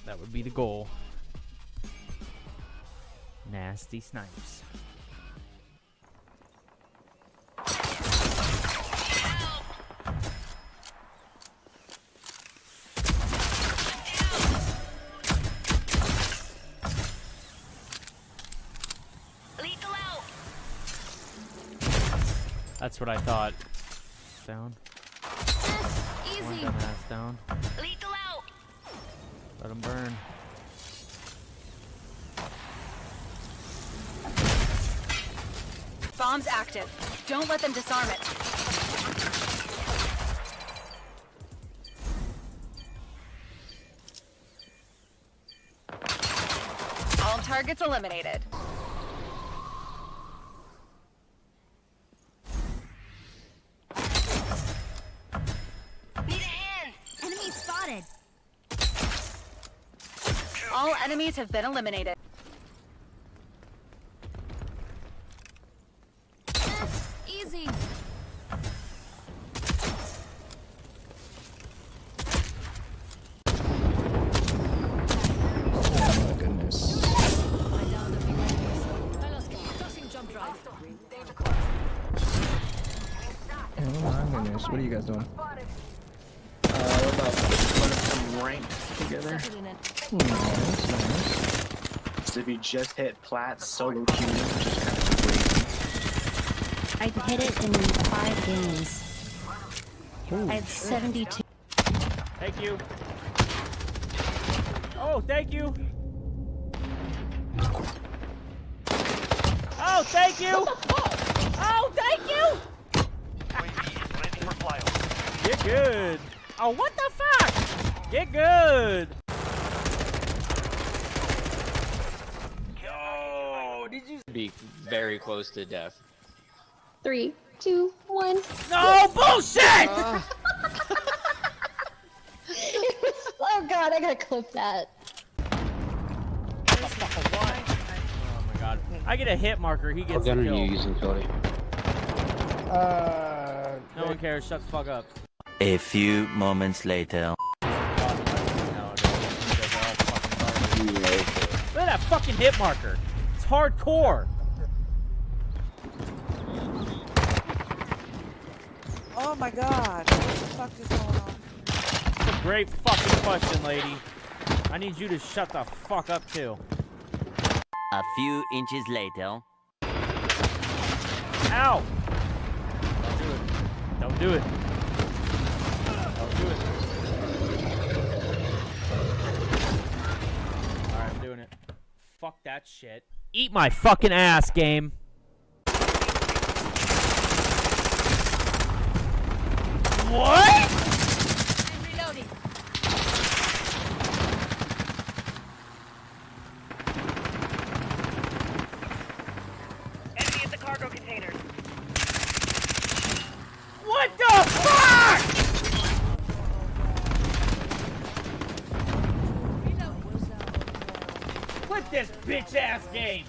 That would be the goal. Nasty snipes. That's what I thought. Down. Easy. One dumbass down. Lethal out. Let him burn. Bomb's active. Don't let them disarm it. All targets eliminated. Need a hand. Enemy spotted. All enemies have been eliminated. Easy. Oh my goodness. Oh my goodness. What are you guys doing? We're about putting some ranked together. Nice, nice. So if you just hit plat solo queue, which is kind of crazy. I hit it in 5 games. I had 72. Thank you. Oh, thank you. Oh, thank you. Oh, thank you. Get good. Oh, what the fuck? Get good. Yo, did you Be very close to death. 3, 2, 1. No bullshit! Oh god, I gotta clip that. Oh my god. I get a hit marker, he gets the What gun are kill. you using, Cody? No one cares, shut the fuck up. A few moments later. Look at that fucking hit marker. It's hardcore. Oh my god, what the fuck is going on? That's a great fucking question, lady. I need you to shut the fuck up too. A few inches later. Ow! Don't do it. Don't do it. Don't do it. Alright, I'm doing it. Fuck that shit. Eat my fucking ass, game. What? I'm reloading. Enemy at the cargo containers. What the fuck? Quit this bitch ass game.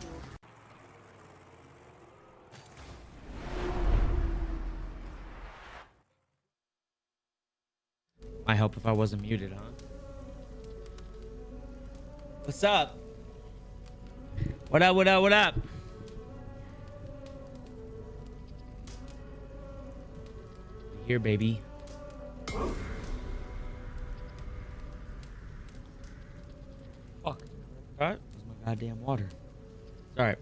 Might help if I wasn't muted, huh? What's up? What up, what up, what up? Here, baby. Fuck. Alright. Where's my goddamn water? It's alright.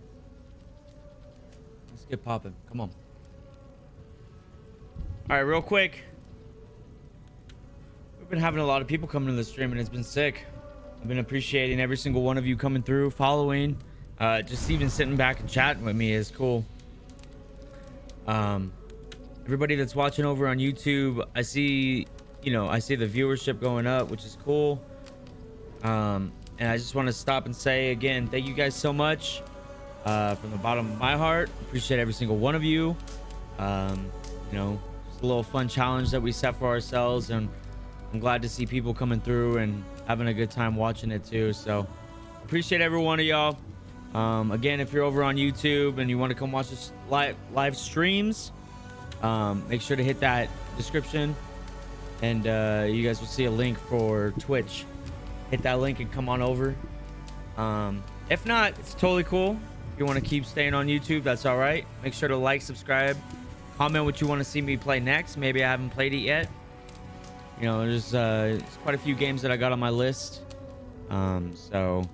Let's get popping. Come on. Alright, real quick. We've been having a lot of people coming to the stream and it's been sick. I've been appreciating every single one of you coming through, following, just even sitting back and chatting with me is cool. Everybody that's watching over on YouTube, I see the viewership going up, which is cool. And I just want to stop and say again, thank you guys so much, from the bottom of my heart. Appreciate every single one of you. Just a little fun challenge that we set for ourselves, and I'm glad to see people coming through and having a good time watching it too. So appreciate every one of y'all. Again, if you're over on YouTube and you want to come watch this live streams, make sure to hit that description, and you guys will see a link for Twitch. hit that link and come on over. If not, it's totally cool. If you want to keep staying on YouTube, that's all right. Make sure to like, subscribe, comment what you want to see me play next. Maybe I haven't played it yet. You know, there's quite a few games that I got on my list. So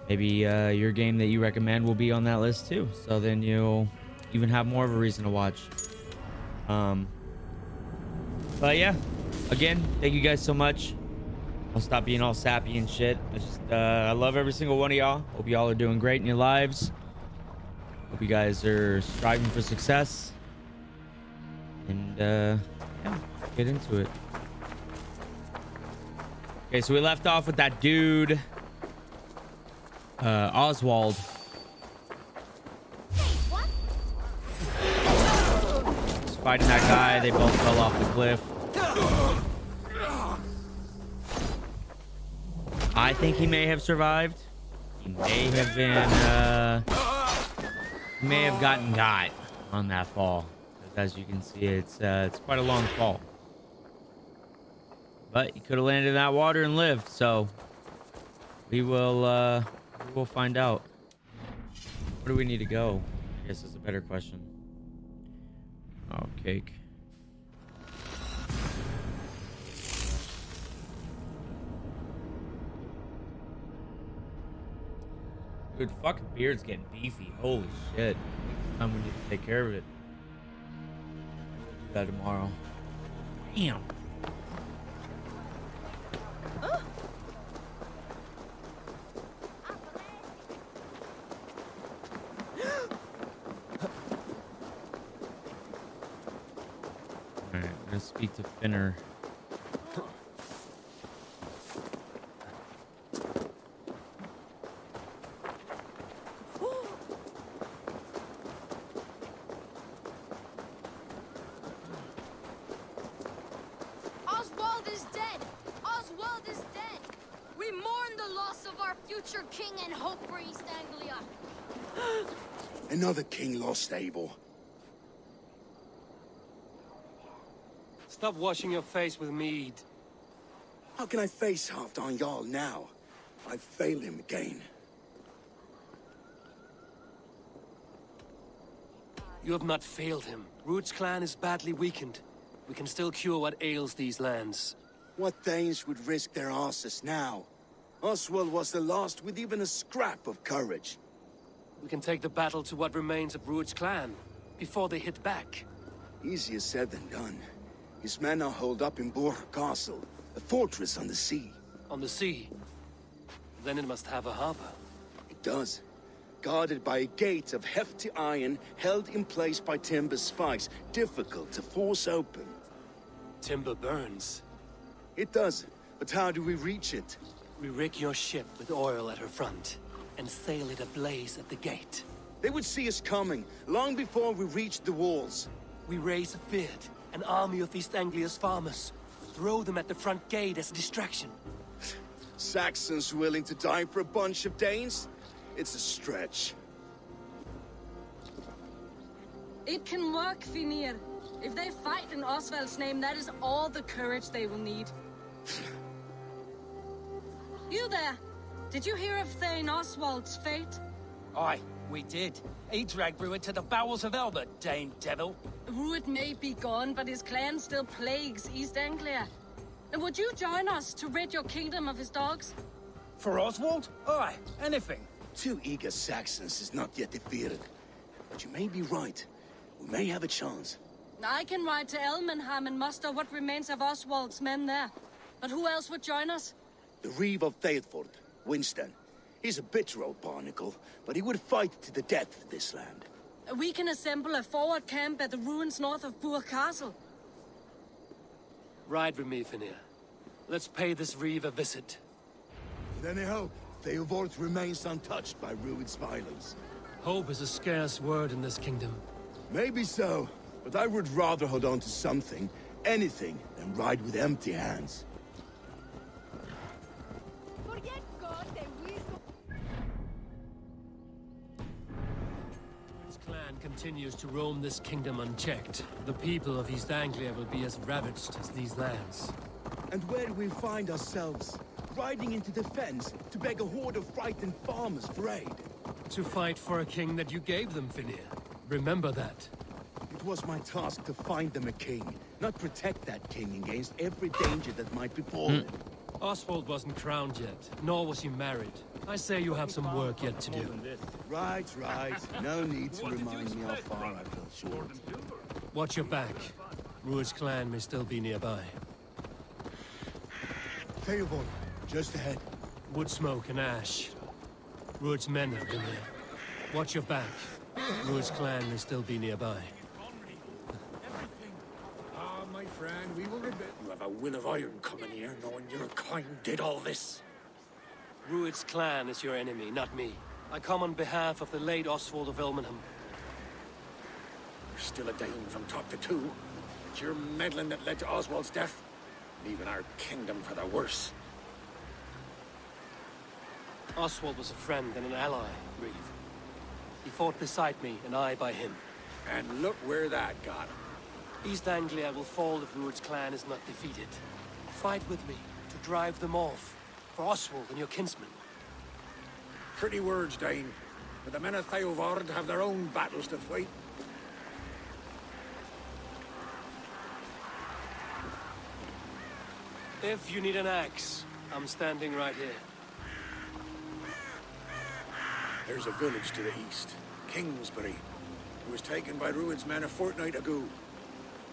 maybe your game that you recommend will be on that list too. So then you'll even have more of a reason to watch. But yeah, again, thank you guys so much. I'll stop being all sappy and shit. I love every single one of y'all. Hope y'all are doing great in your lives. Hope you guys are striving for success. And yeah, get into it. Okay, so we left off with that dude, Oswald. He's fighting that guy. They both fell off the cliff. I think he may have survived. He may have been, may have gotten got on that fall. As you can see, it's quite a long fall. But he could have landed in that water and lived, so we will find out. Where do we need to go? I guess is a better question. Oh, cake. Dude, fucking beard's getting beefy. Holy shit. Next time we need to take care of it. Do that tomorrow. Damn. Alright, I'm gonna speak to Finner. Oswald is dead! Oswald is dead! We mourn the loss of our future king and hope for East Anglia. Another king lost, Abel. Stop washing your face with mead. How can I face Halfdan Jarl now? I've failed him again. You have not failed him. Ruud's clan is badly weakened. We can still cure what ails these lands. What Danes would risk their asses now? Oswald was the last with even a scrap of courage. We can take the battle to what remains of Ruud's clan, before they hit back. Easier said than done. His men are holed up in Borg Castle, a fortress on the sea. On the sea? Then it must have a harbor. It does. Guarded by a gate of hefty iron, held in place by timber spikes, difficult to force open. Timber burns. It does, but how do we reach it? We rig your ship with oil at her front, and sail it ablaze at the gate. They would see us coming, long before we reached the walls. We raise a bid, an army of East Anglia's farmers. Throw them at the front gate as a distraction. Saxons willing to die for a bunch of Danes? It's a stretch. It can work, Finir. If they fight in Oswald's name, that is all the courage they will need. You there! Did you hear of Thane Oswald's fate? Aye, we did. He dragged Ruud to the bowels of Elbert, Dane Devil. Ruud may be gone, but his clan still plagues East Anglia. And would you join us to rid your kingdom of his dogs? For Oswald? Aye, anything. 2 eager Saxons is not yet defeated. But you may be right. We may have a chance. I can ride to Elmenham and muster what remains of Oswald's men there. But who else would join us? The Reeve of Thetford, Winston. He's a bitter old barnacle, but he would fight to the death for this land. We can assemble a forward camp at the ruins north of Burr Castle. Ride with me, Finir. Let's pay this Reeve a visit. Then I hope Theodort remains untouched by Ruud's violence. Hope is a scarce word in this kingdom. Maybe so, but I would rather hold on to something, anything, than ride with empty hands. Ruud's clan continues to roam this kingdom unchecked. The people of East Anglia will be as ravaged as these lands. And where do we find ourselves? riding into defense to beg a horde of frightened farmers for aid. To fight for a king that you gave them, Finir. Remember that. It was my task to find them a king, not protect that king against every danger that might befall him. Oswald wasn't crowned yet, nor was he married. I say you have some work yet to do. Right. No need to remind me how far I fell short. Watch your back. Rued's clan may still be nearby. Theobald, just ahead. Wood smoke and ash. Rued's men have been here. Watch your back. Rued's clan may still be nearby. Ah, my friend, we will rebuild. You have a will of iron coming here, knowing your kind did all this. Rued's clan is your enemy, not me. I come on behalf of the late Oswald of Ilmenham. You're still a Dane from top to two. It's your meddling that led to Oswald's death, leaving our kingdom for the worse. Oswald was a friend and an ally, Reeve. He fought beside me, and I by him. And look where that got him. East Anglia will fall if Rued's clan is not defeated. Fight with me to drive them off, for Oswald and your kinsmen. Pretty words, Dane. But the men of Theovard have their own battles to fight. If you need an axe, I'm standing right here. There's a village to the east, Kingsbury. It was taken by Rued's men a fortnight ago.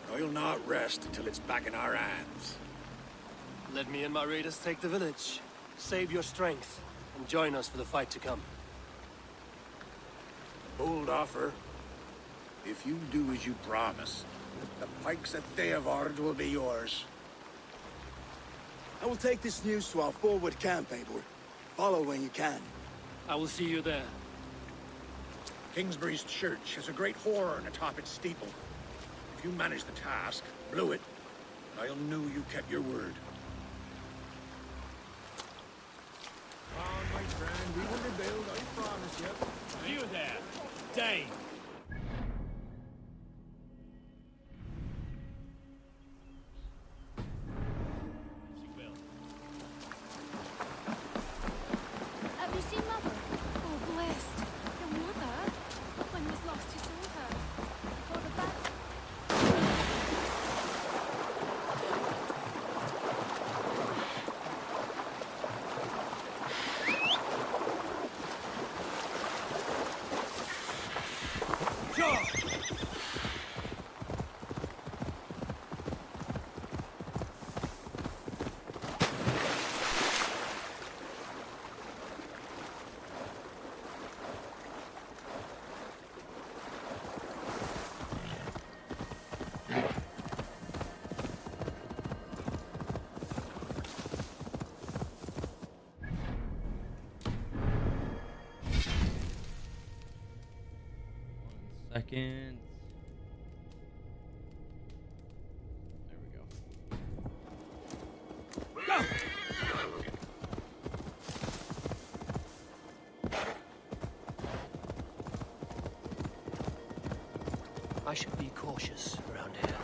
But I'll not rest until it's back in our hands. Let me and my raiders take the village. Save your strength, and join us for the fight to come. A bold offer. If you do as you promise, the pikes at Theovard will be yours. I will take this news to our forward camp, Eivor. Follow when you can. I will see you there. Kingsbury's church has a great horn atop its steeple. If you manage the task, blew it, I'll know you kept your word. Ah, my friend, we will rebuild, I promise you. You there, Dane. Have you seen Mother? Oh, blessed. Your mother? When was last you saw her? Before the battle? Second. There we go. Go! I should be cautious around here.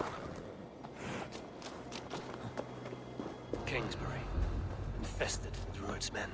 Kingsbury, infested with Rued's men.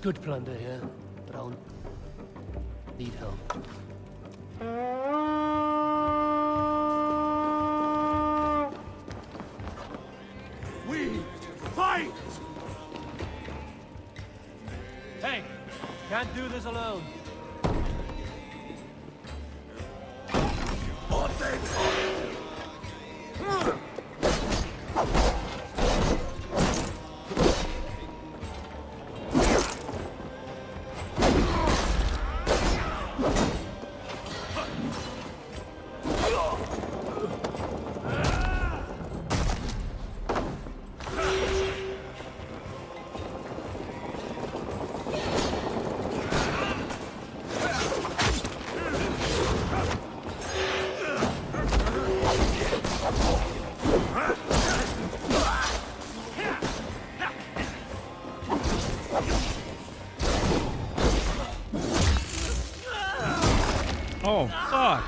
good plunder here, but I'll need help. We fight! Hey, can't do this alone. Oh, fuck.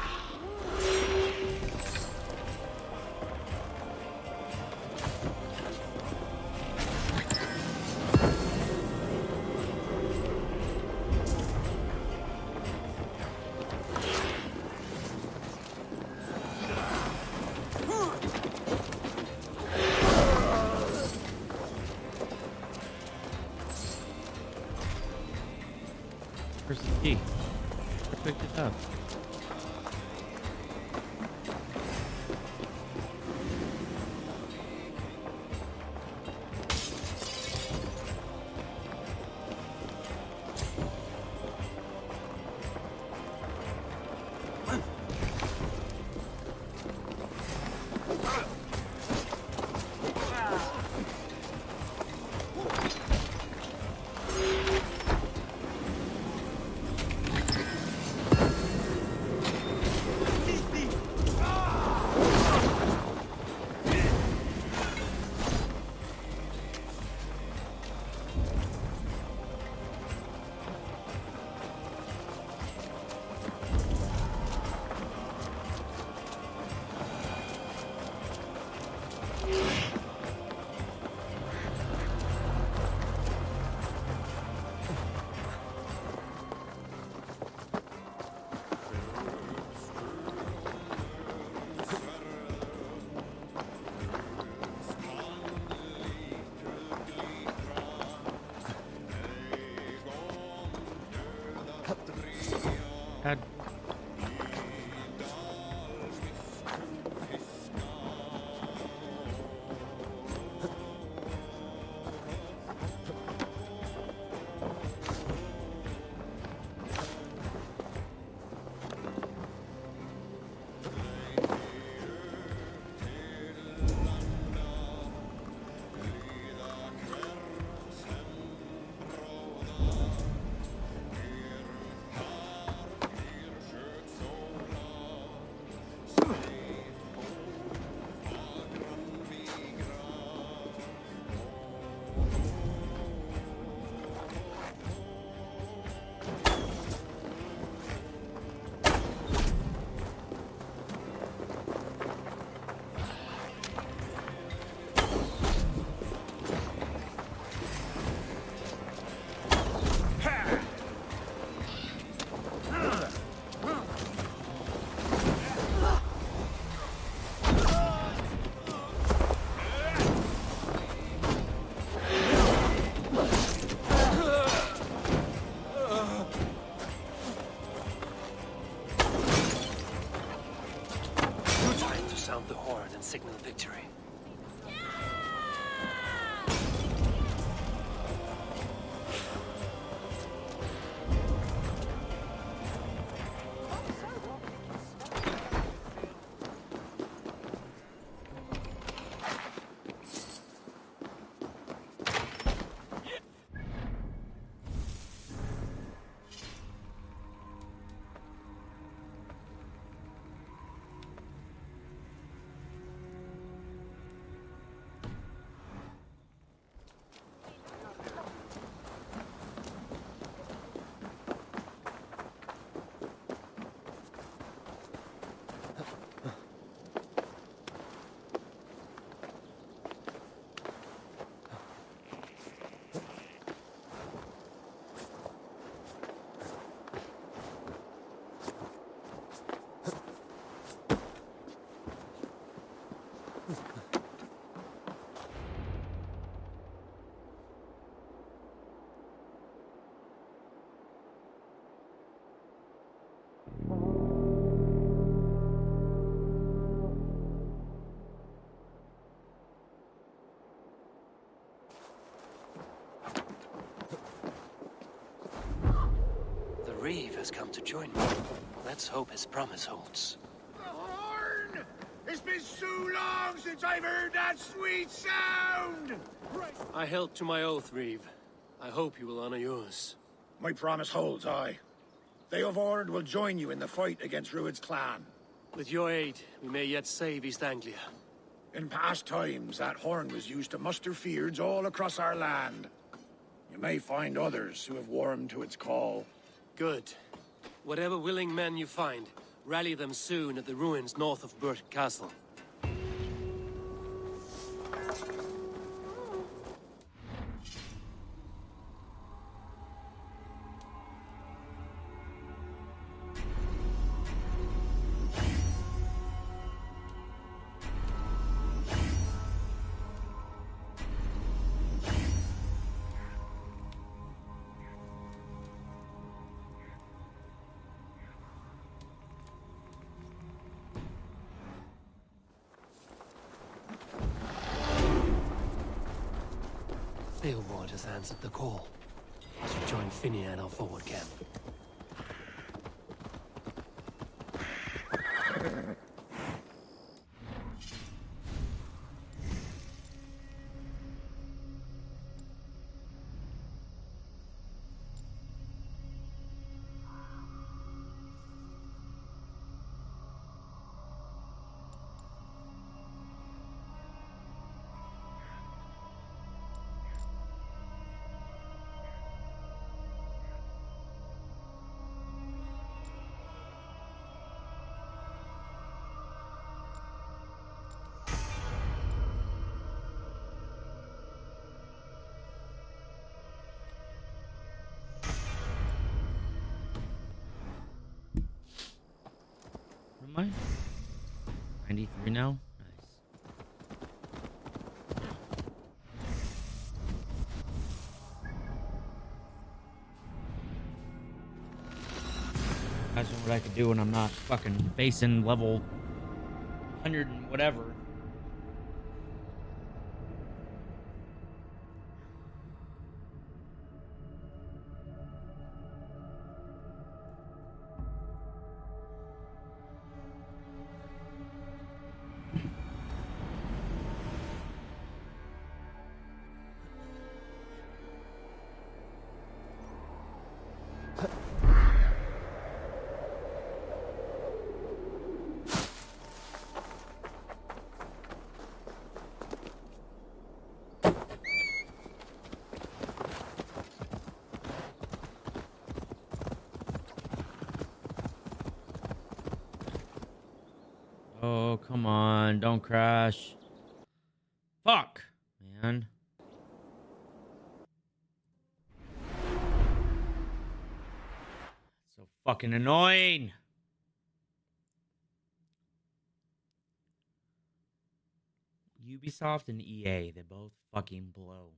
Where's the key? I picked it up. God. Sound the horn and signal victory. Reeve has come to join me. Let's hope his promise holds. The horn! It's been so long since I've heard that sweet sound! I held to my oath, Reeve. I hope you will honor yours. My promise holds, aye. They of Ord will join you in the fight against Rued's clan. With your aid, we may yet save East Anglia. In past times, that horn was used to muster fyrds all across our land. You may find others who have warmed to its call. Good. Whatever willing men you find, rally them soon at the ruins north of Burt Castle. Beoward has answered the call. I should join Finney at our forward camp. Am I? 93 now? Nice. Imagine what I could do when I'm not fucking facing level 100 and whatever. Oh, come on. Don't crash. Fuck, man. So fucking annoying. Ubisoft and EA, they both fucking blow.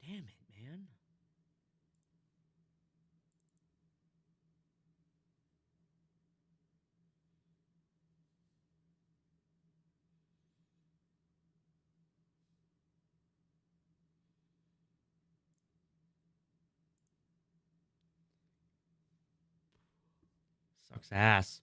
Damn it, man. Sucks ass.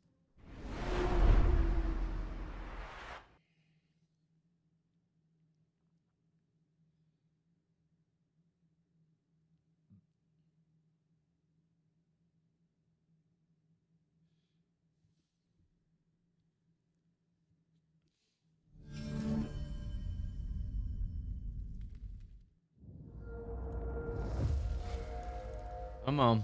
Come on.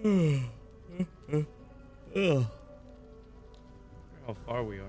Ugh. How far we are.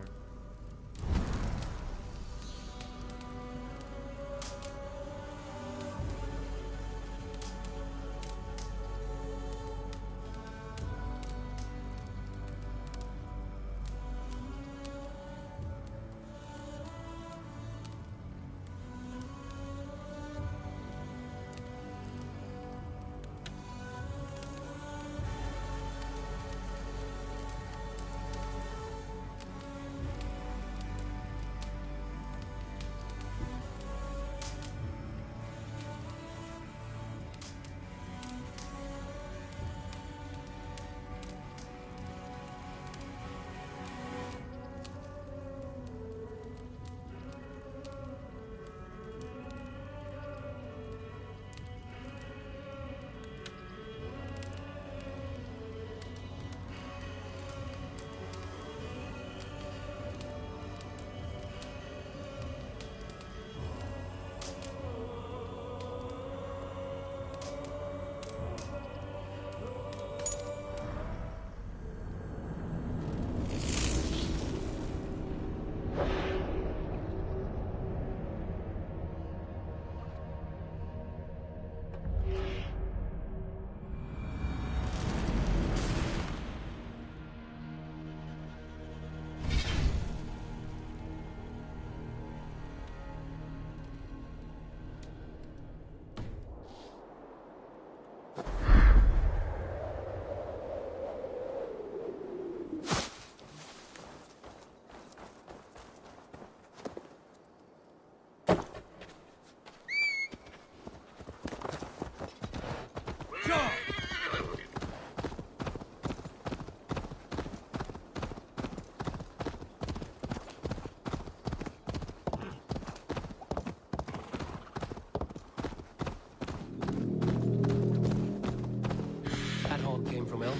That all came from Elmer.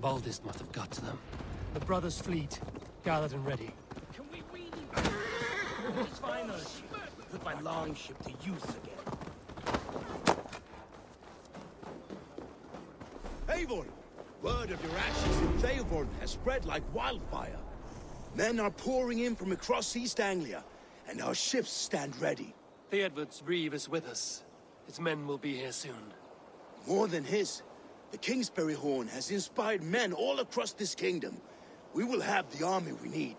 Baldist must have got to them. The brothers' fleet, gathered and ready. Can we really it's final? Put my longship to use again. Eivor! Word of your actions in Theoborn has spread like wildfire. Men are pouring in from across East Anglia, and our ships stand ready. Theodward's reeve is with us. His men will be here soon. More than his. The Kingsbury Horn has inspired men all across this kingdom. We will have the army we need.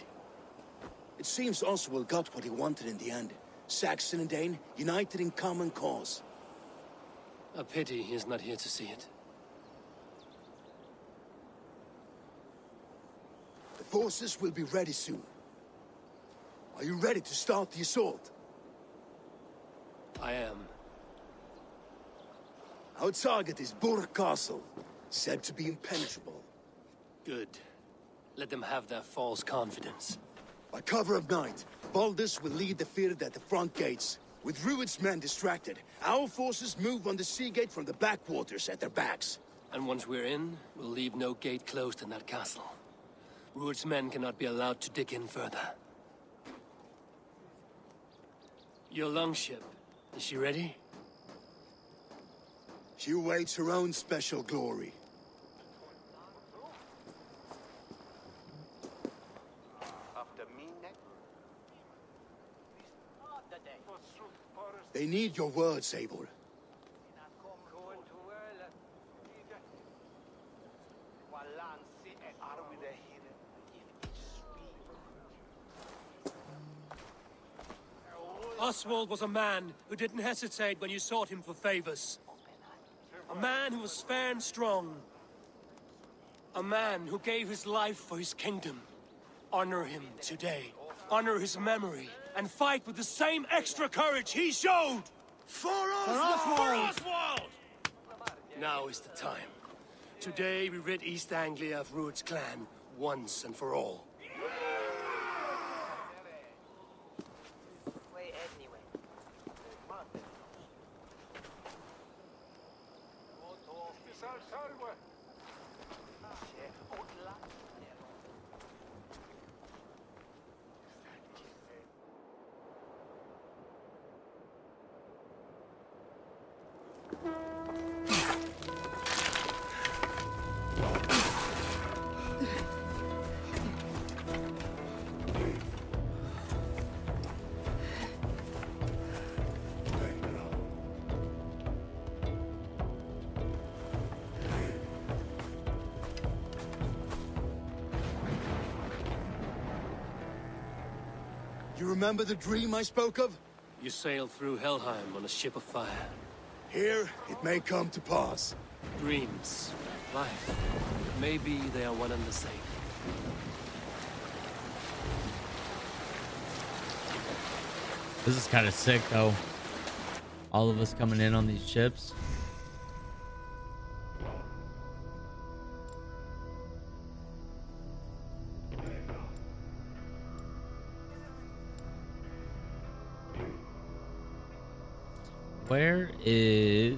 It seems Oswald got what he wanted in the end. Saxon and Dane, united in common cause. A pity he's not here to see it. The forces will be ready soon. Are you ready to start the assault? I am. Our target is Burg Castle, said to be impenetrable. Good. Let them have their false confidence. By cover of night, Baldus will lead the field at the front gates. With Rued's men distracted, our forces move on the sea gate from the backwaters at their backs. And once we're in, we'll leave no gate closed in that castle. Rued's men cannot be allowed to dig in further. Your longship, is she ready? She awaits her own special glory. They need your words, Eivor. Oswald was a man who didn't hesitate when you sought him for favors. A man who was fair and strong. A man who gave his life for his kingdom. Honor him today. Honor his memory. And fight with the same extra courage he showed! For Oswald! For Oswald! Now is the time. Today we rid East Anglia of Rued's clan, once and for all. You remember the dream I spoke of? You sailed through Helheim on a ship of fire. Here, it may come to pass. Dreams, life, maybe they are one and the same. This is kind of sick, though. All of us coming in on these ships. Where is...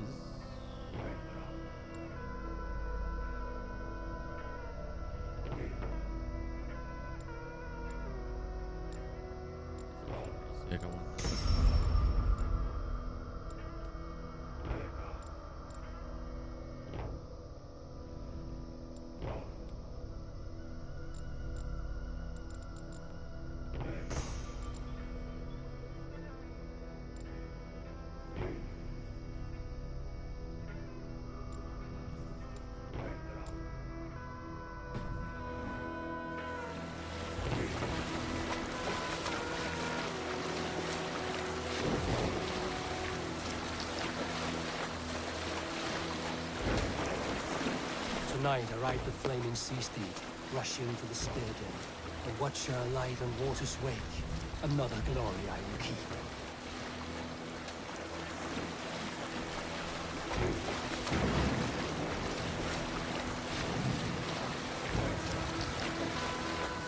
Tonight I ride the flaming sea steed, rushing to the spear den. A watcher light on water's wake, another glory I will keep.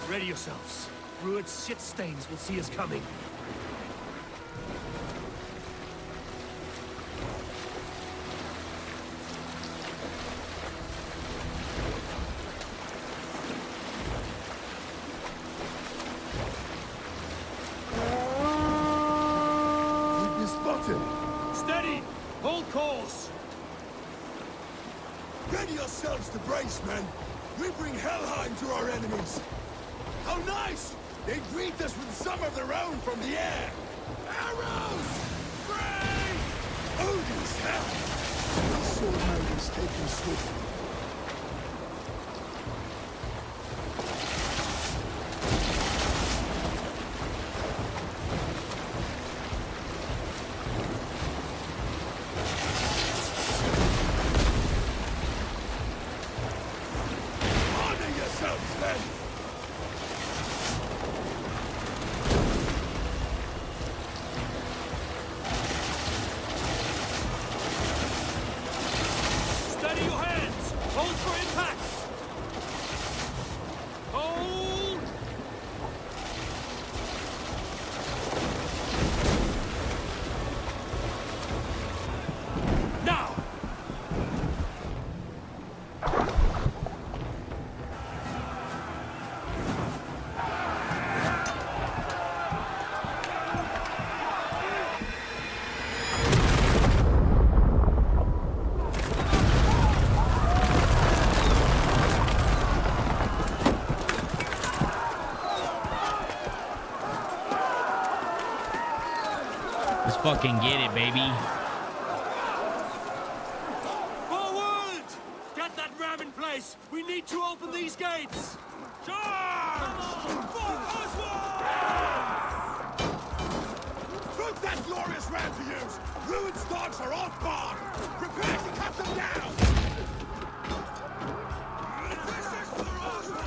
Ready yourselves. Rued's shit stains will see us coming. Steady! Hold course! Ready yourselves to brace, men! We bring Helheim to our enemies! How nice! They greet us with some of their own from the air! Arrows! Brave! Odin's hell! We saw Moses taken swiftly. Steady your hands! Hold for impact! Hold! Now! Let's fucking get it, baby. Forward! Get that ram in place! We need to open these gates! Charge! For Oswald! Put that glorious ram to use! Ruin's dogs are off guard! Prepare to cut them down! This is for Oswald!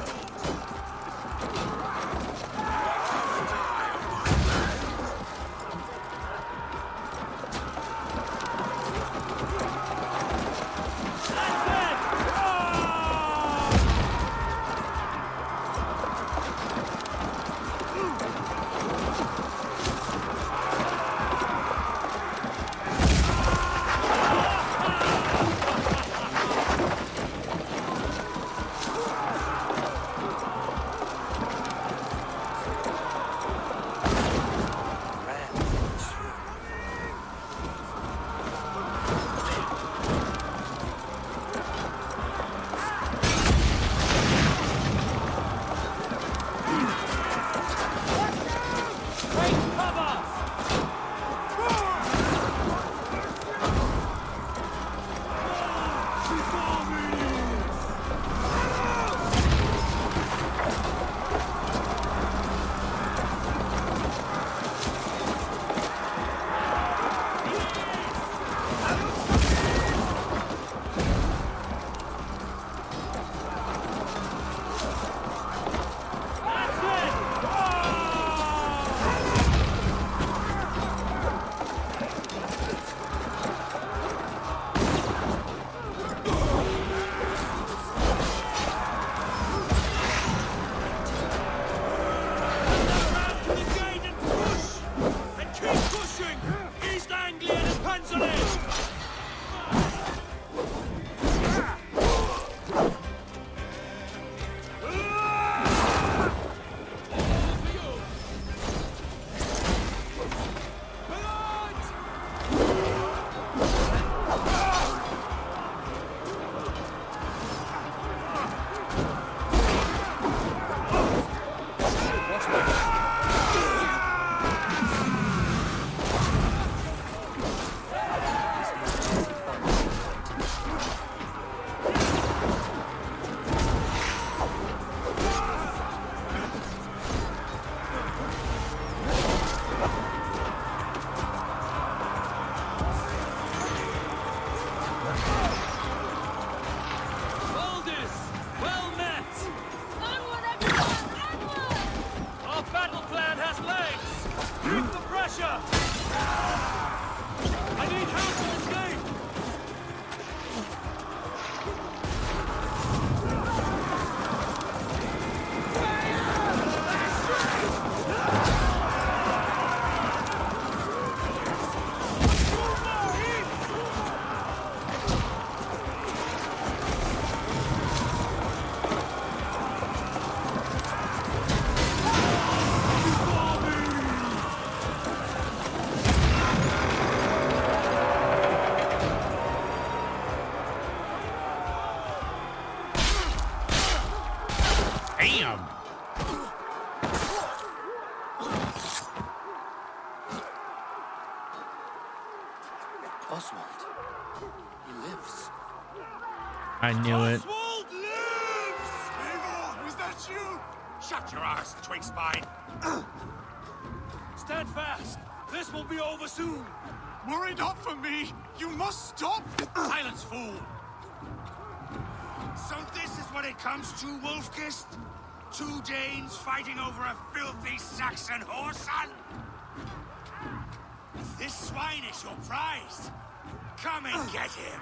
I knew it. Oswald lives! Eivor, is that you? Shut your ass, twig spine. Stand fast. This will be over soon. Worry not for me. You must stop. Silence, fool. So this is what it comes to, Wolfkist? 2 Danes fighting over a filthy Saxon whoreson? This swine is your prize. Come and get him.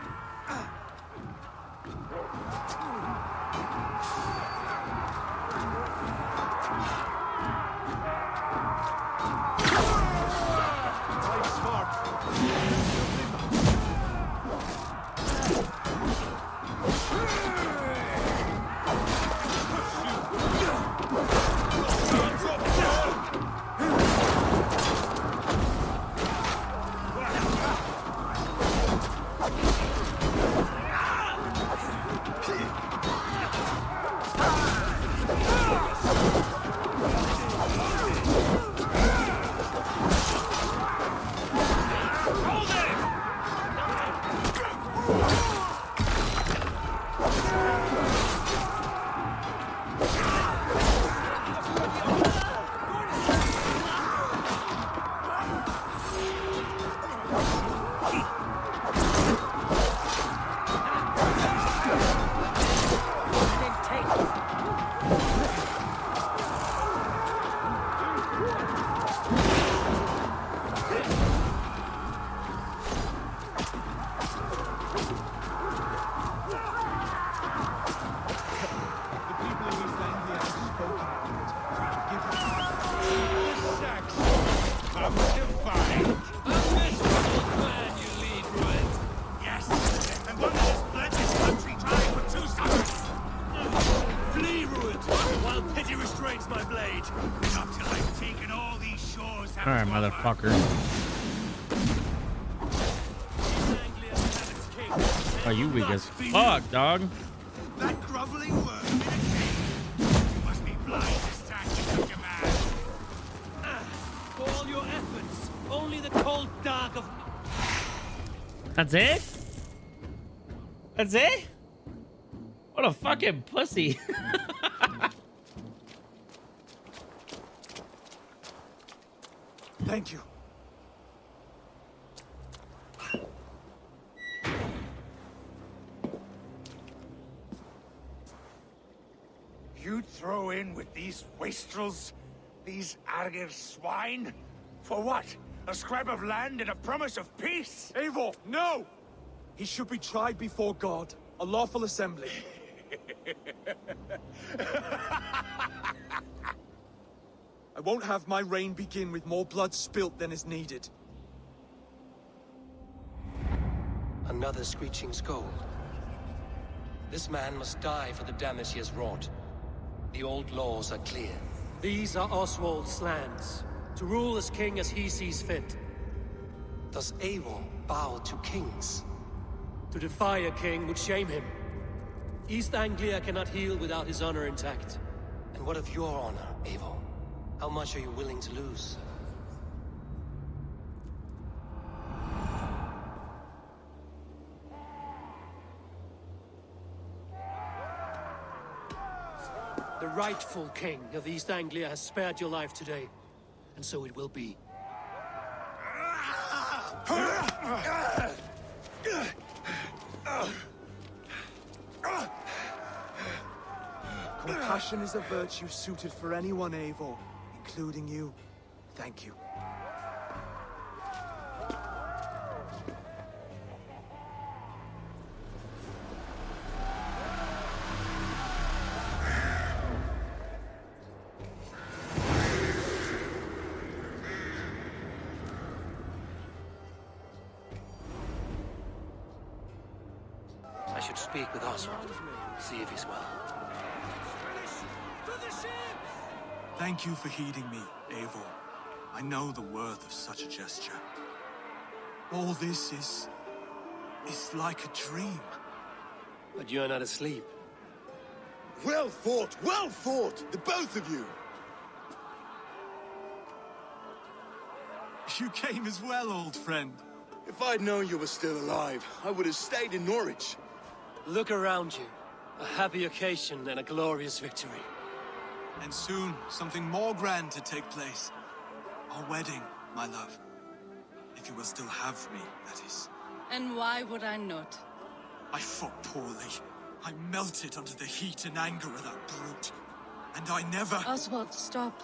Alright, motherfucker. Oh, you weak as fuck, dog. That groveling worm in a cave. You must be blind to stand such a man. For all your efforts, only the cold dark of... That's it? That's it? What a fucking pussy. Thank you. You'd throw in with these wastrels? These Argir swine? For what? A scrap of land and a promise of peace? Eivor, no! He should be tried before God, a lawful assembly. I won't have my reign begin with more blood spilt than is needed. Another screeching scold. This man must die for the damage he has wrought. The old laws are clear. These are Oswald's lands, to rule as king as he sees fit. Does Eivor bow to kings? To defy a king would shame him. East Anglia cannot heal without his honor intact. And what of your honor, Eivor? How much are you willing to lose? The rightful king of East Anglia has spared your life today, and so it will be. Compassion is a virtue suited for anyone, Eivor, including you. Thank you. I should speak with Oswald, see if he's well. Thank you for heeding me, Eivor. I know the worth of such a gesture. All this is like a dream. But you're not asleep. Well fought, the both of you. You came as well, old friend. If I'd known you were still alive, I would have stayed in Norwich. Look around you. A happy occasion and a glorious victory. And soon, something more grand to take place. Our wedding, my love. If you will still have me, that is. And why would I not? I fought poorly. I melted under the heat and anger of that brute. And I never... Oswald, stop.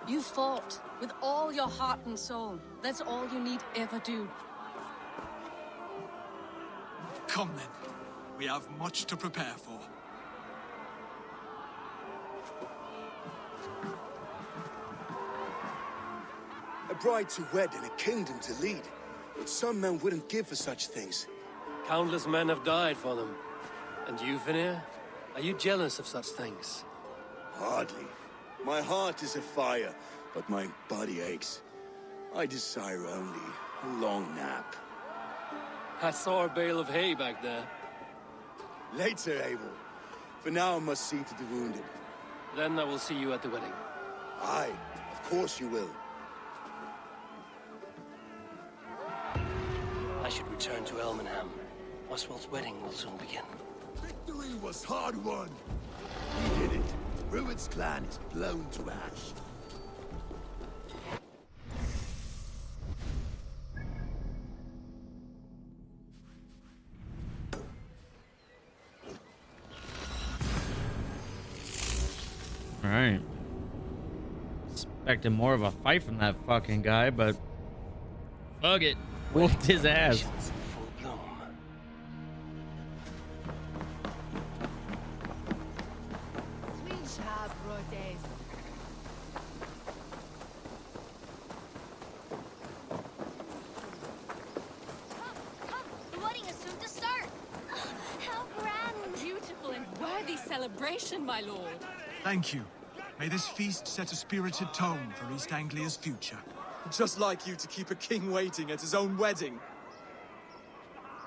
You fought with all your heart and soul. That's all you need ever do. Come then. We have much to prepare for. A bride to wed and a kingdom to lead. But some men wouldn't give for such things. Countless men have died for them. And you, Vanir? Are you jealous of such things? Hardly. My heart is afire, but my body aches. I desire only a long nap. I saw a bale of hay back there. Later, Abel. For now, I must see to the wounded. Then I will see you at the wedding. Aye, of course you will. I should return to Elmenham. Oswald's wedding will soon begin. Victory was hard won. We did it. Rued's clan is blown to ash. All right. Expecting more of a fight from that fucking guy, but fuck it. Whooped his ass. The wedding is soon to start. How grand. Beautiful and worthy celebration, my lord. Thank you. May this feast set a spirited tone for East Anglia's future. Just like you to keep a king waiting at his own wedding.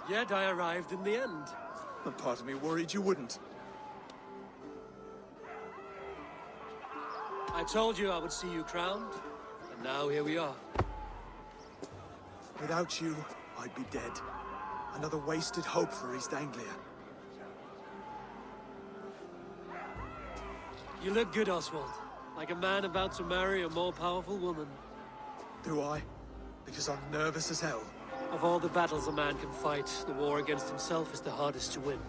Yet I arrived in the end. A part of me worried you wouldn't. I told you I would see you crowned, and now here we are. Without you, I'd be dead. Another wasted hope for East Anglia. You look good, Oswald. Like a man about to marry a more powerful woman. Do I? Because I'm nervous as hell. Of all the battles a man can fight, the war against himself is the hardest to win.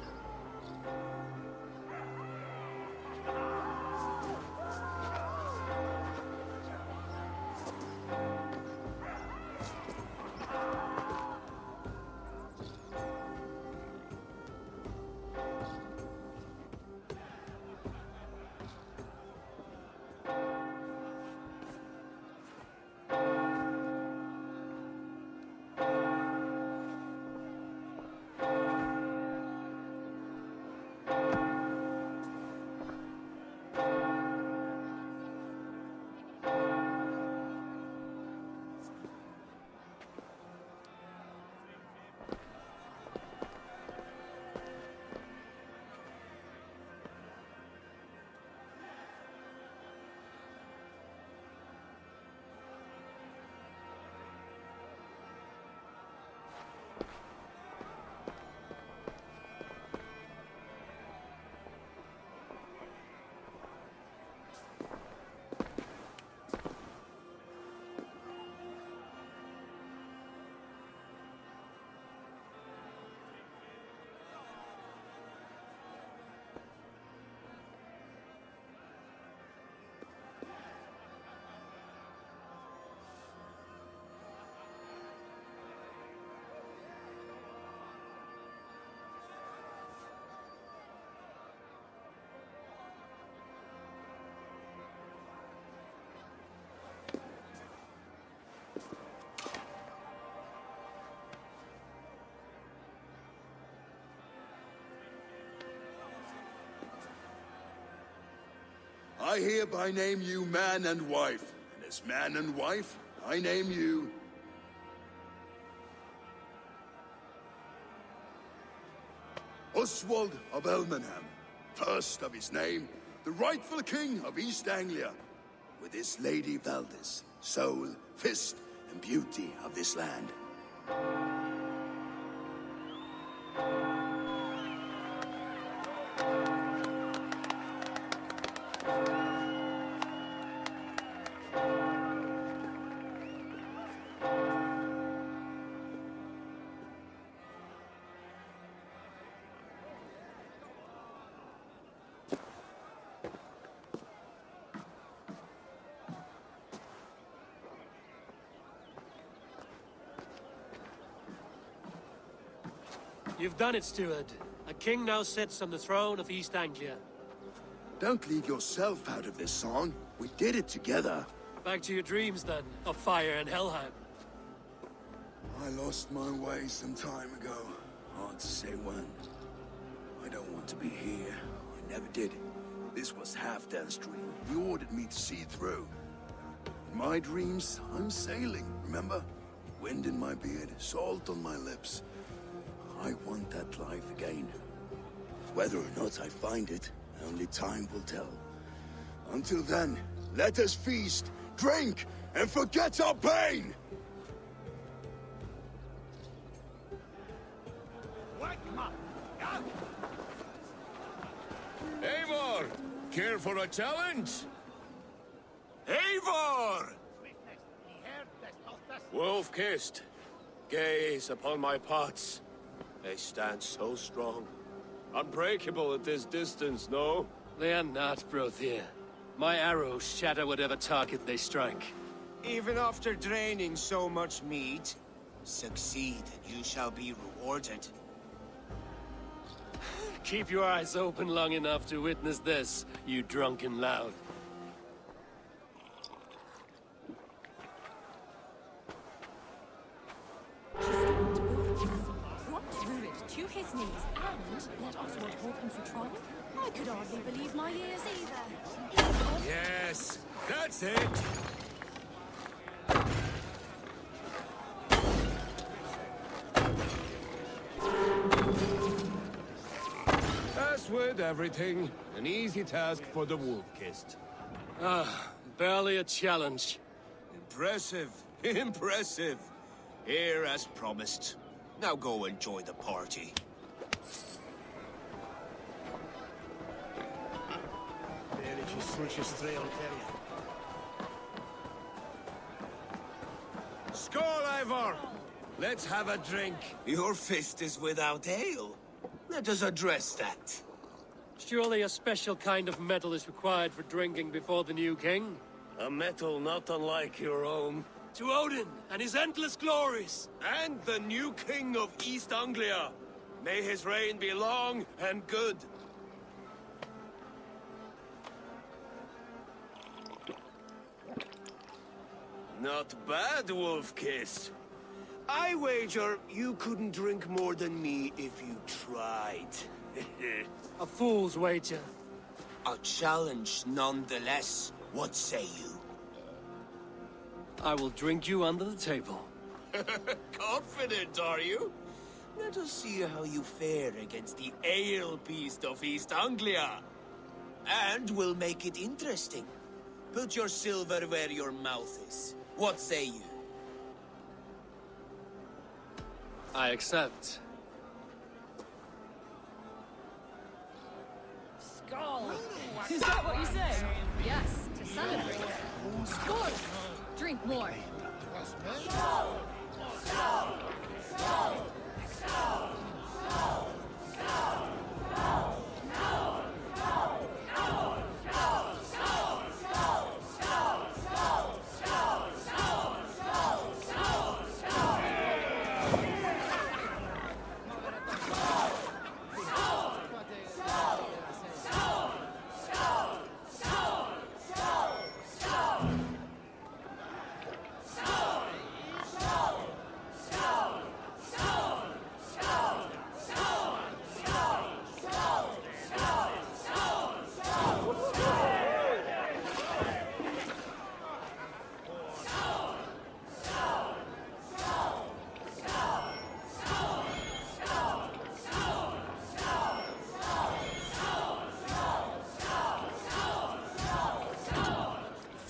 I hereby name you man and wife, and as man and wife, I name you... Oswald of Elmenham, first of his name, the rightful king of East Anglia, with his lady Valdis, soul, fist, and beauty of this land. You've done it, steward. A king now sits on the throne of East Anglia. Don't leave yourself out of this song. We did it together. Back to your dreams, then, of fire and Helheim. I lost my way some time ago. Hard to say when. I don't want to be here. I never did. This was Halfdan's dream. He ordered me to see through. In my dreams, I'm sailing, remember? Wind in my beard, salt on my lips. I want that life again. Whether or not I find it, only time will tell. Until then, let us feast, drink, and forget our pain! Eivor! Care for a challenge? Eivor! Wolf-kissed, gaze upon my pots. They stand so strong. Unbreakable at this distance, no? They are not, Brothier. My arrows shatter whatever target they strike. Even after draining so much meat, succeed and you shall be rewarded. Keep your eyes open long enough to witness this, you drunken lout. Dropped Druid to his knees and let Oswald hold him for trial? I could hardly believe my ears either. Yes, that's it! As with everything, an easy task for the wolf-kissed. Ah, barely a challenge. Impressive, impressive. Here as promised. Now go enjoy the party. Skål, Eivor! Let's have a drink. Your fist is without ale. Let us address that. Surely a special kind of metal is required for drinking before the new king? A metal not unlike your own. To Odin and his endless glories! And the new king of East Anglia. May his reign be long and good. Not bad, Wolf-kissed. I wager you couldn't drink more than me if you tried. A fool's wager. A challenge nonetheless. What say you? I will drink you under the table. Confident, are you? Let us see how you fare against the ale beast of East Anglia. And we'll make it interesting. Put your silver where your mouth is. What say you? I accept. Skull! Is that what you said? Yes, to celebrate. Skull! Drink more.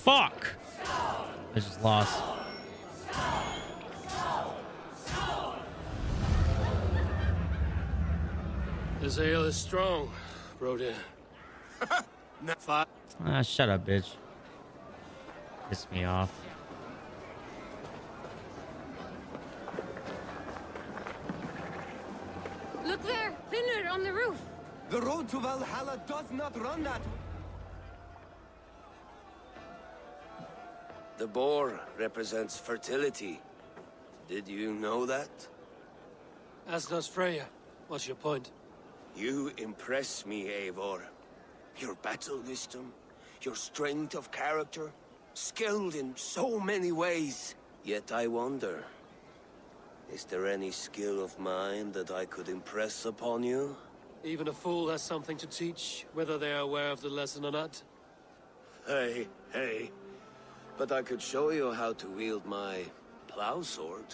Fuck! I just lost. This ale is strong, Broder. Ah, shut up, bitch. Piss me off. Look there, Finner on the roof. The road to Valhalla does not run that way. The boar represents fertility. Did you know that? As does Freya. What's your point? You impress me, Eivor. Your battle wisdom, your strength of character, skilled in so many ways. Yet I wonder, is there any skill of mine that I could impress upon you? Even a fool has something to teach, whether they are aware of the lesson or not. Hey, hey. But I could show you how to wield my plow sword.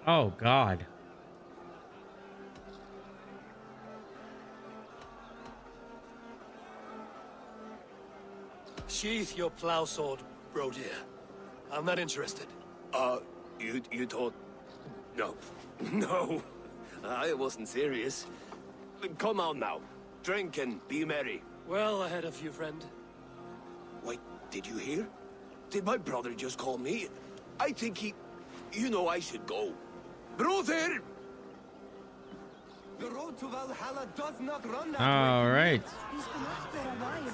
Oh God. Sheath your plow sword, bro dear. I'm not interested. You thought... No. No. I wasn't serious. Come on now. Drink and be merry. Well ahead of you, friend. Wait, did you hear? Did my brother just call me? I think he... You know I should go. Brother! The road to Valhalla does not run that All right. He's been up there a while.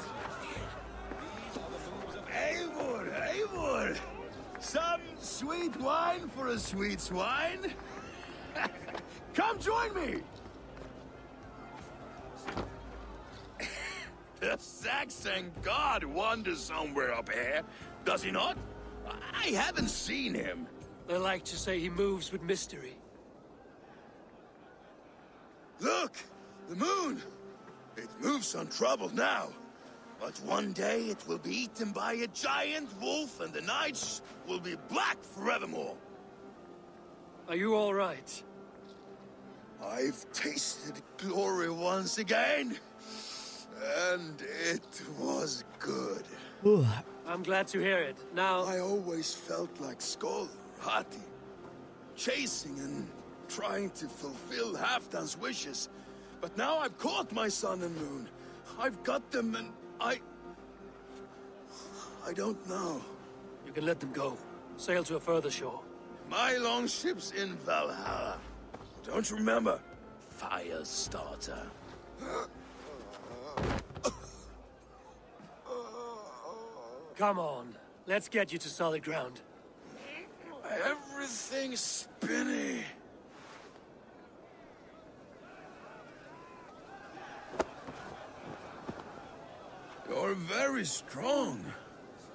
Eivor, Eivor! Some sweet wine for a sweet swine? Come join me! The Saxon god wanders somewhere up here, does he not? I haven't seen him. They like to say he moves with mystery. Look! The moon! It moves untroubled now. But one day it will be eaten by a giant wolf and the nights will be black forevermore. Are you all right? I've tasted glory once again. And it was good. I'm glad to hear it. Now... I always felt like Skoll, Hati. Chasing and trying to fulfill Halfdan's wishes. But now I've caught my sun and moon. I've got them and I don't know. You can let them go. Sail to a further shore. My longship's in Valhalla. Don't you remember? Firestarter. Come on. Let's get you to solid ground. Everything's spinny. You're very strong.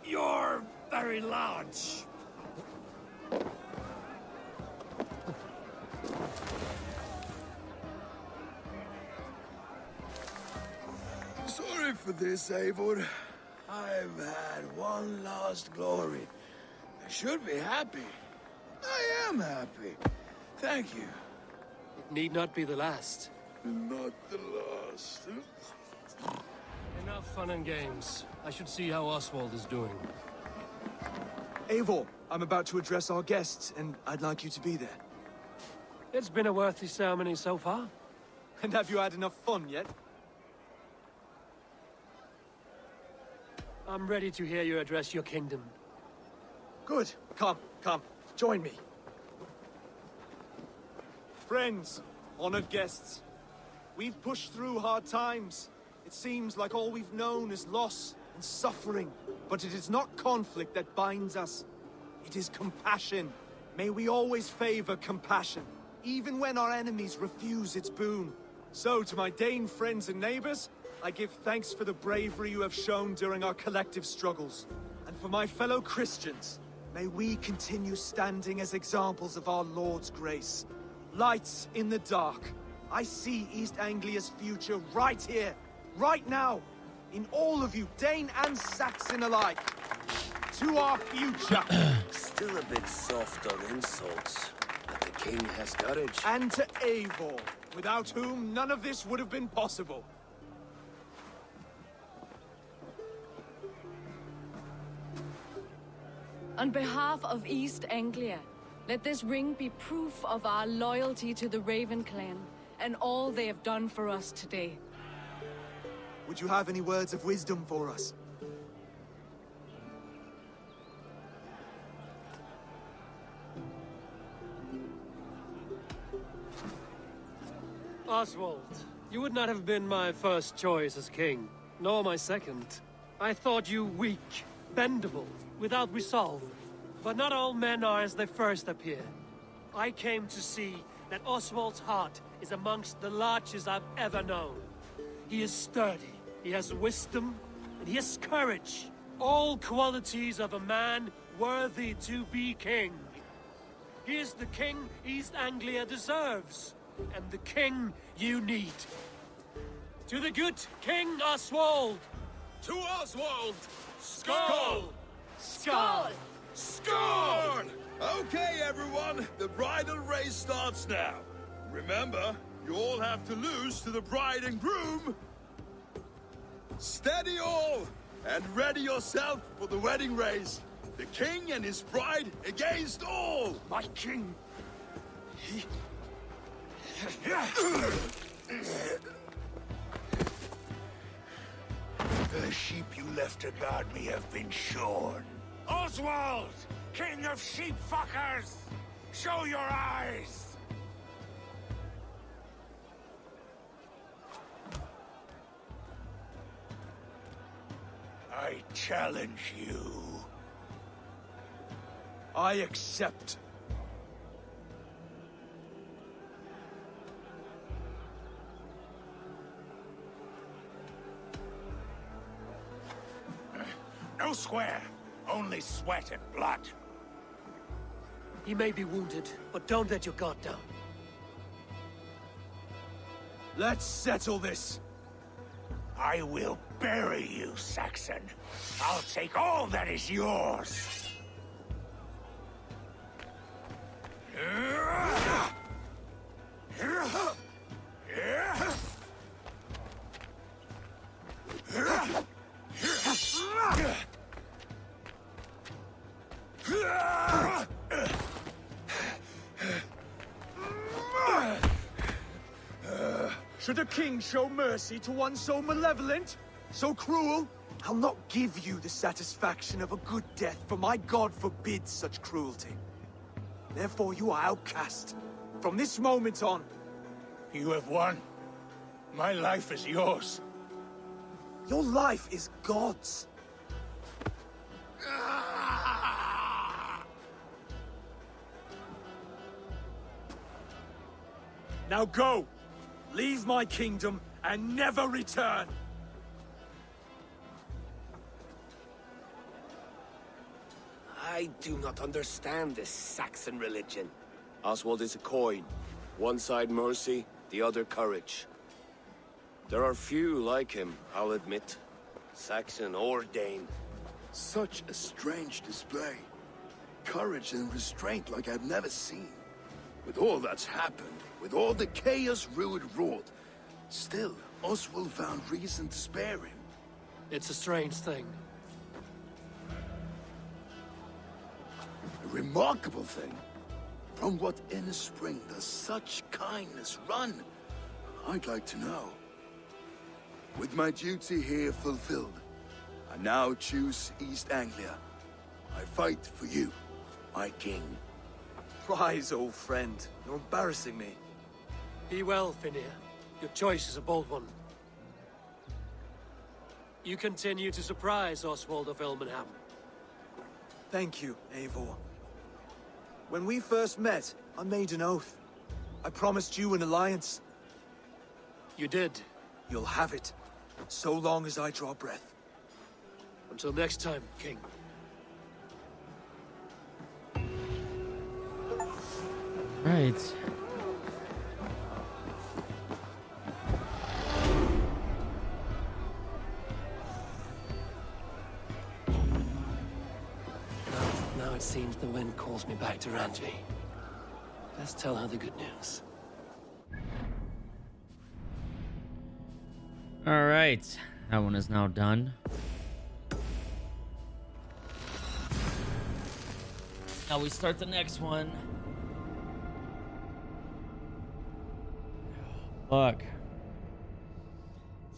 You're very large. Sorry for this, Eivor. I've had one last glory. I should be happy. I am happy. Thank you. It need not be the last. Not the last. Enough fun and games. I should see how Oswald is doing. Eivor, I'm about to address our guests, and I'd like you to be there. It's been a worthy ceremony so far. And have you had enough fun yet? I'm ready to hear you address your kingdom. Good. Come. Join me. Friends, honored guests, we've pushed through hard times. It seems like all we've known is loss and suffering. But it is not conflict that binds us. It is compassion. May we always favor compassion, even when our enemies refuse its boon. So, to my Dane friends and neighbors, I give thanks for the bravery you have shown during our collective struggles. And for my fellow Christians, may we continue standing as examples of our Lord's grace. Lights in the dark. I see East Anglia's future right here, right now, in all of you, Dane and Saxon alike. To our future. Still a bit soft on insults, but the king has courage. And to Eivor, without whom none of this would have been possible. On behalf of East Anglia, let this ring be proof of our loyalty to the Raven clan and all they have done for us today. Would you have any words of wisdom for us? Oswald, you would not have been my first choice as king, nor my second. I thought you weak, bendable, without resolve. But not all men are as they first appear. I came to see that Oswald's heart is amongst the largest I've ever known. He is sturdy, he has wisdom, and he has courage. All qualities of a man worthy to be king. He is the king East Anglia deserves, and the king you need. To the good King Oswald! To Oswald! Skull! Skull! Skull! Okay, everyone, the bridal race starts now. Remember, you all have to lose to the bride and groom. Steady all, and ready yourself for the wedding race. The king and his bride against all! My king! The sheep you left to guard me have been shorn. Oswald! King of sheep fuckers! Show your eyes! I challenge you. I accept. No square, only sweat and blood. He may be wounded, but don't let your guard down. Let's settle this. I will bury you, Saxon. I'll take all that is yours. Should a king show mercy to one so malevolent, so cruel? I'll not give you the satisfaction of a good death, for my god forbids such cruelty. Therefore you are outcast. From this moment on. You have won. My life is yours. Your life is God's. Now go! Leave my kingdom and never return! I do not understand this Saxon religion. Oswald is a coin. One side mercy, the other courage. There are few like him, I'll admit. Saxon or Dane. Such a strange display. Courage and restraint like I've never seen. With all that's happened, with all the chaos Rued wrought, still, Oswald found reason to spare him. It's a strange thing. A remarkable thing. From what inner spring does such kindness run? I'd like to know. With my duty here fulfilled, I now choose East Anglia. I fight for you, my king. Rise, old friend. You're embarrassing me. Be well, Finir. Your choice is a bold one. You continue to surprise Oswald of Ilmenham. Thank you, Eivor. When we first met, I made an oath. I promised you an alliance. You did. You'll have it, so long as I draw breath. Until next time, King. Right. Now it seems the wind calls me back to Randvi. Let's tell her the good news. All right. That one is now done. Now we start the next one. Fuck. This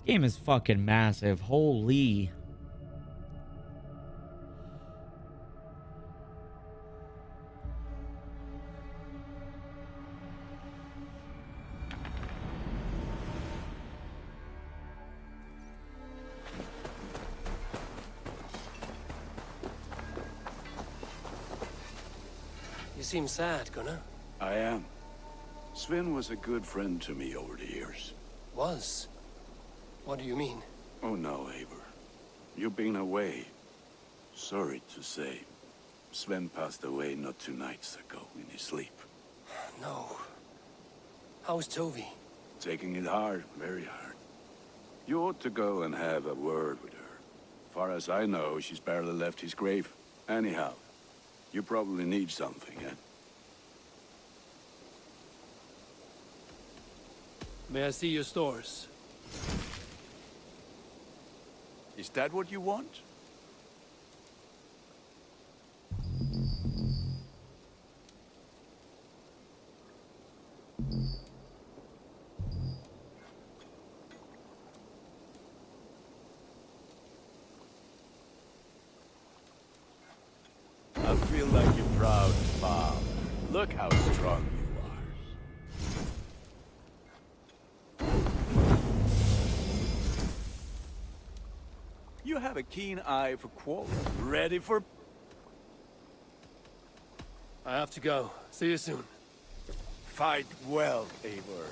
game is fucking massive. Holy. You seem sad, Gunnar. I am. Sven was a good friend to me over the years. Was? What do you mean? Oh no, Eivor. You've been away. Sorry to say. Sven passed away not 2 nights ago in his sleep. No. How's Tovi? Taking it hard, very hard. You ought to go and have a word with her. Far as I know, she's barely left his grave. Anyhow, you probably need something, eh? May I see your stores? Is that what you want? I feel like a proud father. Look how strong you are. You have a keen eye for quality. Ready for... I have to go. See you soon. Fight well, Eivor.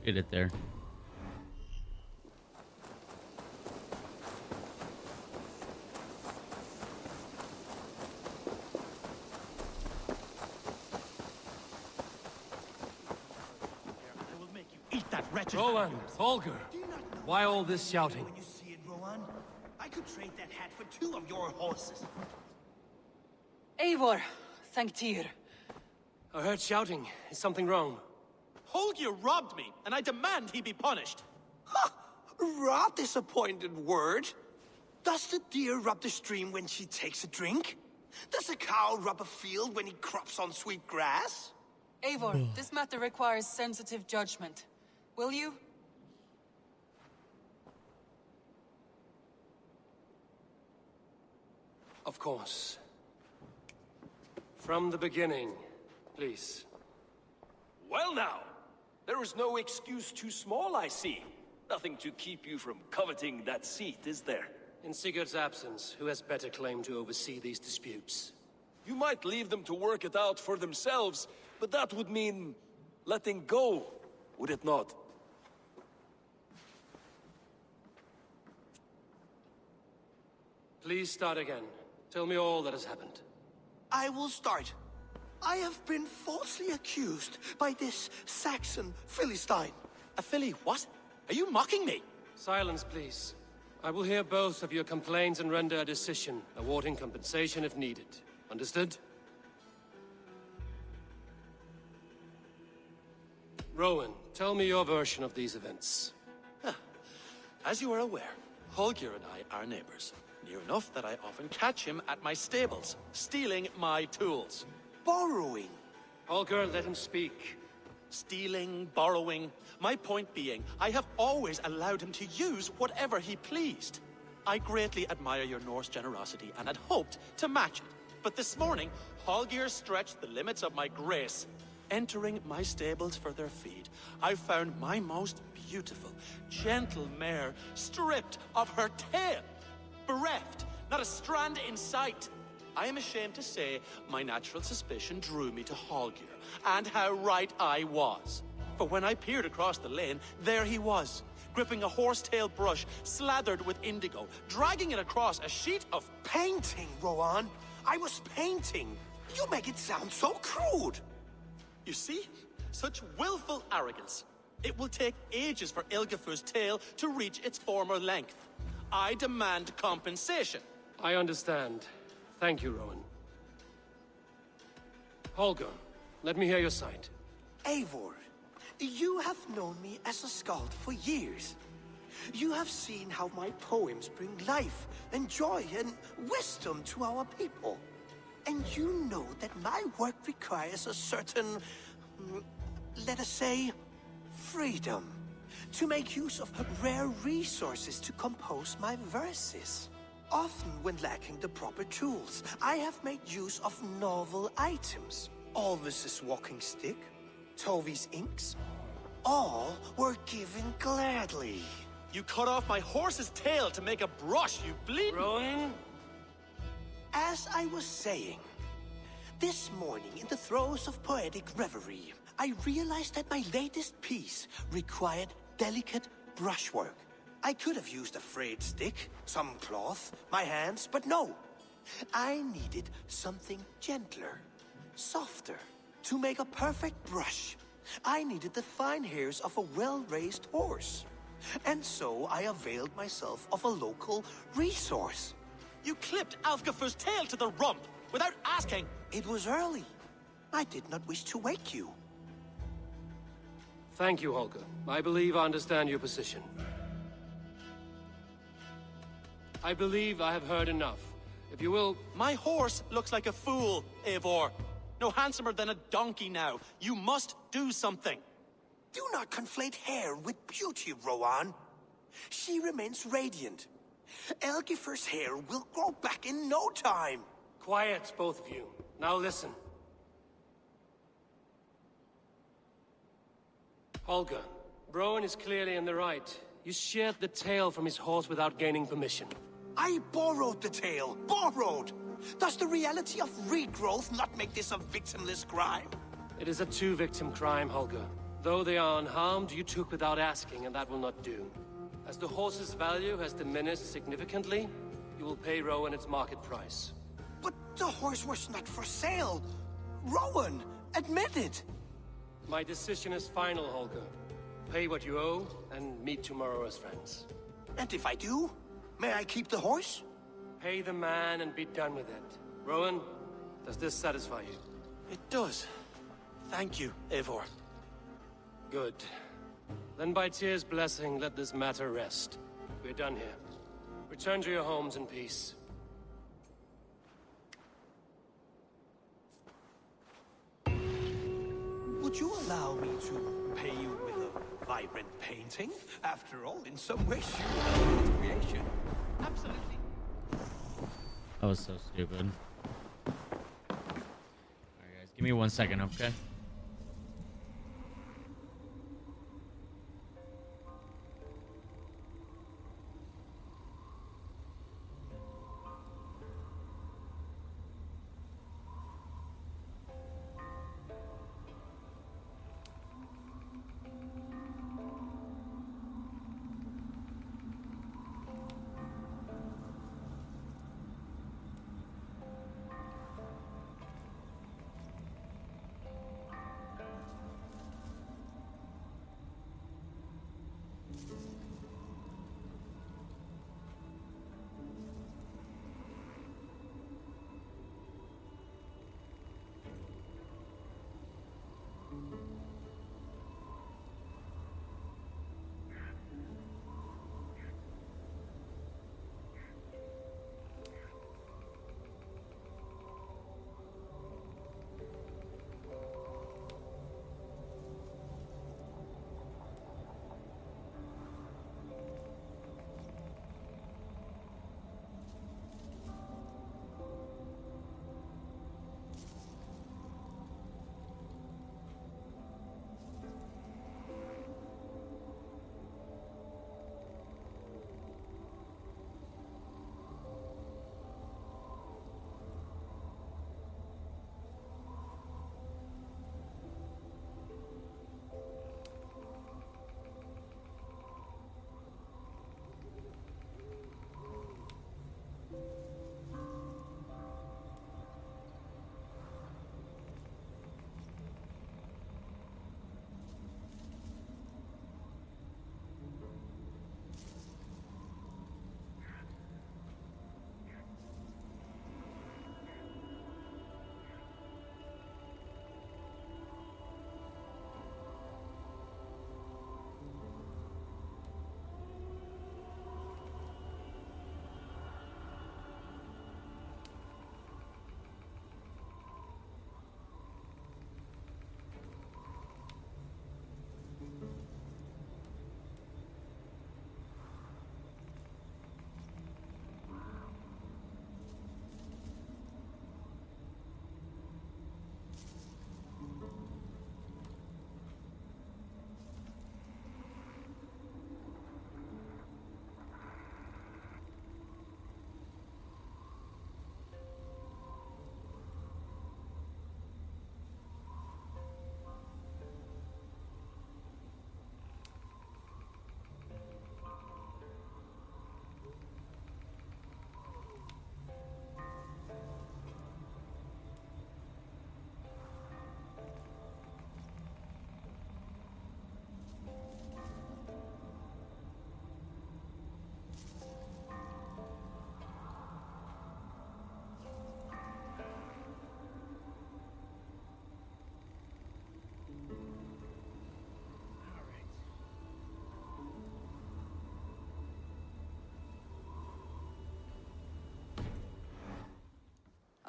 Get it there. Roland, Holger, why all this shouting? When you see it, Rowan, I could trade that hat for 2 of your horses. Eivor, thank Tyr. I heard shouting. Is something wrong? Holger robbed me, and I demand he be punished. Ha! Raw disappointed word. Does the deer rub the stream when she takes a drink? Does a cow rub a field when he crops on sweet grass? Eivor, this matter requires sensitive judgment. Will you? Of course. From the beginning, please. Well now, there is no excuse too small, I see. Nothing to keep you from coveting that seat, is there? In Sigurd's absence, who has better claim to oversee these disputes? You might leave them to work it out for themselves, but that would mean letting go, would it not? Please start again. Tell me all that has happened. I will start. I have been falsely accused by this Saxon Philistine. A Philly what? Are you mocking me? Silence, please. I will hear both of your complaints and render a decision, awarding compensation if needed. Understood? Rowan, tell me your version of these events. As you are aware, Holger and I are neighbors. Near enough that I often catch him at my stables, stealing my tools. Borrowing. Holger, let him speak. Stealing, borrowing. My point being, I have always allowed him to use whatever he pleased. I greatly admire your Norse generosity and had hoped to match it. But this morning, Holger stretched the limits of my grace. Entering my stables for their feed, I found my most beautiful, gentle mare stripped of her tail. Bereft, not a strand in sight. I am ashamed to say my natural suspicion drew me to Holger, and how right I was. For when I peered across the lane, there he was, gripping a horsetail brush slathered with indigo, dragging it across a sheet of painting, Rowan. I was painting. You make it sound so crude. You see? Such willful arrogance. It will take ages for Ilgafur's tail to reach its former length. I demand compensation. I understand. Thank you, Rowan. Holger, let me hear your side. Eivor, you have known me as a skald for years. You have seen how my poems bring life and joy and wisdom to our people. And you know that my work requires a certain, let us say, freedom. To make use of rare resources to compose my verses. Often when lacking the proper tools, I have made use of novel items. Alvis's walking stick, Tovi's inks, all were given gladly. You cut off my horse's tail to make a brush, you bleed. Rowan? As I was saying, this morning in the throes of poetic reverie, I realized that my latest piece required delicate brushwork. I could have used a frayed stick, some cloth, my hands, but no. I needed something gentler, softer. To make a perfect brush, I needed the fine hairs of a well-raised horse. And so I availed myself of a local resource. You clipped Alfgafu's tail to the rump without asking. It was early. I did not wish to wake you. Thank you, Holger. I believe I understand your position. I believe I have heard enough. If you will... My horse looks like a fool, Eivor. No handsomer than a donkey now. You must do something. Do not conflate hair with beauty, Rowan. She remains radiant. Elgifer's hair will grow back in no time. Quiet, both of you. Now listen. Holger, Rowan is clearly in the right. You sheared the tail from his horse without gaining permission. I borrowed the tail. Borrowed! Does the reality of regrowth not make this a victimless crime? It is a two-victim crime, Holger. Though they are unharmed, you took without asking, and that will not do. As the horse's value has diminished significantly, you will pay Rowan its market price. But the horse was not for sale. Rowan, admit it. My decision is final, Holger. Pay what you owe, and meet tomorrow as friends. And if I do, may I keep the horse? Pay the man and be done with it. Rowan, does this satisfy you? It does. Thank you, Eivor. Good. Then by Tyr's blessing, let this matter rest. We're done here. Return to your homes in peace. Would you allow me to pay you with a vibrant painting? After all, in some ways, you are a creation. Absolutely. That was so stupid. Alright guys, give me 1 second, okay?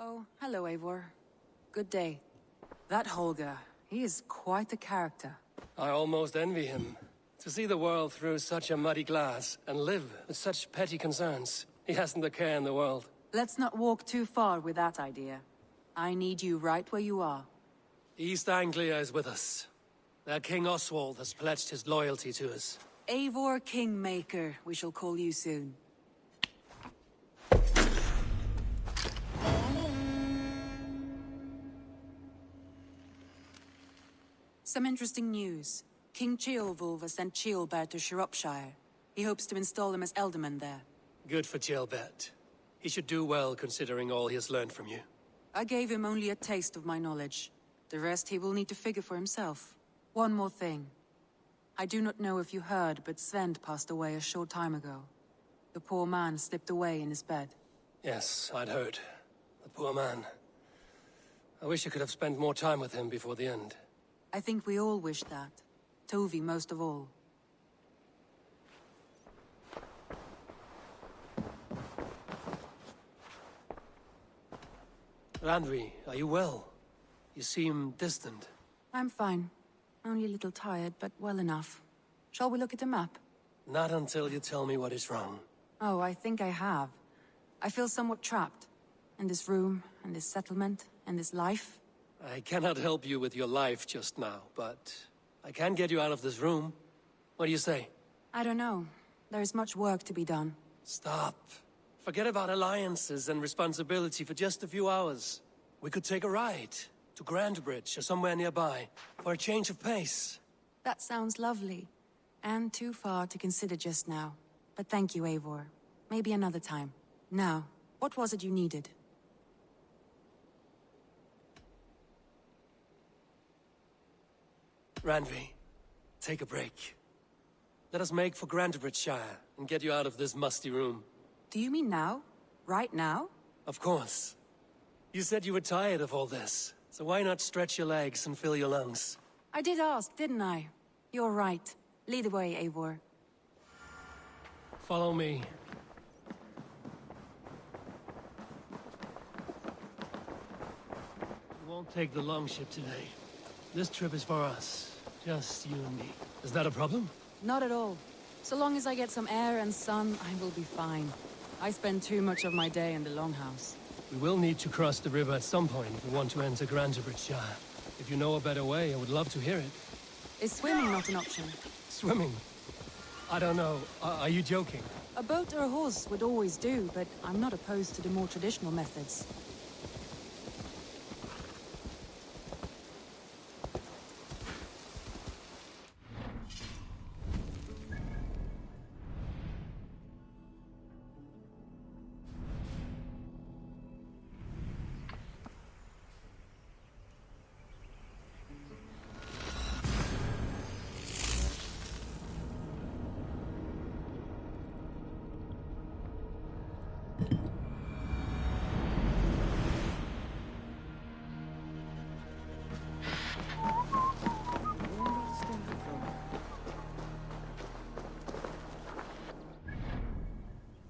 Oh, hello, Eivor. Good day. That Holger, he is quite a character. I almost envy him. To see the world through such a muddy glass and live with such petty concerns. He hasn't a care in the world. Let's not walk too far with that idea. I need you right where you are. East Anglia is with us. Their King Oswald has pledged his loyalty to us. Eivor Kingmaker, we shall call you soon. Some interesting news. King Ceolwulf has sent Ceolbert to Shropshire. He hopes to install him as Elderman there. Good for Ceolbert. He should do well considering all he has learned from you. I gave him only a taste of my knowledge. The rest he will need to figure for himself. One more thing. I do not know if you heard, but Svend passed away a short time ago. The poor man slipped away in his bed. Yes, I'd heard. The poor man. I wish I could have spent more time with him before the end. I think we all wish that. Tovi most of all. Randvi, are you well? You seem distant. I'm fine. Only a little tired, but well enough. Shall we look at the map? Not until you tell me what is wrong. Oh, I think I have. I feel somewhat trapped. In this room, in this settlement, in this life. I cannot help you with your life just now, but I can get you out of this room. What do you say? I don't know. There is much work to be done. Stop. Forget about alliances and responsibility for just a few hours. We could take a ride to Grandbridge or somewhere nearby for a change of pace. That sounds lovely. And too far to consider just now. But thank you, Eivor. Maybe another time. Now, what was it you needed? Randvi, take a break. Let us make for Grandbridgeshire and get you out of this musty room. Do you mean now? Right now? Of course. You said you were tired of all this, so why not stretch your legs and fill your lungs? I did ask, didn't I? You're right. Lead the way, Eivor. Follow me. We won't take the longship today. This trip is for us. Just you and me. Is that a problem? Not at all. So long as I get some air and sun, I will be fine. I spend too much of my day in the longhouse. We will need to cross the river at some point if we want to enter Grandbridgeshire. If you know a better way, I would love to hear it. Is swimming not an option? Swimming? I don't know. Are you joking? A boat or a horse would always do, but I'm not opposed to the more traditional methods.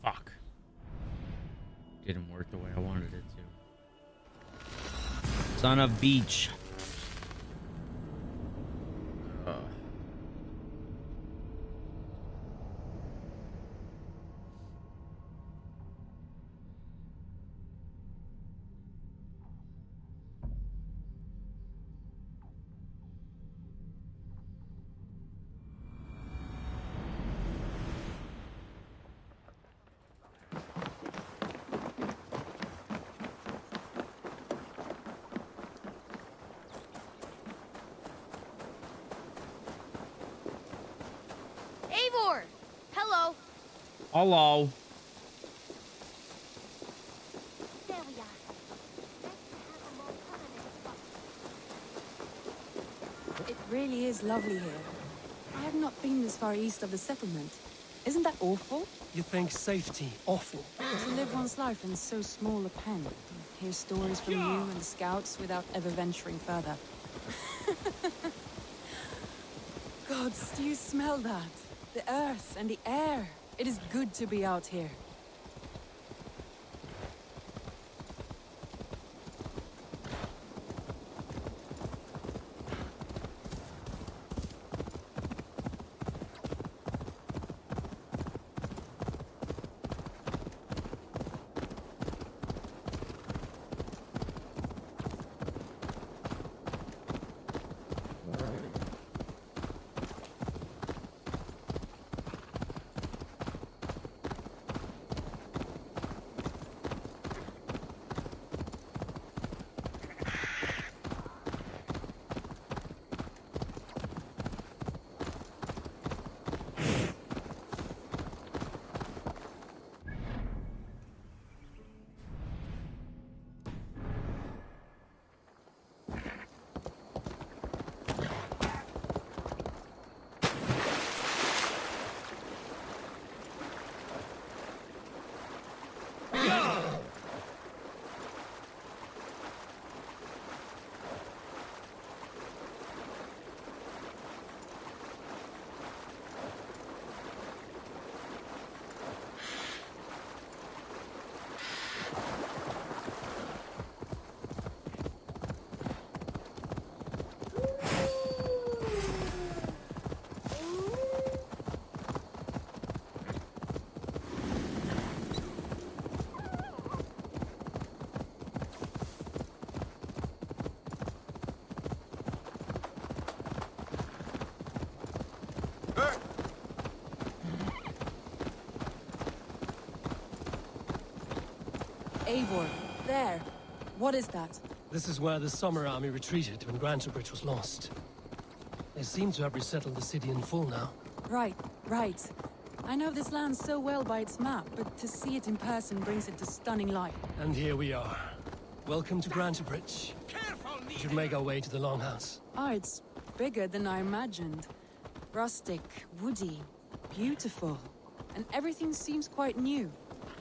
Fuck. Didn't work the way I wanted it to. Son of beach. Eivor! Hello. Hello. There we are. It really is lovely here. I have not been this far east of the settlement. Isn't that awful? You think safety awful? To live one's life in so small a pen. Hear stories from you and the scouts without ever venturing further. Gods, do you smell that? The earth and the air. It is good to be out here. Eivor, there. What is that? This is where the Summer Army retreated when Grantebridge was lost. They seem to have resettled the city in full now. Right. I know this land so well by its map, but to see it in person brings it to stunning light. And here we are. Welcome to Grantebridge. We should make our way to the Longhouse. Oh, it's bigger than I imagined. Rustic, woody, beautiful. And everything seems quite new.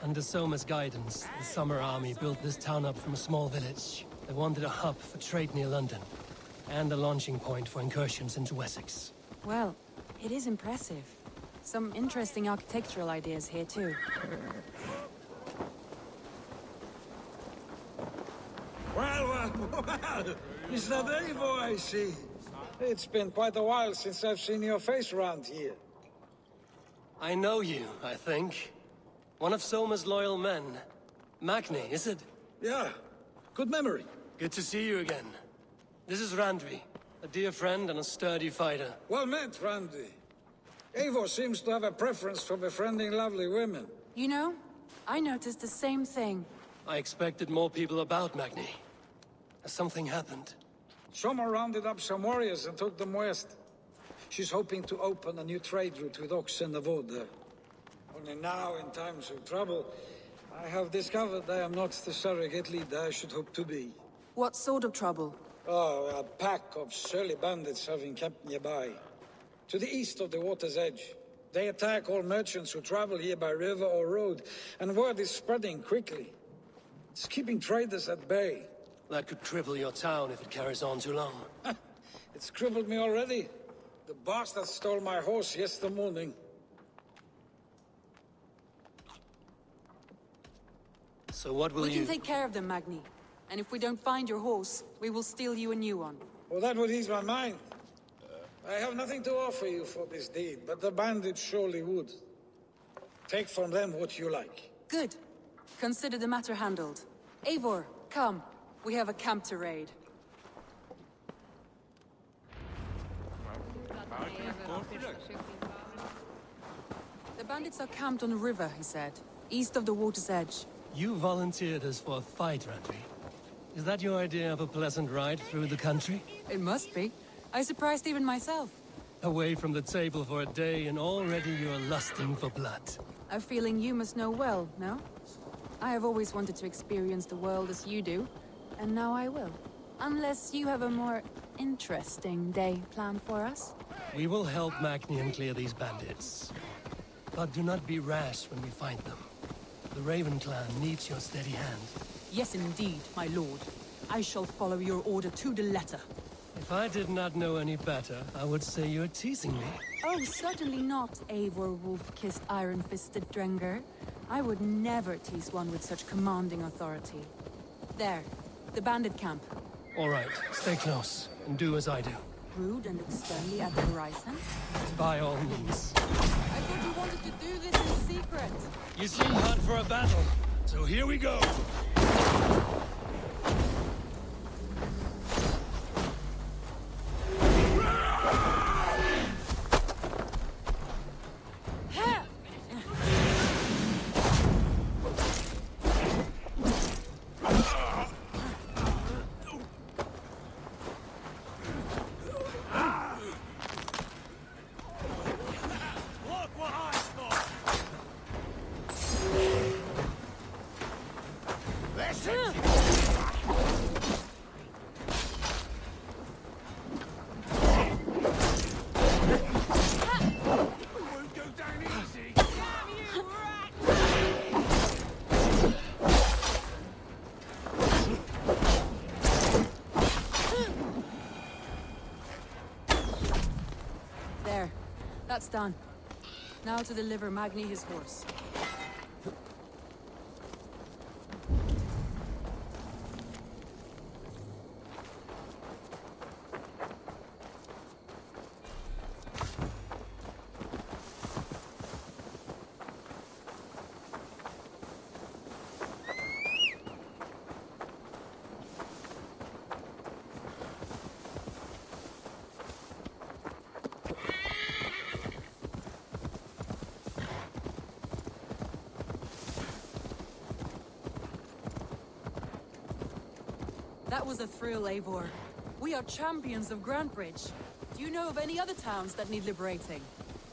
Under Soma's guidance, the Summer Army built this town up from a small village. They wanted a hub for trade near London, and a launching point for incursions into Wessex. Well, it is impressive. Some interesting architectural ideas here too. Well, is that Eivor I see? It's been quite a while since I've seen your face around here. I know you, I think. One of Soma's loyal men. Magni, is it? Yeah, good memory. Good to see you again. This is Randvi, a dear friend and a sturdy fighter. Well met, Randvi. Eivor seems to have a preference for befriending lovely women. You know, I noticed the same thing. I expected more people about Magni. Has something happened? Soma rounded up some warriors and took them west. She's hoping to open a new trade route with Ox and the Wood there. Only now, in times of trouble, I have discovered I am not the surrogate leader I should hope to be. What sort of trouble? Oh, a pack of surly bandits have encamped nearby. To the east of the water's edge. They attack all merchants who travel here by river or road, and word is spreading quickly. It's keeping traders at bay. That could cripple your town if it carries on too long. It's crippled me already. The bastard stole my horse yesterday morning. So what will We can take care of them, Magni. And if we don't find your horse, we will steal you a new one. Well, that would ease my mind. I have nothing to offer you for this deed, but the bandits surely would. Take from them what you like. Good. Consider the matter handled. Eivor, come. We have a camp to raid. The bandits are camped on the river, he said. East of the water's edge. You volunteered us for a fight, Randvi. Is that your idea of a pleasant ride through the country? It must be. I surprised even myself. Away from the table for a day and already you're lusting for blood. A feeling you must know well, no? I have always wanted to experience the world as you do, and now I will. Unless you have a more interesting day planned for us? We will help Magnium clear these bandits. But do not be rash when we find them. The Raven clan needs your steady hand. Yes, indeed, my lord. I shall follow your order to the letter. If I did not know any better, I would say you're teasing me. Oh, certainly not, Eivor wolf-kissed iron-fisted Drenger. I would never tease one with such commanding authority. There, the bandit camp. All right, stay close, and do as I do. Rude and look sternly at the horizon? By all means. I thought you wanted to do this in secret. You seem hot for a battle, so here we go. There. That's done. Now to deliver Magni his horse. That was a thrill, Eivor. We are champions of Grantbridge. Do you know of any other towns that need liberating?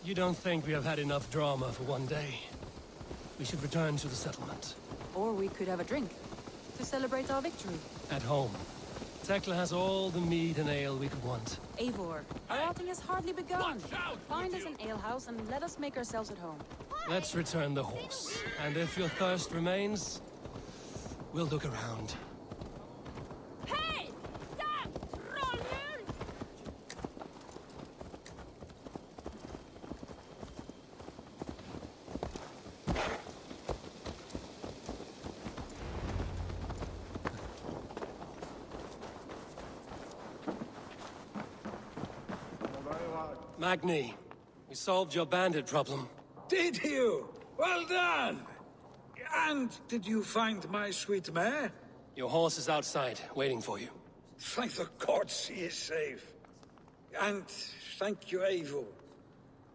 You don't think we have had enough drama for one day? We should return to the settlement. Or we could have a drink, to celebrate our victory. At home. Tekla has all the mead and ale we could want. Eivor, our outing has hardly begun. Find us an alehouse and let us make ourselves at home. Let's return the horse. And if your thirst remains, we'll look around. Hey! Stop! Roll! Magni, we solved your bandit problem. Did you? Well done! And did you find my sweet mare? Your horse is outside, waiting for you. Thank the gods he is safe. And thank you, Eivor.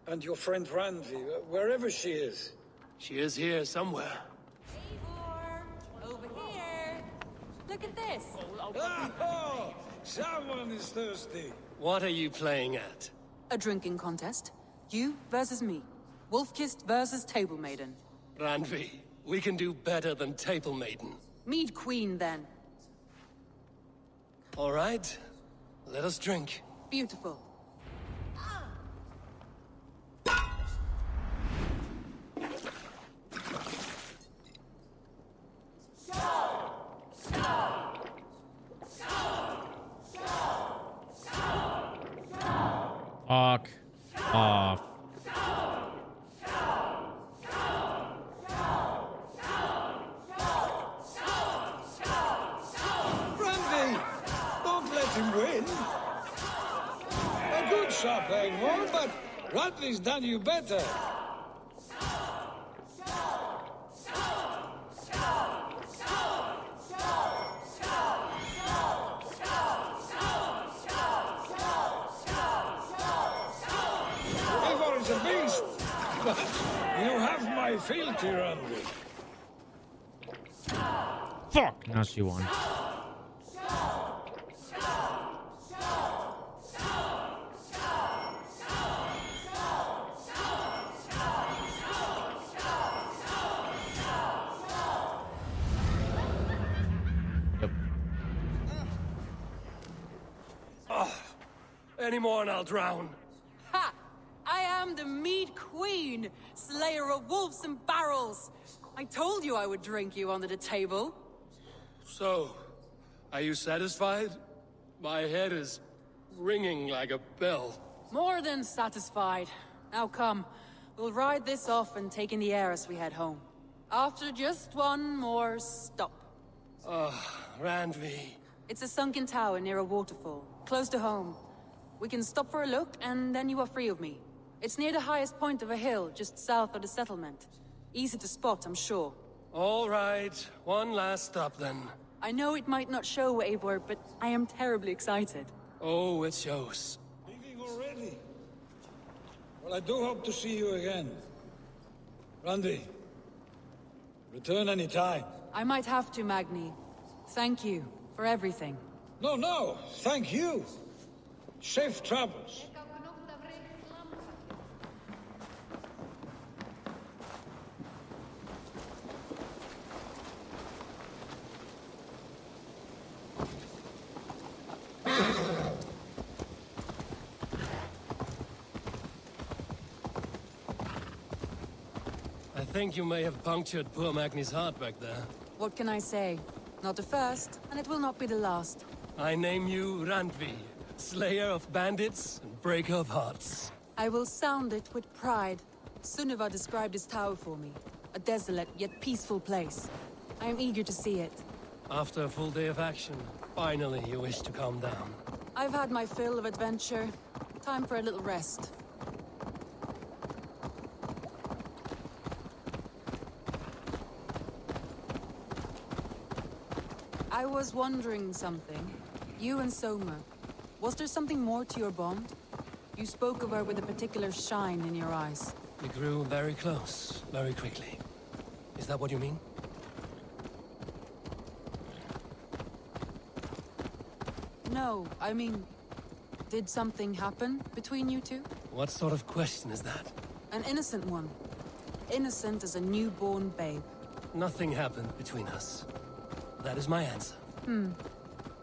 And your friend Randi, wherever she is. She is here somewhere. Eivor! Over here! Look at this! Oh, someone is thirsty. What are you playing at? A drinking contest. You versus me. Wolf-kissed versus Table Maiden. Randvi, we can do better than Table Maiden. Mead Queen, then. All right, let us drink. Beautiful. Fuck off. Randi! Don't let him win. A good shot, Eivor, but Randvi's done you better. Eivor is a beast, but you have my fealty, Randi. Fuck! Now she won. Yep. Any more and I'll drown. Ha! I am the Mead Queen, slayer of wolves and barrels. I told you I would drink you under the table. So, are you satisfied? My head is ringing like a bell. More than satisfied. Now come, we'll ride this off and take in the air as we head home. After just one more stop. Randvi. It's a sunken tower near a waterfall, close to home. We can stop for a look, and then you are free of me. It's near the highest point of a hill, just south of the settlement. Easy to spot, I'm sure. All right, one last stop then. I know it might not show, Eivor, but I am terribly excited. Oh, it shows. Leaving already? Well, I do hope to see you again. Randi, return any time. I might have to, Magni. Thank you for everything. No, thank you. Safe travels. I think you may have punctured poor Magni's heart back there. What can I say? Not the first, and it will not be the last. I name you Randvi, slayer of bandits and breaker of hearts. I will sound it with pride. Sunniva described this tower for me. A desolate yet peaceful place. I am eager to see it. After a full day of action, finally you wish to calm down. I've had my fill of adventure. Time for a little rest. I was wondering something. You and Soma. Was there something more to your bond? You spoke of her with a particular shine in your eyes. We grew very close, very quickly. Is that what you mean? No, I mean, did something happen between you two? What sort of question is that? An innocent one. Innocent as a newborn babe. Nothing happened between us. That is my answer.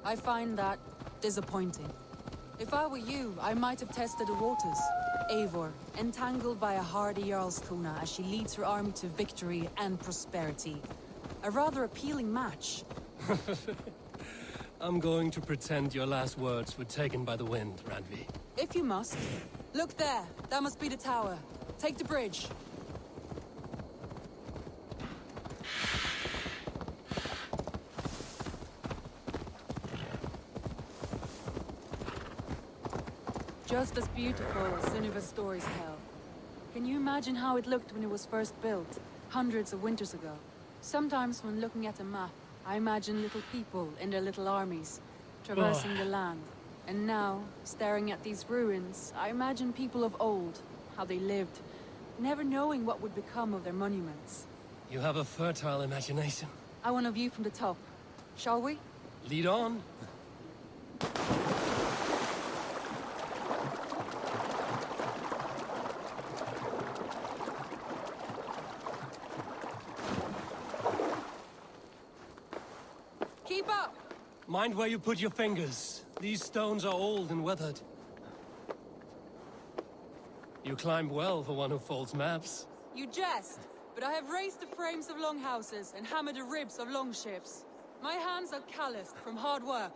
I find that disappointing. If I were you, I might have tested the waters. Eivor, entangled by a hardy Jarlskona as she leads her army to victory and prosperity. A rather appealing match. I'm going to pretend your last words were taken by the wind, Randvi. If you must. Look there, that must be the tower. Take the bridge. Just as beautiful as Sunniva's stories tell. Can you imagine how it looked when it was first built, hundreds of winters ago? Sometimes when looking at a map, I imagine little people in their little armies, traversing the land. And now, staring at these ruins, I imagine people of old, how they lived, never knowing what would become of their monuments. You have a fertile imagination. I want a view from the top. Shall we? Lead on. Keep up! Mind where you put your fingers. These stones are old and weathered. You climb well for one who folds maps. You jest, but I have raised the frames of longhouses and hammered the ribs of longships. My hands are calloused from hard work.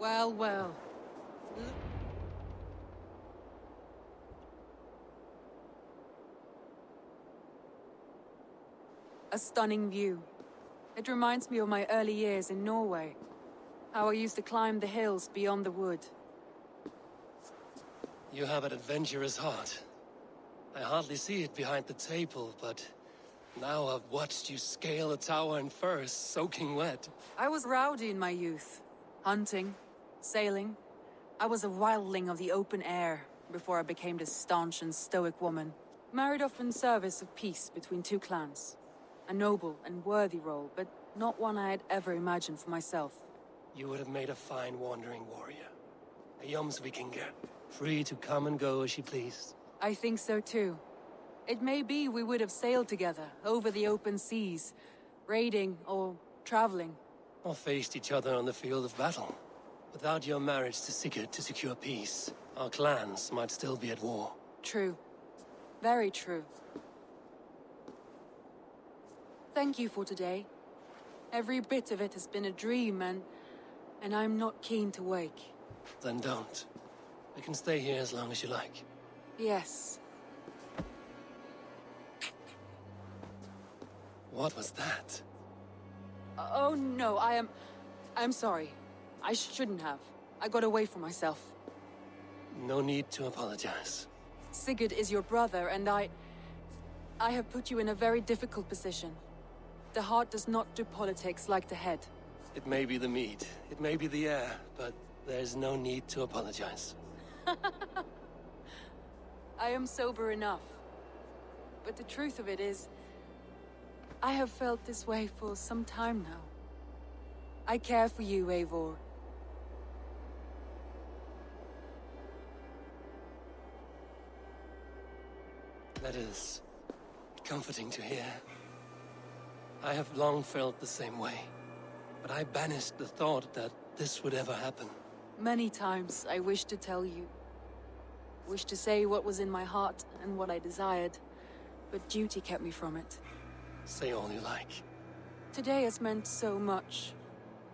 Well, well. A stunning view. It reminds me of my early years in Norway. How I used to climb the hills beyond the wood. You have an adventurous heart. I hardly see it behind the table, but now I've watched you scale a tower in furs, soaking wet. I was rowdy in my youth. Hunting, sailing. I was a wildling of the open air before I became this staunch and stoic woman. Married off in service of peace between two clans. A noble and worthy role, but not one I had ever imagined for myself. You would have made a fine wandering warrior. A Jomsvikinger, free to come and go as she pleased. I think so too. It may be we would have sailed together over the open seas, raiding or traveling. Or faced each other on the field of battle. Without your marriage to Sigurd to secure peace, our clans might still be at war. True. Very true. Thank you for today. Every bit of it has been a dream, and I'm not keen to wake. Then don't. We can stay here as long as you like. Yes. What was that? Oh no, I'm sorry. I shouldn't have. I got away from myself. No need to apologize. Sigurd is your brother, and I have put you in a very difficult position. The heart does not do politics like the head. It may be the meat, it may be the air, but there's no need to apologize. I am sober enough. But the truth of it is, I have felt this way for some time now. I care for you, Eivor. That is comforting to hear. I have long felt the same way, but I banished the thought that this would ever happen. Many times I wished to tell you. Wished to say what was in my heart and what I desired, but duty kept me from it. Say all you like. Today has meant so much.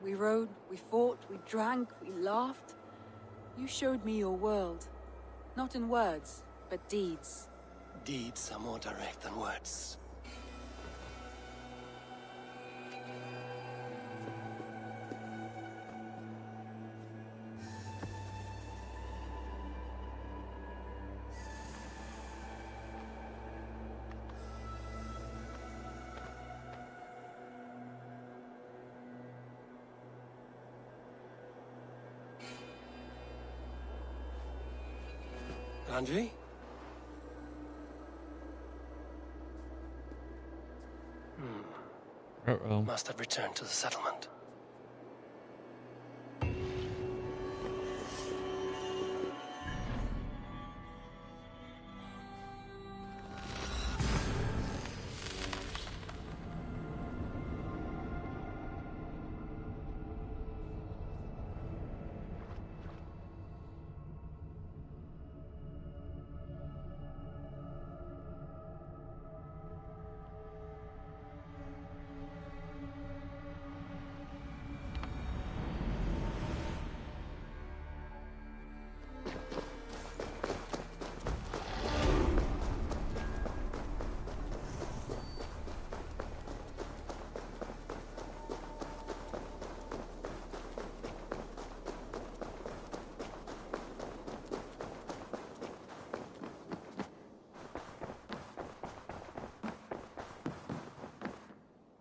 We rode, we fought, we drank, we laughed. You showed me your world. Not in words, but deeds. Deeds are more direct than words. Randvi? Uh-oh. Must have returned to the settlement.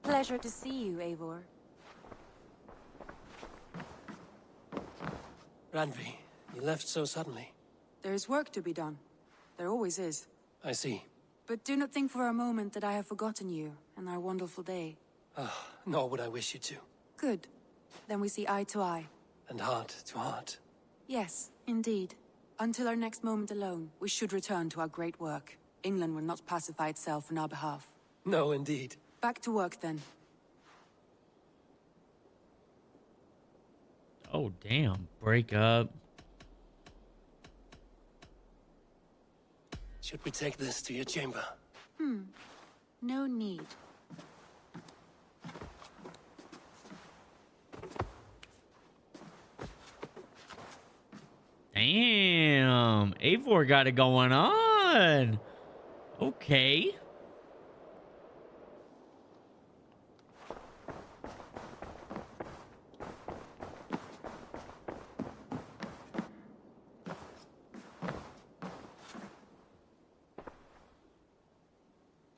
Pleasure to see you, Eivor. Randvi, you left so suddenly. There is work to be done. There always is. I see. But do not think for a moment that I have forgotten you and our wonderful day. Nor would I wish you to. Good. Then we see eye to eye. And heart to heart. Yes, indeed. Until our next moment alone, we should return to our great work. England will not pacify itself on our behalf. No, indeed. Back to work, then. Oh, damn. Break up. Should we take this to your chamber? No need. Damn. Eivor got it going on. Okay.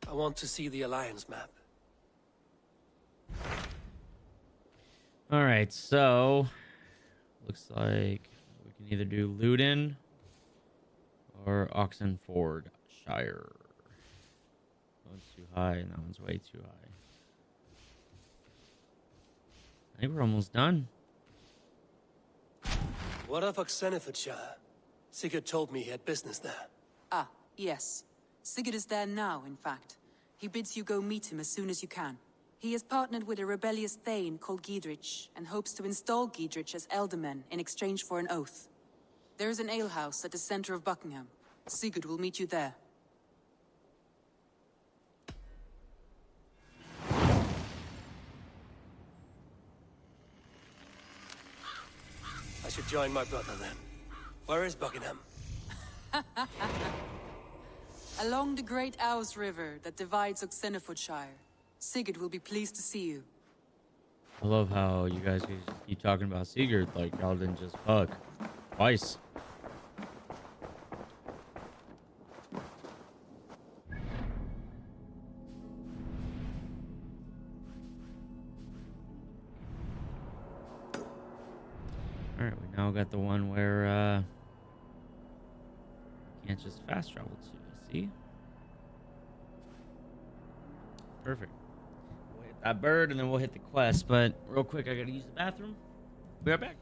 I want to see the Alliance map. All right, so looks like we can either do Luton or Oxenford Shire. That one's too high, and that one's way too high. I think we're almost done. What of Oxenfordshire? Sigurd told me he had business there. Ah, yes. Sigurd is there now, in fact. He bids you go meet him as soon as you can. He has partnered with a rebellious Thane called Giedrich, and hopes to install Giedrich as Elderman in exchange for an oath. There is an alehouse at the center of Buckingham. Sigurd will meet you there. I should join my brother then. Where is Buckingham? Along the great Ouse River that divides Oxenfordshire. Sigurd will be pleased to see you. I love how you guys just keep talking about Sigurd like y'all didn't just fuck twice. All right, we now got the one where can't just fast travel to. See? Perfect. We'll hit that bird and then we'll hit the quest. But real quick, I gotta use the bathroom. Be right back.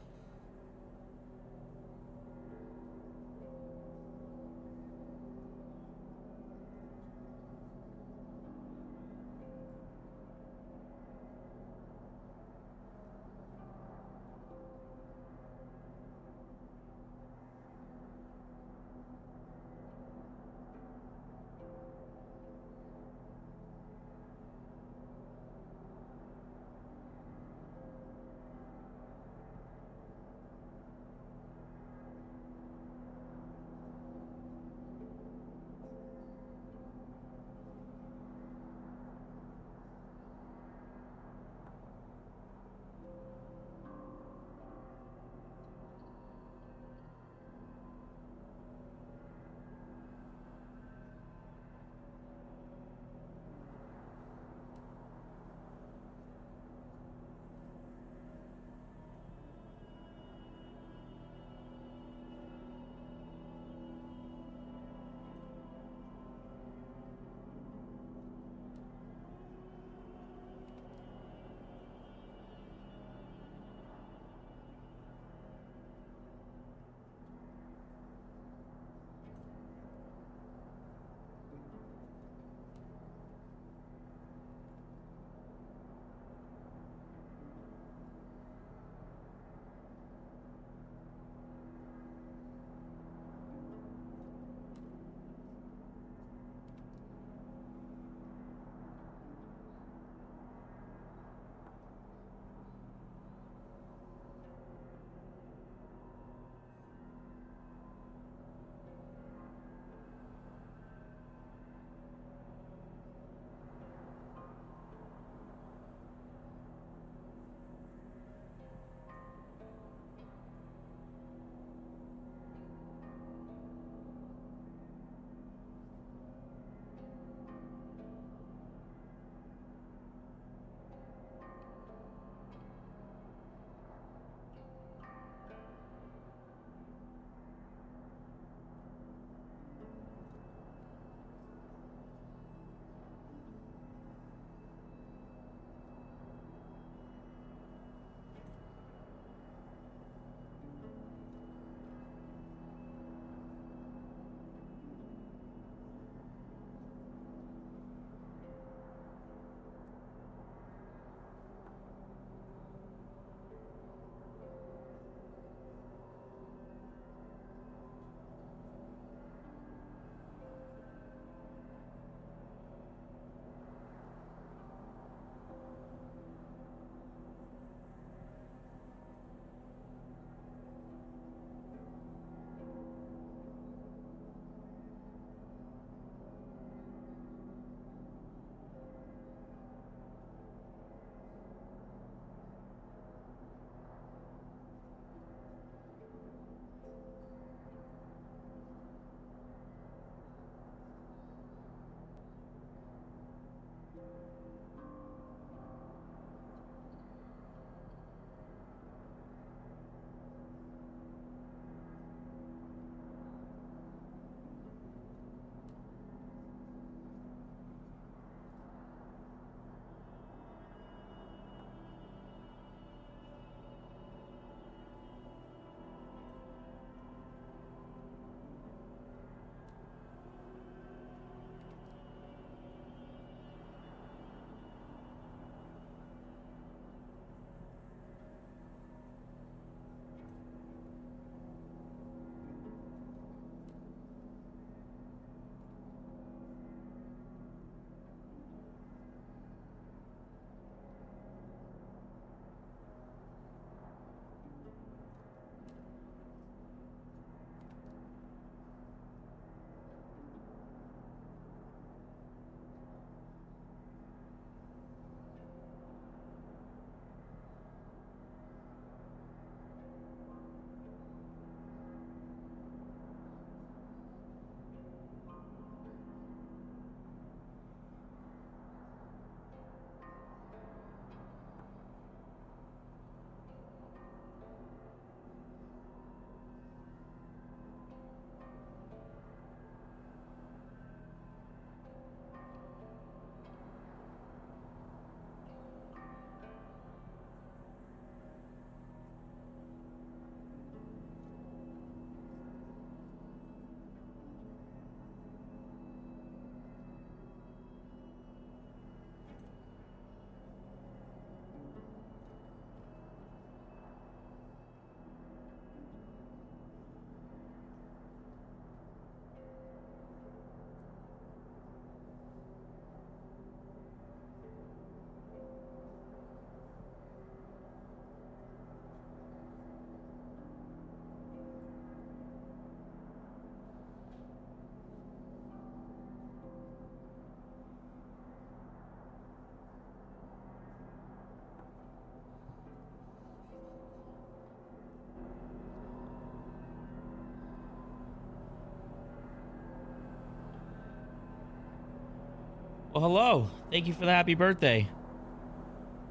Well, hello. Thank you for the happy birthday.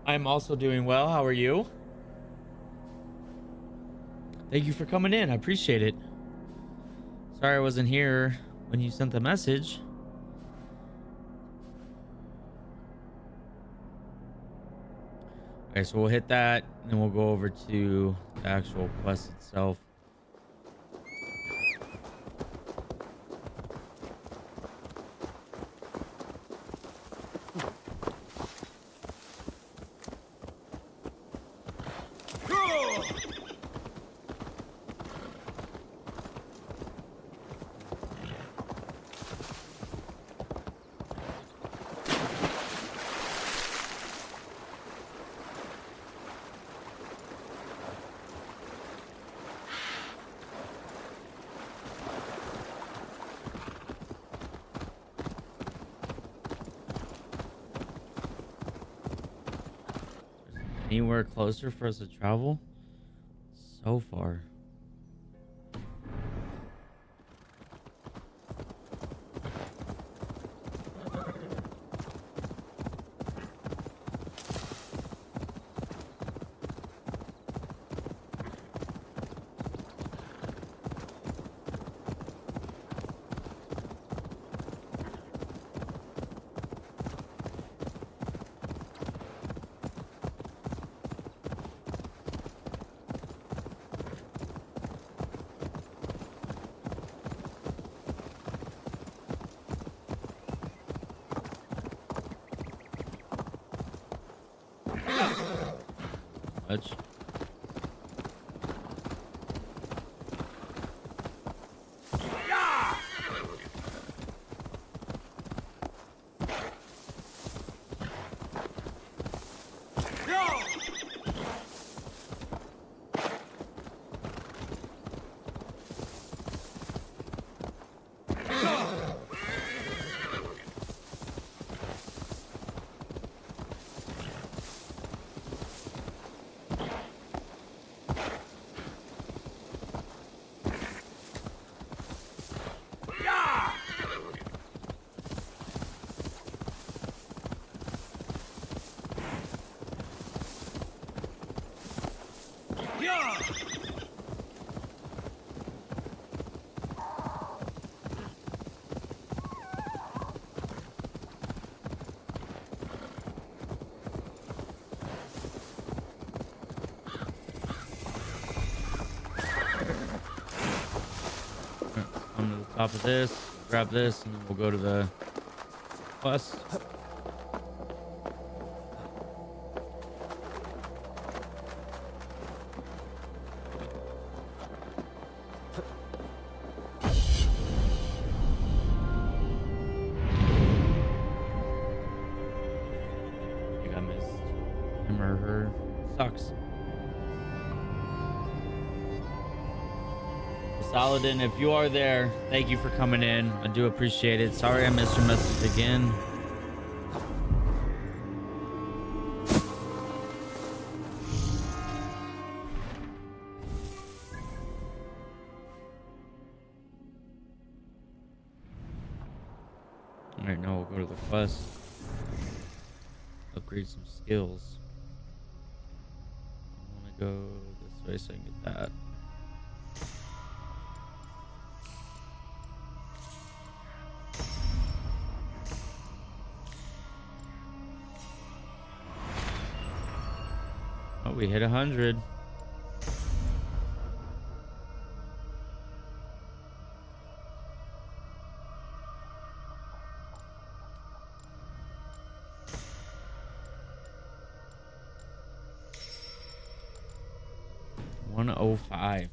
I'm also doing well. How are you? Thank you for coming in. I appreciate it. Sorry I wasn't here when you sent the message. Okay, so we'll hit that, and then we'll go over to the actual quest itself. Anywhere closer for us to travel? So far. Much. Come to the top of this, grab this, and then we'll go to the quest. I think I missed him or her. Sucks. Saladin, if you are there, thank you for coming in. I do appreciate it. Sorry I missed your message again. Alright, now we'll go to the quest. Upgrade some skills. I want to go this way so I can get that. Oh, we hit 100. $105.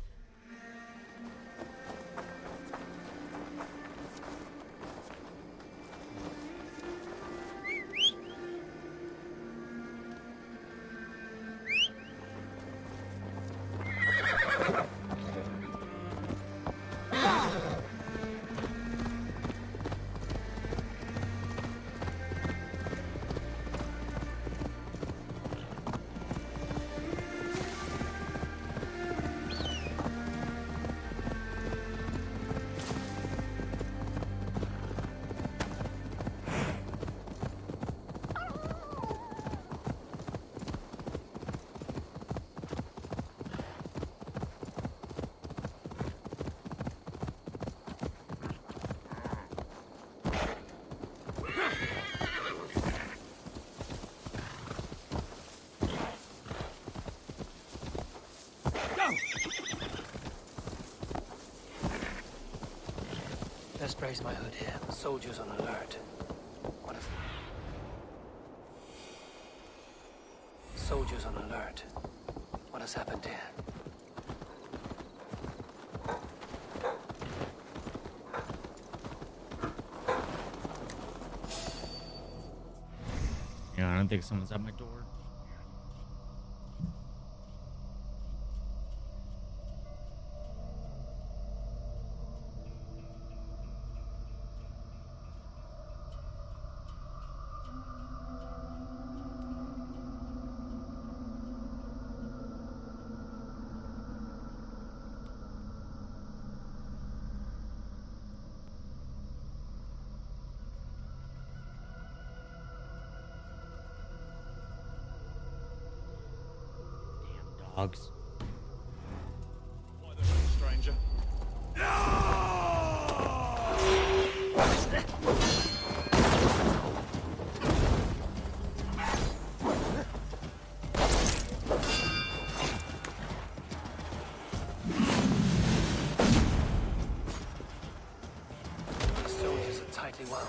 just raise my hood here. Soldiers on alert. What if... Soldiers on alert. What has happened here? Yeah, I don't think someone's at my door. Dogs. Why the hell, stranger? The soldiers are tightly wound.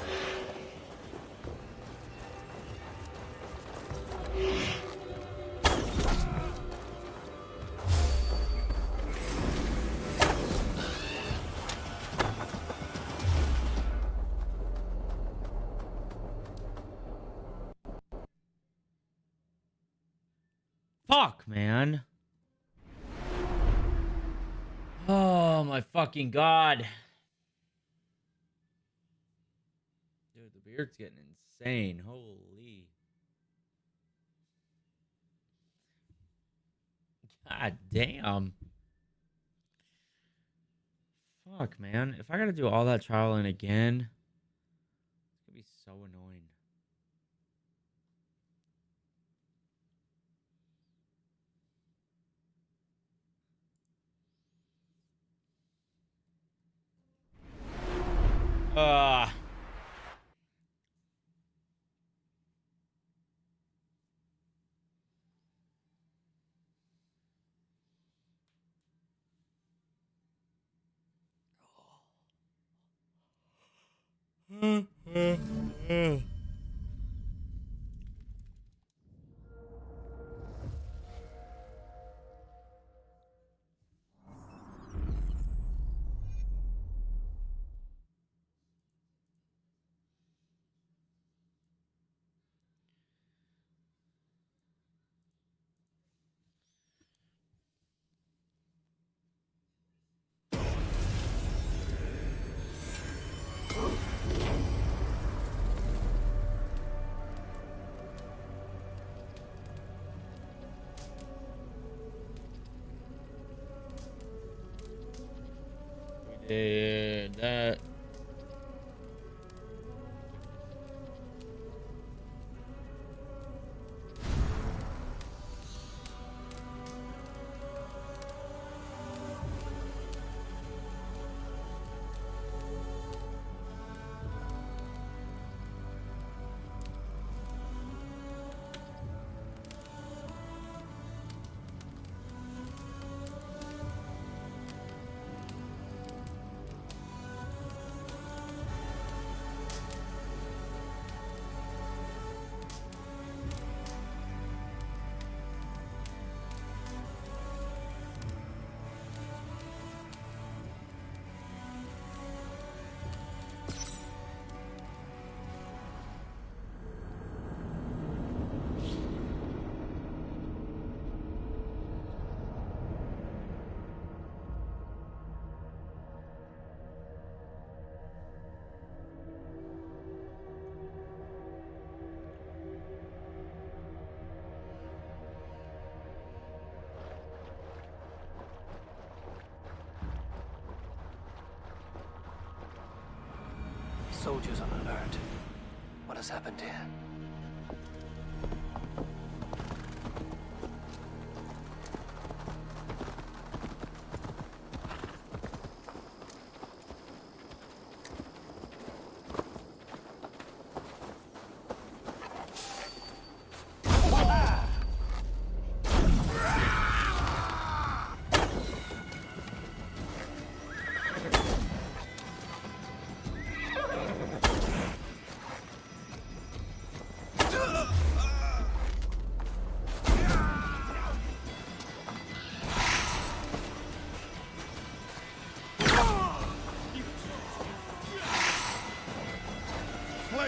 Fuck, man. Oh my fucking god. Dude, the beard's getting insane. Holy. God damn. Fuck, man. If I gotta do all that trialing again, it's gonna be so annoying. Ah. We did that. Soldiers on alert. What has happened here?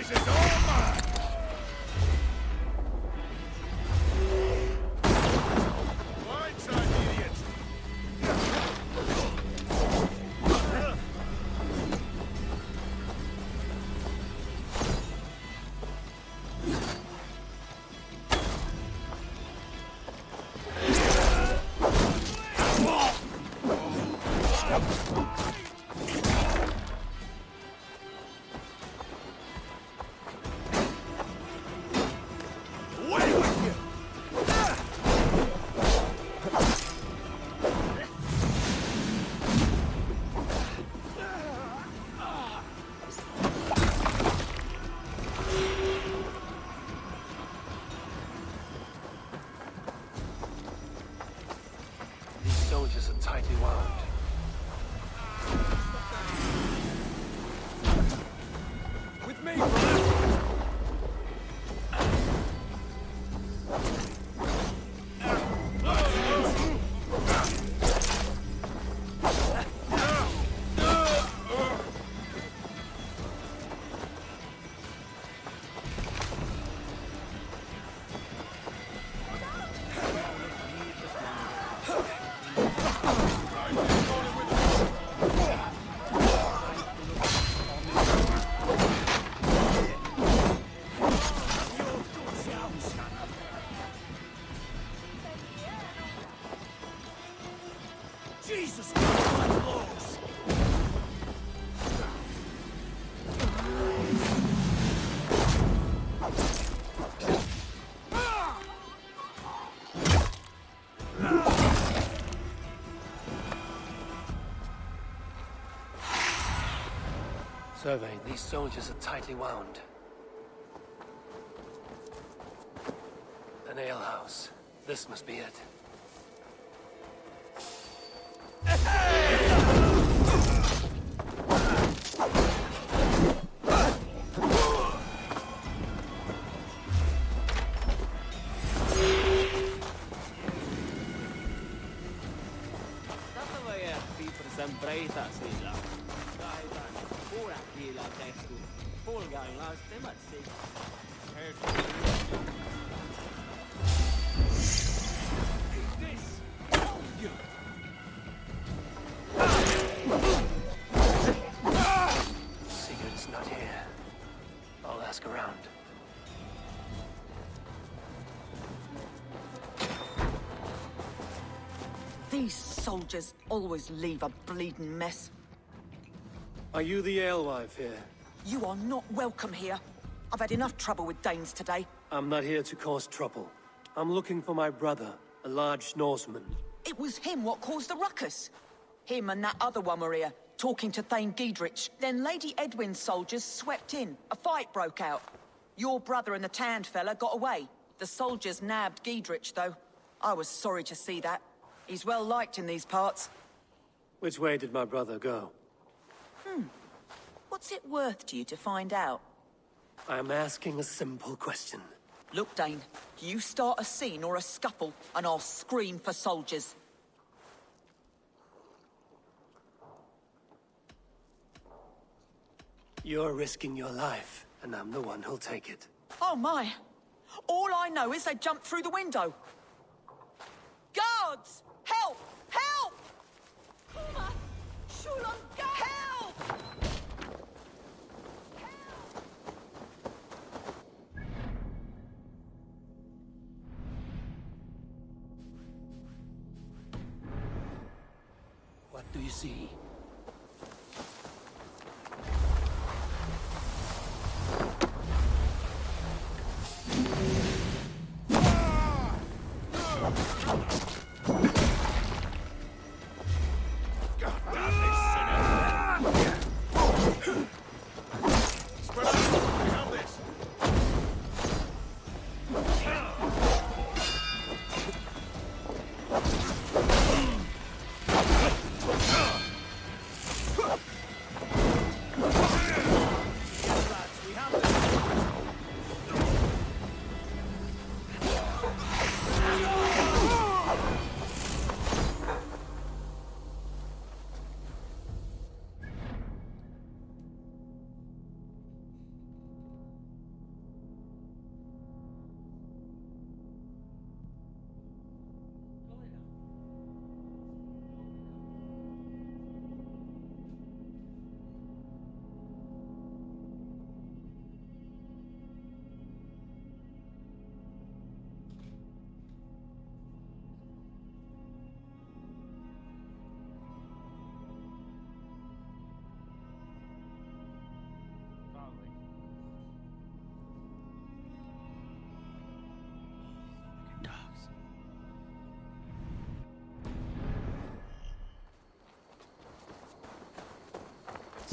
This is all mine! Blindside, idiots! These soldiers are tightly wound. With me, brother! Jesus Christ, my lords! Survey, these soldiers are tightly wound. An alehouse. This must be it. Sigurd's not here. I'll ask around. These soldiers always leave a bleeding mess. Are you the alewife here? You are not welcome here. I've had enough trouble with Danes today. I'm not here to cause trouble. I'm looking for my brother, a large Norseman. It was him what caused the ruckus. Him and that other one were here, talking to Thane Giedrich. Then Lady Edwin's soldiers swept in. A fight broke out. Your brother and the tanned fella got away. The soldiers nabbed Giedrich, though. I was sorry to see that. He's well liked in these parts. Which way did my brother go? What's it worth to you to find out? I'm asking a simple question. Look, Dane, you start a scene or a scuffle, and I'll scream for soldiers. You're risking your life, and I'm the one who'll take it. Oh my! All I know is they jumped through the window. Guards! Help! Help! Help! What do you see?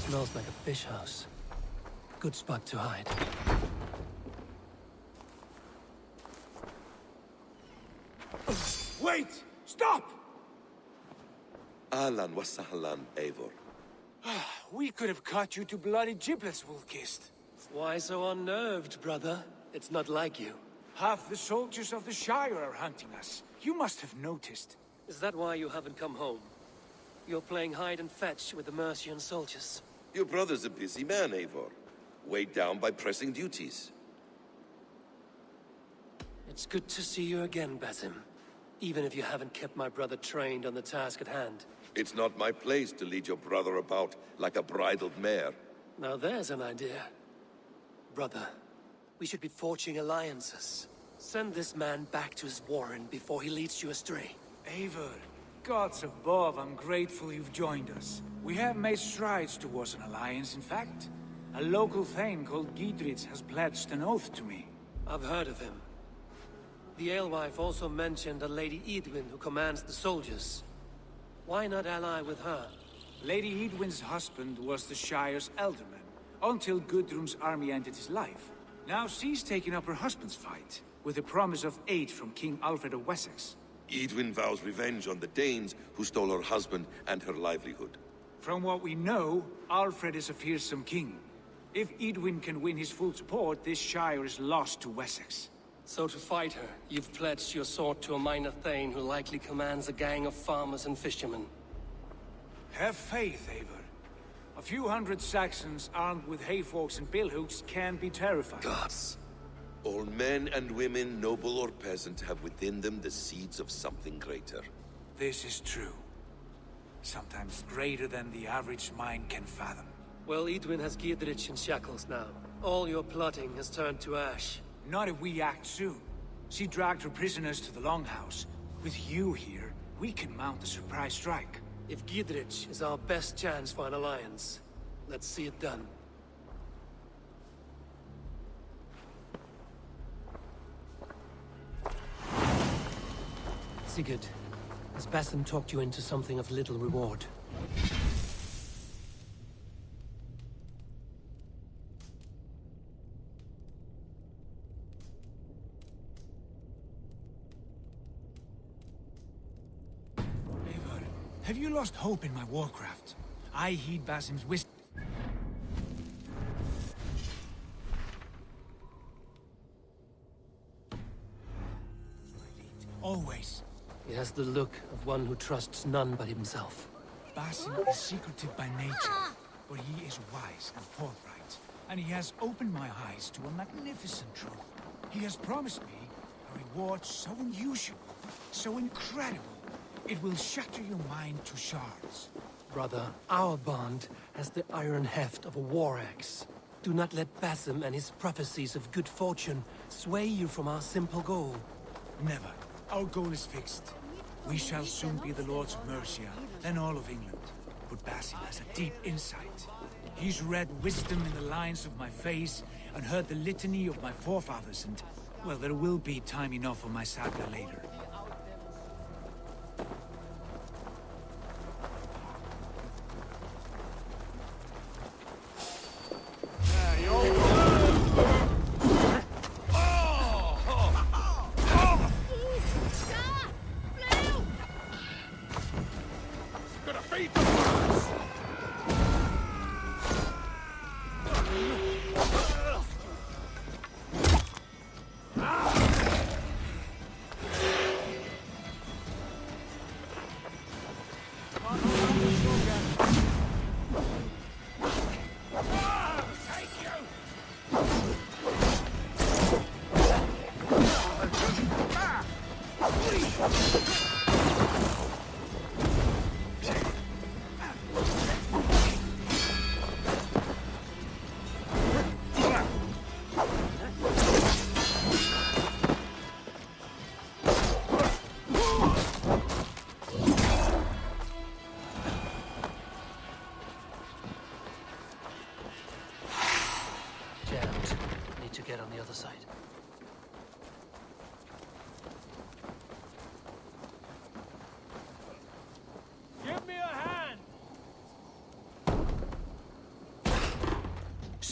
Smells like a fish house. Good spot to hide. Wait! Stop! Ahlan wa sahlan, Eivor. We could have cut you to bloody giblets, Wolf-Kissed. Why so unnerved, brother? It's not like you. Half the soldiers of the Shire are hunting us. You must have noticed. Is that why you haven't come home? You're playing hide and fetch with the Mercian soldiers. Your brother's a busy man, Eivor. Weighed down by pressing duties. It's good to see you again, Basim. Even if you haven't kept my brother trained on the task at hand. It's not my place to lead your brother about like a bridled mare. Now there's an idea. Brother, we should be forging alliances. Send this man back to his warren before he leads you astray. Eivor, gods above, I'm grateful you've joined us. We have made strides towards an alliance, in fact. A local thane called Giedrich has pledged an oath to me. I've heard of him. The alewife also mentioned a Lady Edwin who commands the soldiers. Why not ally with her? Lady Edwin's husband was the Shire's elderman, until Gudrun's army ended his life. Now she's taken up her husband's fight, with a promise of aid from King Alfred of Wessex. Edwin vows revenge on the Danes who stole her husband and her livelihood. From what we know, Alfred is a fearsome king. If Edwin can win his full support, this Shire is lost to Wessex. So to fight her, you've pledged your sword to a minor thane who likely commands a gang of farmers and fishermen. Have faith, Eivor. A few hundred Saxons armed with hayforks and billhooks can be terrifying. Gods. All men and women, noble or peasant, have within them the seeds of something greater. This is true. Sometimes greater than the average mind can fathom. Well, Edwin has Giedrich in shackles now. All your plotting has turned to ash. Not if we act soon. She dragged her prisoners to the Longhouse. With you here, we can mount a surprise strike. If Giedrich is our best chance for an alliance, let's see it done. Sigurd, has Basim talked you into something of little reward? Have you lost hope in my warcraft? I heed Basim's wisdom. Always. He has the look of one who trusts none but himself. Basim is secretive by nature, but he is wise and forthright. And he has opened my eyes to a magnificent truth. He has promised me a reward so unusual, so incredible, it will shatter your mind to shards. Brother, our bond has the iron heft of a war axe. Do not let Basim and his prophecies of good fortune sway you from our simple goal. Never. Our goal is fixed. We shall soon be the Lords of Mercia, then all of England. But Basim has a deep insight. He's read wisdom in the lines of my face and heard the litany of my forefathers, and, well, there will be time enough for my saga later.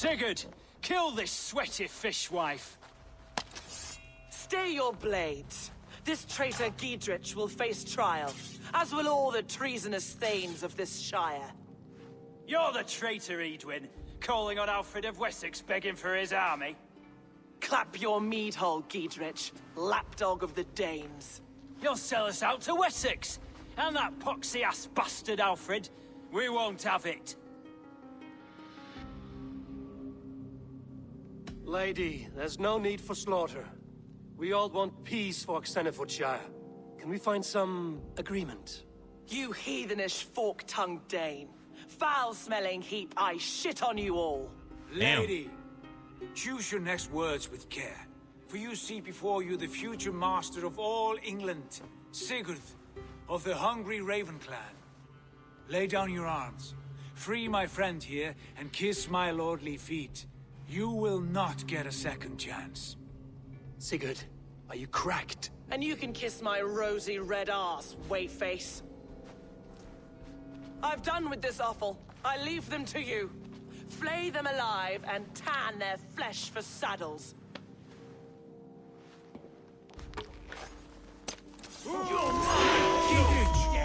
Sigurd, kill this sweaty fishwife. Stay your blades. This traitor Giedrich will face trial, as will all the treasonous thanes of this shire. You're the traitor, Edwin, calling on Alfred of Wessex begging for his army. Clap your mead hole, Giedrich, lapdog of the Danes. You'll sell us out to Wessex, and that poxy-ass bastard Alfred. We won't have it. Lady, there's no need for slaughter. We all want peace for Xenofordshire. Can we find some agreement? You heathenish fork-tongued Dane. Foul-smelling heap, I shit on you all. Lady, choose your next words with care. For you see before you the future master of all England, Sigurd, of the hungry Raven clan. Lay down your arms. Free my friend here, and kiss my lordly feet. You will not get a second chance. Sigurd, are you cracked? And you can kiss my rosy red arse, wayface. I've done with this offal. I leave them to you. Flay them alive and tan their flesh for saddles.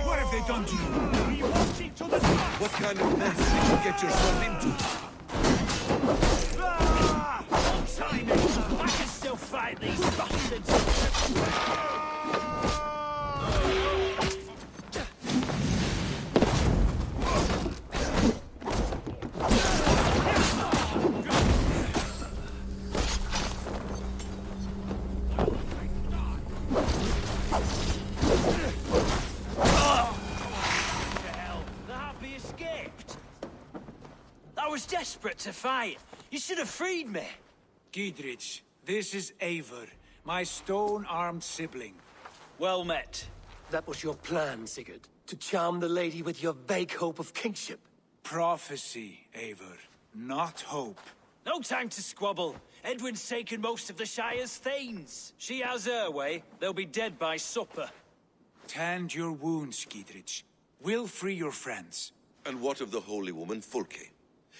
What have they done to you? What kind of mess did you get yourself into? Timing! I can still fight these bastards! I was desperate to fight. You should have freed me. Giedrich, this is Eivor, my stone-armed sibling. Well met. That was your plan, Sigurd. To charm the lady with your vague hope of kingship. Prophecy, Eivor, not hope. No time to squabble. Edwin's taken most of the Shire's thanes. She has her way. They'll be dead by supper. Tend your wounds, Giedrich. We'll free your friends. And what of the holy woman, Fulke?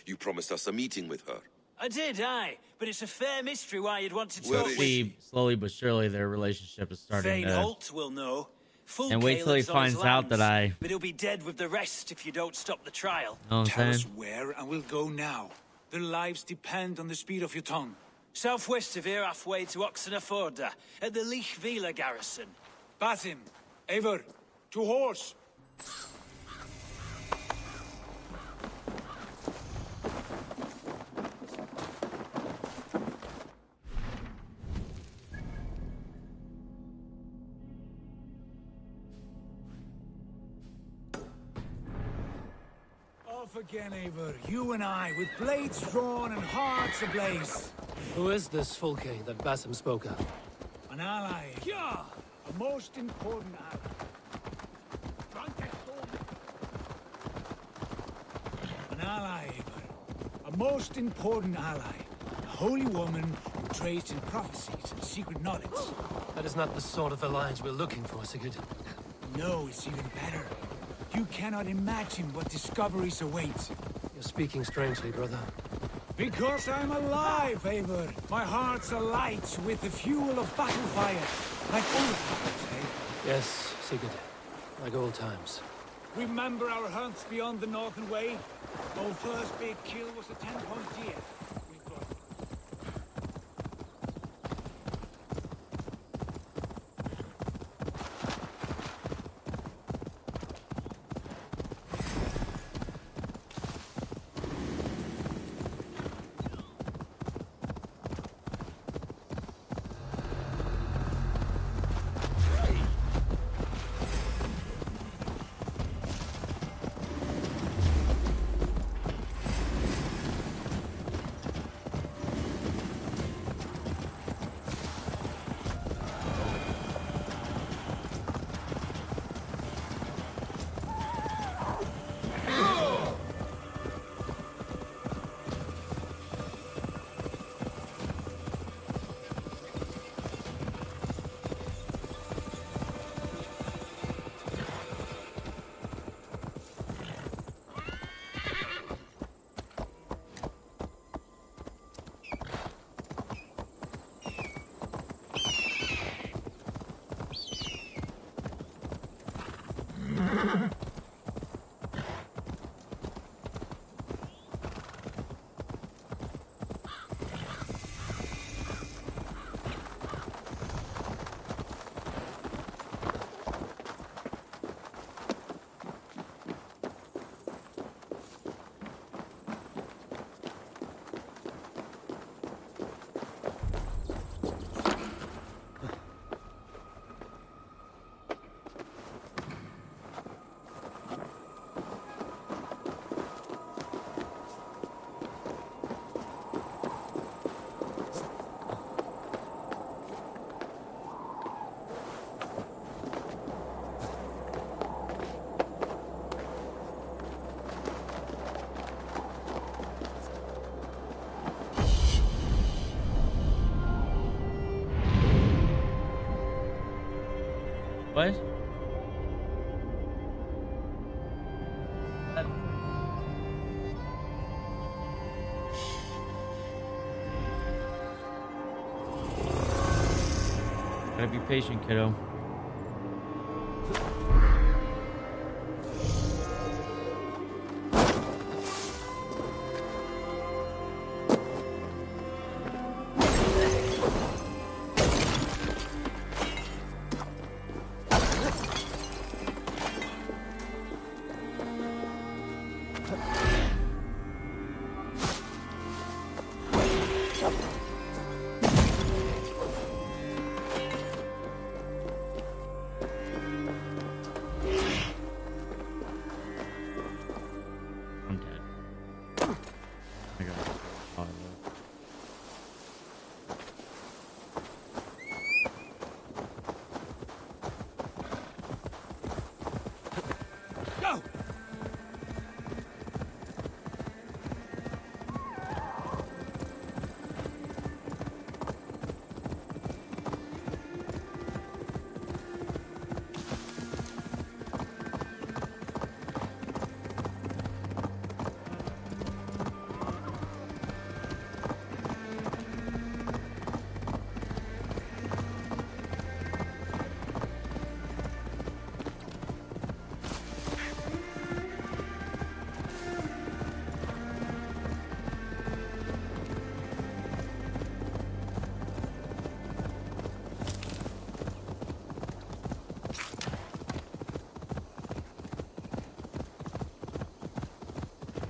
You promised us a meeting with her. I did, aye. But it's a fair mystery why you'd want to Where talk is with... she? Slowly but surely, their relationship is starting Thane to... Holt will know. Fulke And wait till he lives on his finds out that lands, I... But he'll be dead with the rest if you don't stop the trial. Know what I'm Tell us saying? where, and we'll go now. Their lives depend on the speed of your tongue. Southwest of here, halfway to Oxenaforda, at the Lichvila garrison. Basim, Eivor, to horse! Off again, Eivor. You and I, with blades drawn and hearts ablaze. Who is this Fulke that Basim spoke of? An ally. Yeah! A most important ally. An ally, Eivor. A most important ally. A holy woman who traced in prophecies and secret knowledge. That is not the sort of alliance we're looking for, Sigurd. No, it's even better. You cannot imagine what discoveries await. You're speaking strangely, brother. Because I'm alive, Eivor. My heart's alight with the fuel of battle fire. Like old times, eh? Yes, Sigurd. Like old times. Remember our hunts beyond the Northern Way? Our first big kill was a 10-point deer. What? Gotta be patient, kiddo. I'm dead. I got it. Oh, no. Go!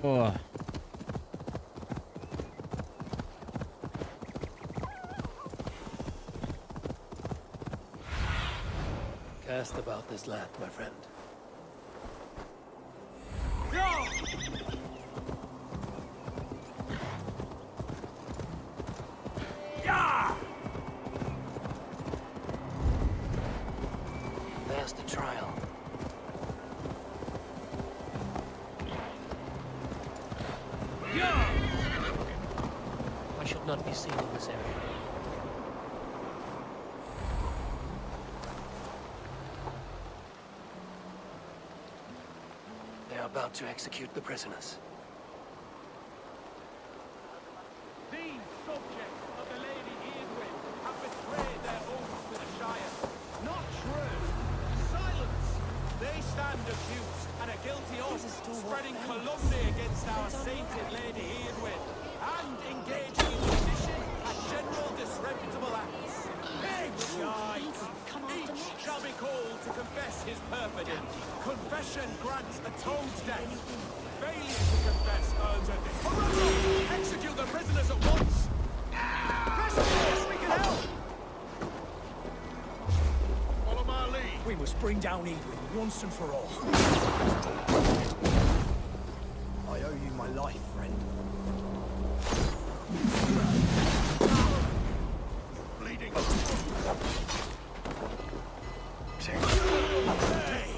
Oh. Cast about this land, my friend. There's the trial. I should not be seen in this area. They are about to execute the prisoners. These subjects of the Lady Eadwyn have betrayed their oaths to the Shire. Not true. Silence! They stand accused and are guilty of spreading calumny against our sainted Lady Eadwyn and engaging in sedition and general disreputable acts. Each shall be called to confess his perfidy. Confession grants atoned death. Failure to confess earns a death. Execute the prisoners at once! Press force, we can help! Follow my lead. We must bring down Eadwyn once and for all. I owe you my life, friend. Bleeding. Hey!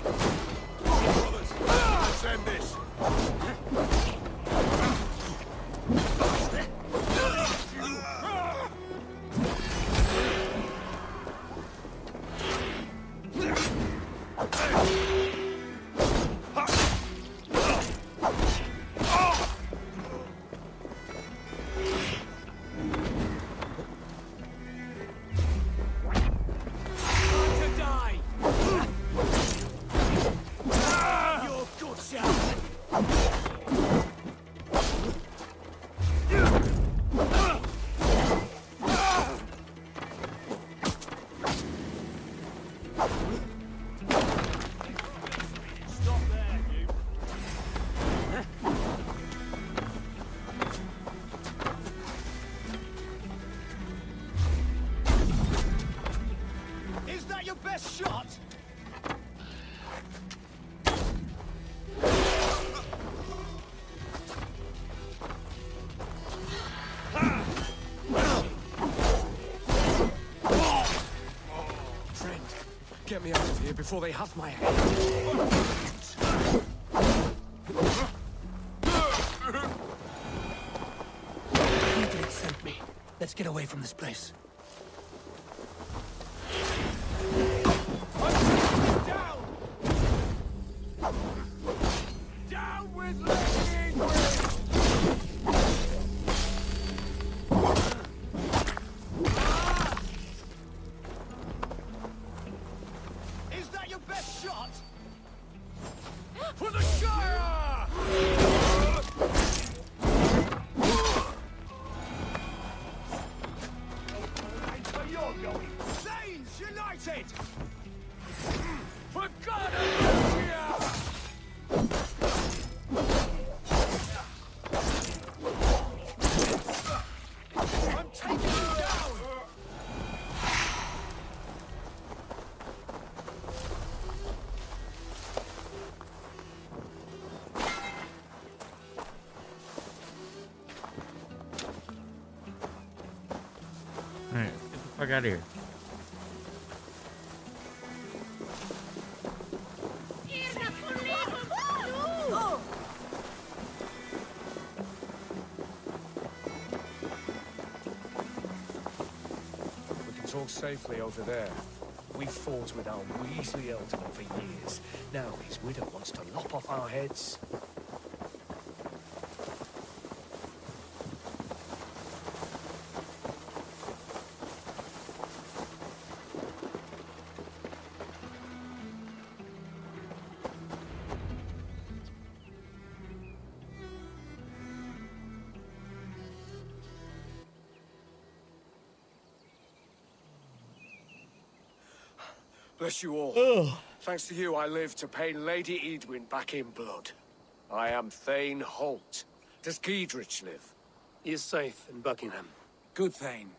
Brothers, let's end this. To die! Your good self! Stop there, you! Is that your best shot? Friend, get me out of here before they have my head. Edric sent me. Let's get away from this place. Is that your best shot? For the Shire! That's where you're going. Thanes united! For God of Mercia! I'm taking you down! Alright, get the fuck out of here. We can talk safely over there. We fought with our Weasley Ealdorman for years. Now his widow wants to lop off our heads. Bless you all. Thanks to you, I live to pay Lady Edwin back in blood. I am Thane Holt. Does Giedrich live? He is safe in Buckingham. Good, Thane.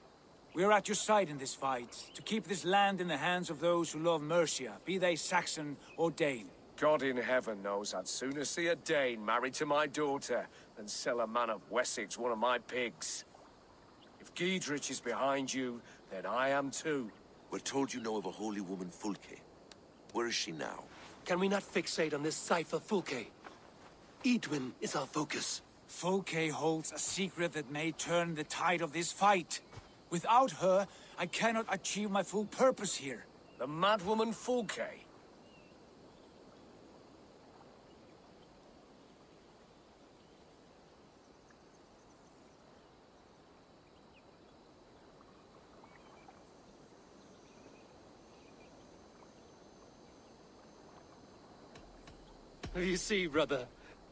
We are at your side in this fight, to keep this land in the hands of those who love Mercia, be they Saxon or Dane. God in heaven knows I'd sooner see a Dane married to my daughter than sell a man of Wessex one of my pigs. If Giedrich is behind you, then I am too. We're told you know of a holy woman, Fulke. Where is she now? Can we not fixate on this cipher, Fulke? Edwin is our focus. Fulke holds a secret that may turn the tide of this fight. Without her, I cannot achieve my full purpose here. The madwoman Fulke? You see, brother,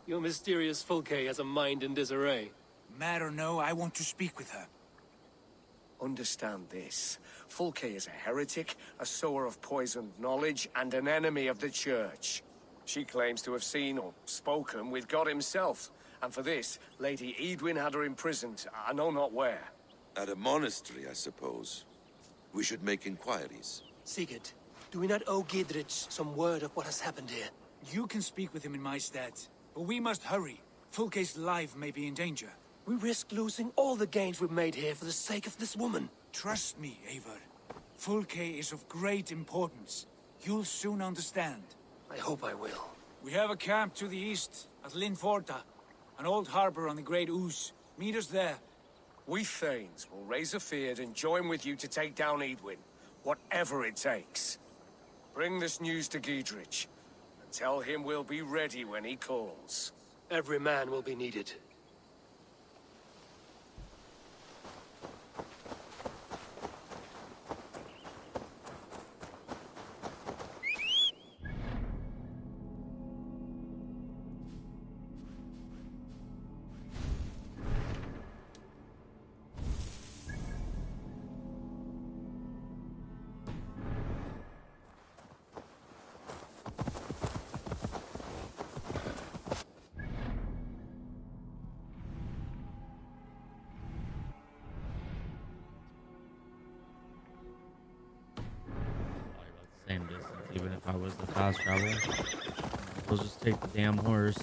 your mysterious Fulke has a mind in disarray. Mad or no, I want to speak with her. Understand this. Fulke is a heretic, a sower of poisoned knowledge, and an enemy of the Church. She claims to have seen or spoken with God himself. And for this, Lady Edwin had her imprisoned, I know not where. At a monastery, I suppose. We should make inquiries. Sigurd, do we not owe Giedrich some word of what has happened here? You can speak with him in my stead, but we must hurry. Fulke's life may be in danger. We risk losing all the gains we've made here for the sake of this woman. Trust me, Eivor. Fulke is of great importance. You'll soon understand. I hope I will. We have a camp to the east, at Linforta. An old harbor on the Great Ouse. Meet us there. We Thanes will raise a fear and join with you to take down Edwin, whatever it takes. Bring this news to Giedrich, and tell him we'll be ready when he calls. Every man will be needed. Same distance, even if I was the fast traveler. We'll just take the damn horse.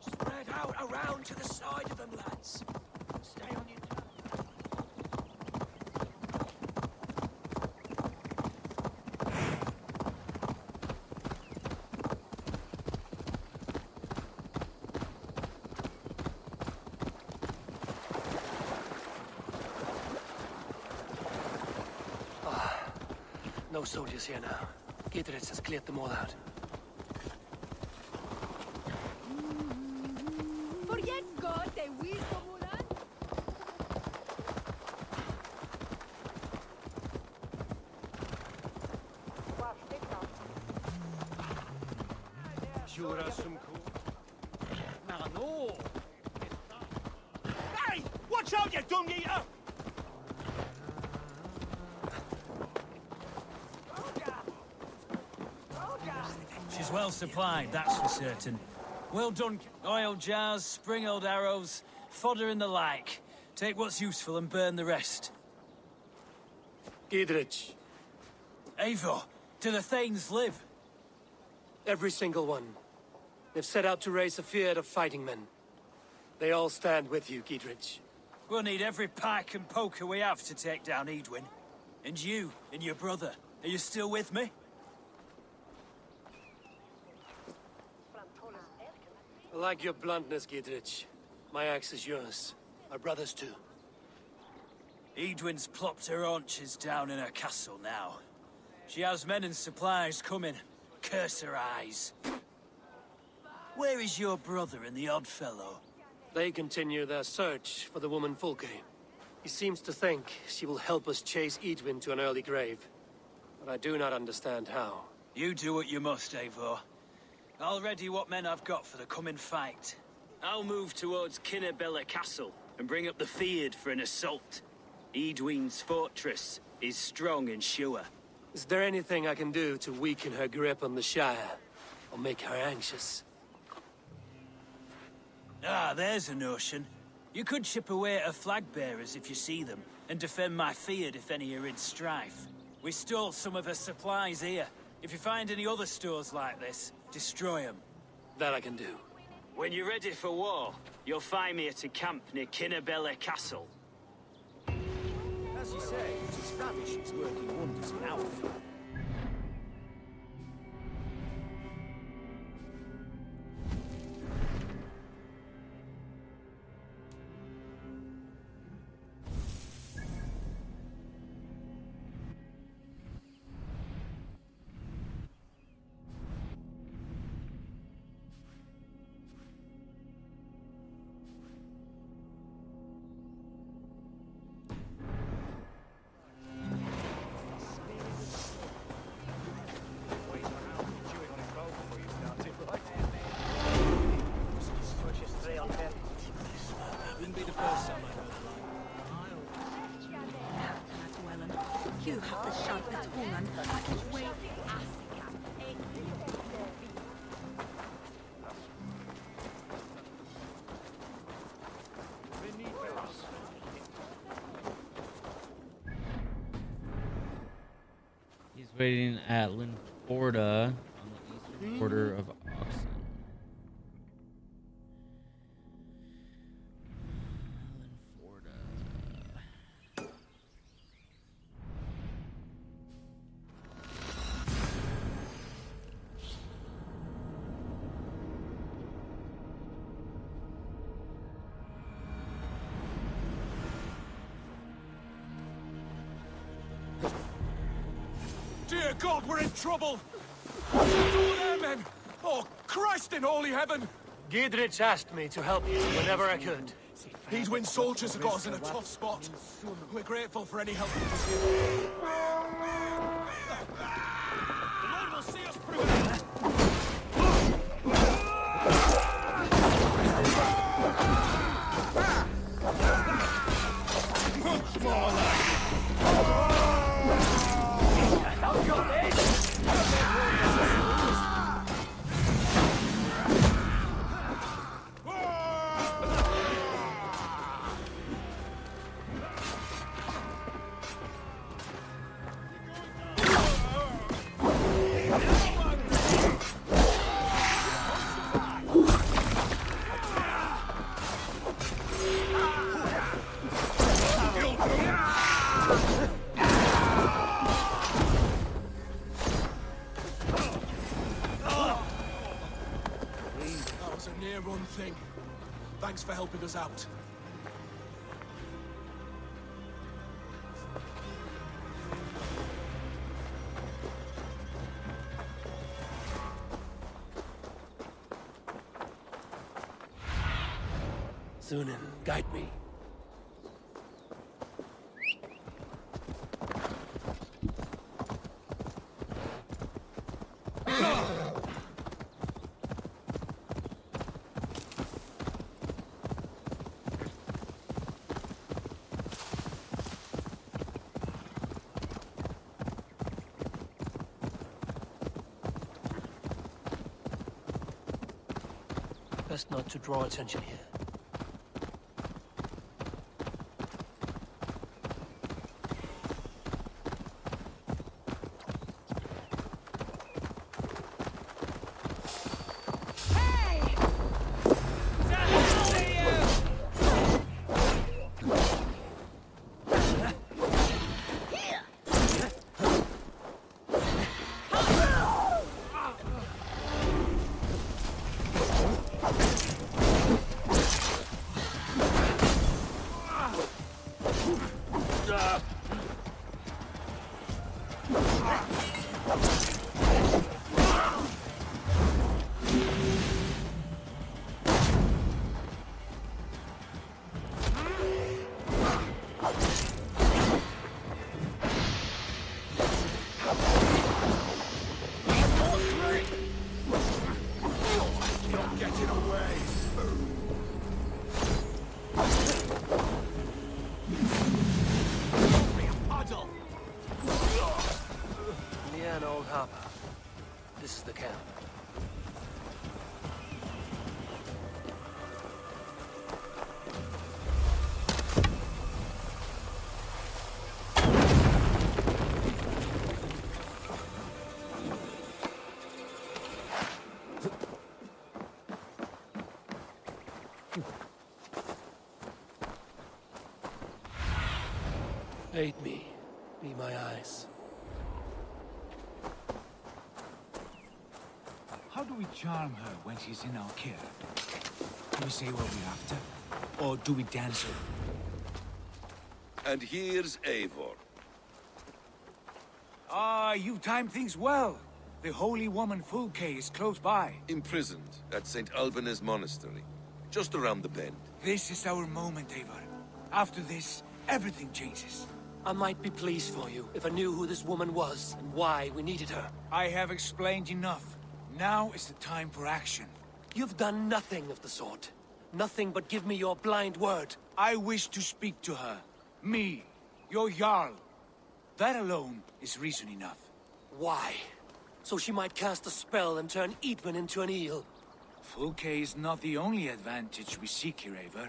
Spread out around to the side of them, lads. Stay on your toes. No soldiers here now. Gidritz has cleared them all out. Forget God, they wisdom Mulan. Hey! Watch out, you dung eater! She's well supplied, that's for certain. Well done. Oil jars, spring-oiled arrows, fodder and the like. Take what's useful and burn the rest. Gidritz. Eivor, do the Thanes live? Every single one. They've set out to raise a fear of fighting men. They all stand with you, Gidritz. We'll need every pike and poker we have to take down Edwin. And you, and your brother, are you still with me? I like your bluntness, Gidritz. My axe is yours. My brother's too. Edwin's plopped her haunches down in her castle now. She has men and supplies coming. Curse her eyes. Where is your brother and the odd fellow? They continue their search for the woman Fulke. He seems to think she will help us chase Edwin to an early grave. But I do not understand how. You do what you must, Eivor. I'll ready what men I've got for the coming fight. I'll move towards Kinnabella Castle and bring up the Fyrd for an assault. Edwin's fortress is strong and sure. Is there anything I can do to weaken her grip on the Shire? Or make her anxious? Ah, there's a notion. You could chip away at her flag bearers if you see them, and defend my Fyrd if any are in strife. We stole some of her supplies here. If you find any other stores like this, destroy them. That I can do. When you're ready for war, you'll find me at a camp near Kinnabella Castle. As you say, this rubbish is working wonders now. You have the sharpest woman. I can wait. He's waiting at Linforda on the eastern border of Oxen. Dear God, we're in trouble! Two there, men! Oh, Christ in holy heaven! Gidritz asked me to help you whenever I could. Edwin's soldiers have got us in a tough spot. We're grateful for any help you can give. The Lord will see us through it! Much more like thing. Thanks for helping us out. Sunan, guide me. Best not to draw attention here. This is the camp. Aid me. Be my eyes. How do we charm her when she's in our care? Do we say what we're after? Or do we dance her? And here's Eivor. Ah, you've timed things well. The holy woman Fulke is close by. Imprisoned at St. Alban's Monastery, just around the bend. This is our moment, Eivor. After this, everything changes. I might be pleased for you if I knew who this woman was and why we needed her. I have explained enough. Now is the time for action. You've done nothing of the sort. Nothing but give me your blind word. I wish to speak to her. Me, your Jarl. That alone is reason enough. Why? So she might cast a spell and turn Eadwin into an eel. Fulke is not the only advantage we seek here, Eivor.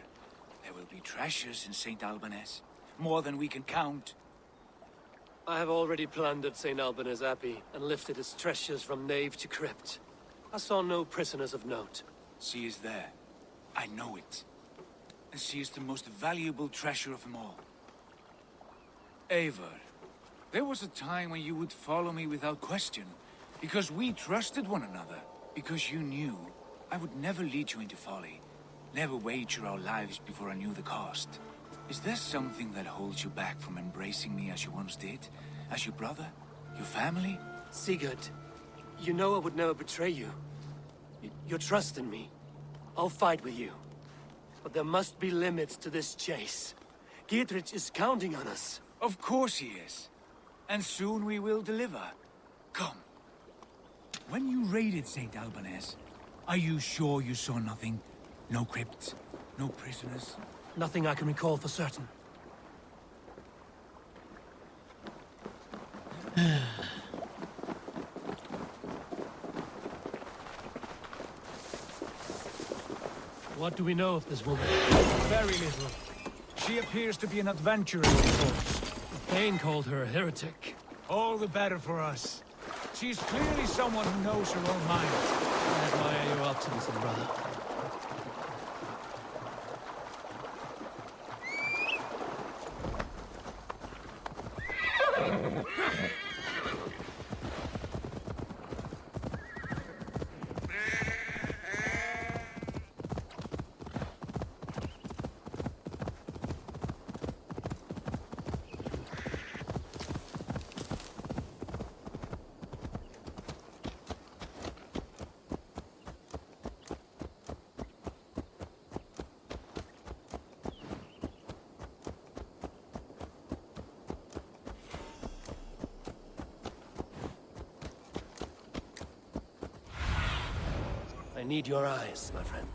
There will be treasures in St. Alban's. More than we can count. I have already plundered St. Alban's Abbey and lifted its treasures from nave to crypt. I saw no prisoners of note. She is there. I know it. And she is the most valuable treasure of them all. Eivor, there was a time when you would follow me without question. Because we trusted one another. Because you knew I would never lead you into folly. Never wager our lives before I knew the cost. Is there something that holds you back from embracing me as you once did? As your brother? Your family? Sigurd, you know I would never betray you. Your trust in me. I'll fight with you. But there must be limits to this chase. Giedrich is counting on us. Of course he is. And soon we will deliver. Come. When you raided St. Alban's, are you sure you saw nothing? No crypts? No prisoners? Nothing I can recall for certain. What do we know of this woman? Very little. She appears to be an adventurer of sorts. Thane called her a heretic. All the better for us. She's clearly someone who knows her own mind. I admire your optimism, brother. need your eyes, my friend.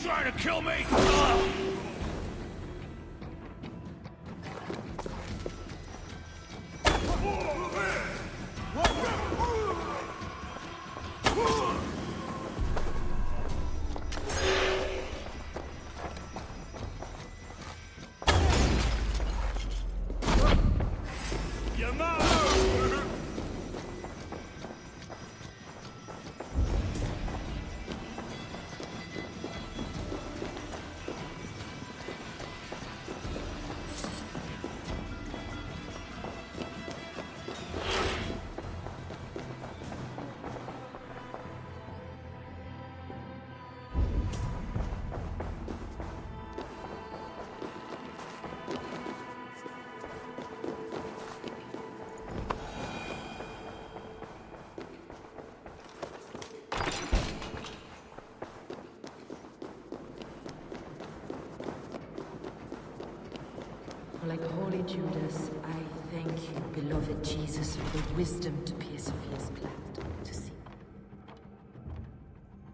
Trying to kill me? Like holy Judas, I thank you, beloved Jesus, for the wisdom to persevere planned to see.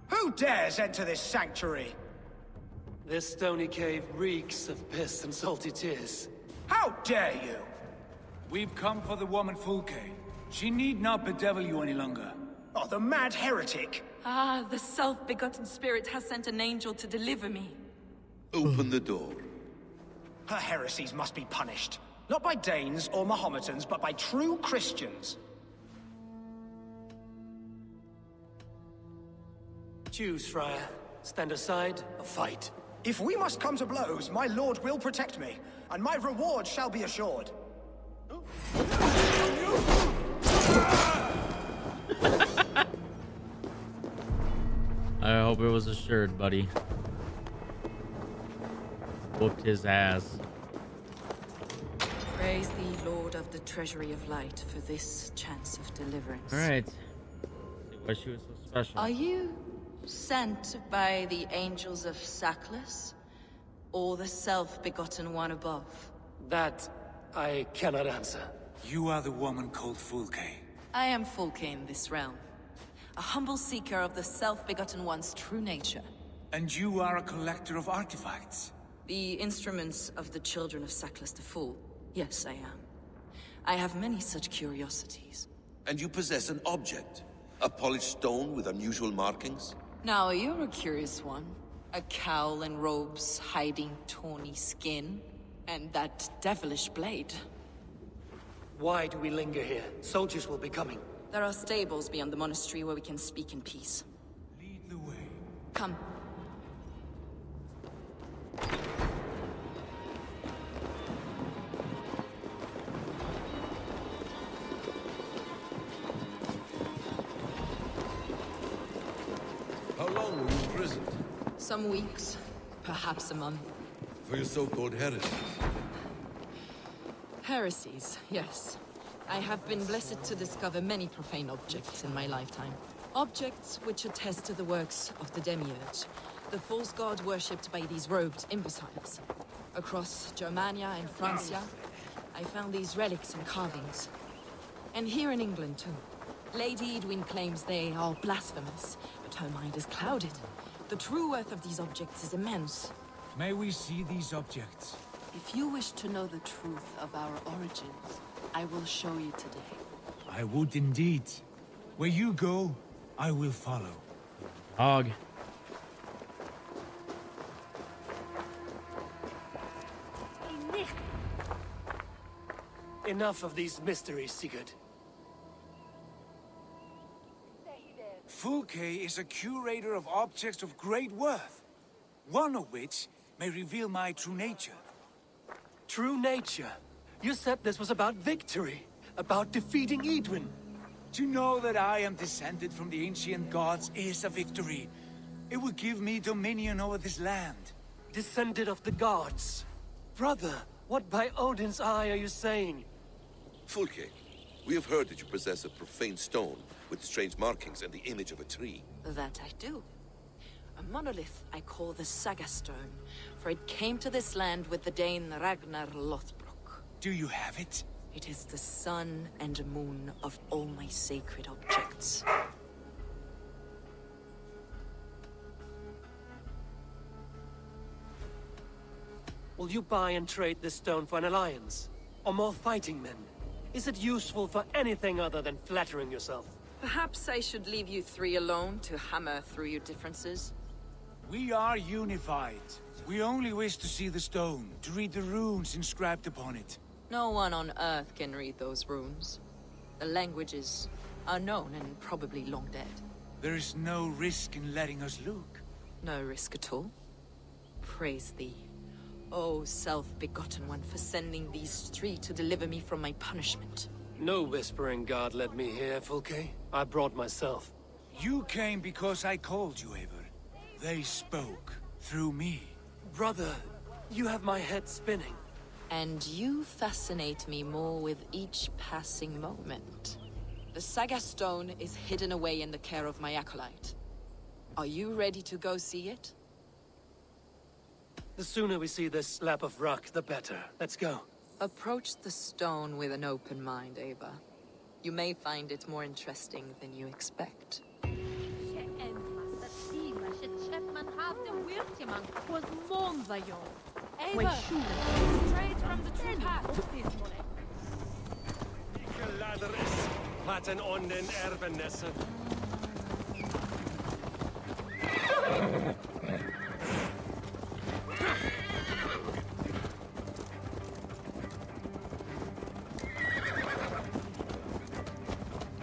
Who dares enter this sanctuary? This stony cave reeks of piss and salty tears. How dare you? We've come for the woman Fulke. She need not bedevil you any longer. Oh, the mad heretic! Ah, the self-begotten spirit has sent an angel to deliver me. Open the door. Her heresies must be punished. Not by Danes or Mahometans, but by true Christians. Choose, Friar. Stand aside or fight. If we must come to blows, my lord will protect me, and my reward shall be assured. I hope it was assured, buddy. Whooped his ass. Praise thee, Lord of the Treasury of Light, for this chance of deliverance. All right. See why she was so special. Are you sent by the angels of Saklas? or the self-begotten one above? That I cannot answer. You are the woman called Fulke. I am Fulke in this realm. A humble seeker of the self-begotten one's true nature. And you are a collector of artifacts? The instruments of the children of Saklas the Fool. Yes, I am. I have many such curiosities. And you possess an object? A polished stone with unusual markings? Now, you're a curious one. A cowl and robes hiding tawny skin. And that devilish blade. Why do we linger here? Soldiers will be coming. There are stables beyond the monastery where we can speak in peace. Lead the way. Come. How long were you imprisoned? Some weeks, perhaps a month. For your so-called heresies? Heresies, yes. I have been blessed to discover many profane objects in my lifetime. Objects which attest to the works of the Demiurge, the false god worshipped by these robed imbeciles. Across Germania and Francia, I found these relics and carvings. And here in England, too. Lady Edwin claims they are blasphemous, but her mind is clouded. The true worth of these objects is immense. May we see these objects? If you wish to know the truth of our origins, I will show you today. I would indeed. Where you go, I will follow. Hog. Enough of these mysteries, Sigurd. Fulke is a curator of objects of great worth, one of which may reveal my true nature. True nature? You said this was about victory, about defeating Edwin. To know that I am descended from the ancient gods is a victory. It will give me dominion over this land. Descended of the gods? Brother, what by Odin's eye are you saying? Fulke, we have heard that you possess a profane stone with strange markings and the image of a tree. That I do. A monolith I call the Saga Stone, for it came to this land with the Dane Ragnar Lothbrok. Do you have it? It is the sun and moon of all my sacred objects. Will you buy and trade this stone for an alliance? Or more fighting men? Is it useful for anything other than flattering yourself? Perhaps I should leave you three alone to hammer through your differences. We are unified. We only wish to see the stone, to read the runes inscribed upon it. No one on Earth can read those runes. The languages are known and probably long dead. There is no risk in letting us look. No risk at all. Praise thee, O self-begotten one, for sending these three to deliver me from my punishment. No whispering god led me here, Fulke. I brought myself. You came because I called you, Eivor. They spoke through me. Brother, you have my head spinning. And you fascinate me more with each passing moment. The Saga Stone is hidden away in the care of my acolyte. Are you ready to go see it? The sooner we see this slab of rock, the better. Let's go. Approach the stone with an open mind, Ava. You may find it more interesting than you expect. Straight from the true path this morning.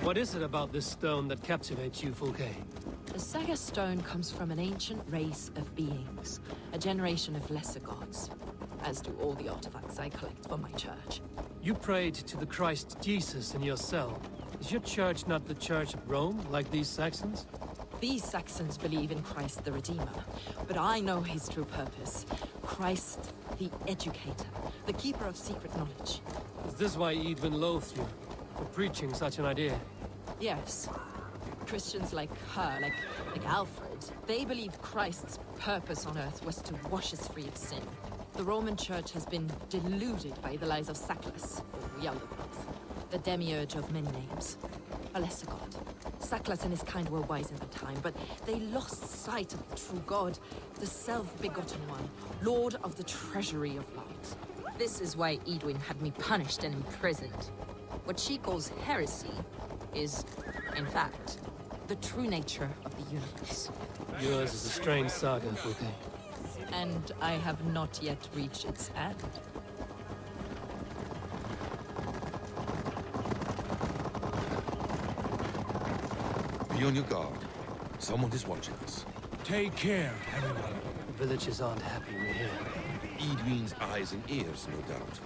What is it about this stone that captivates you, Fulke? The Saga Stone comes from an ancient race of beings, a generation of lesser gods, as do all the artifacts I collect for my church. You prayed to the Christ Jesus in your cell. Is your church not the Church of Rome, like these Saxons? These Saxons believe in Christ the Redeemer, but I know his true purpose. Christ the Educator, the keeper of secret knowledge. Is this why Edwin loathed you, for preaching such an idea? Yes. Christians like her, like Alfred, they believed Christ's purpose on earth was to wash us free of sin. The Roman Church has been deluded by the lies of Saklas, or Yaldabaoth, the demiurge of many names, a lesser god. Saklas and his kind were wise in their time, but they lost sight of the true God, the self-begotten one, Lord of the treasury of light. This is why Edwin had me punished and imprisoned. What she calls heresy is, in fact, the true nature of the universe. Yours is a strange saga, Fuke. And I have not yet reached its end. Be on your guard. Someone is watching us. Take care, everyone. Villagers aren't happy we're here. Edwin's eyes and ears, no doubt.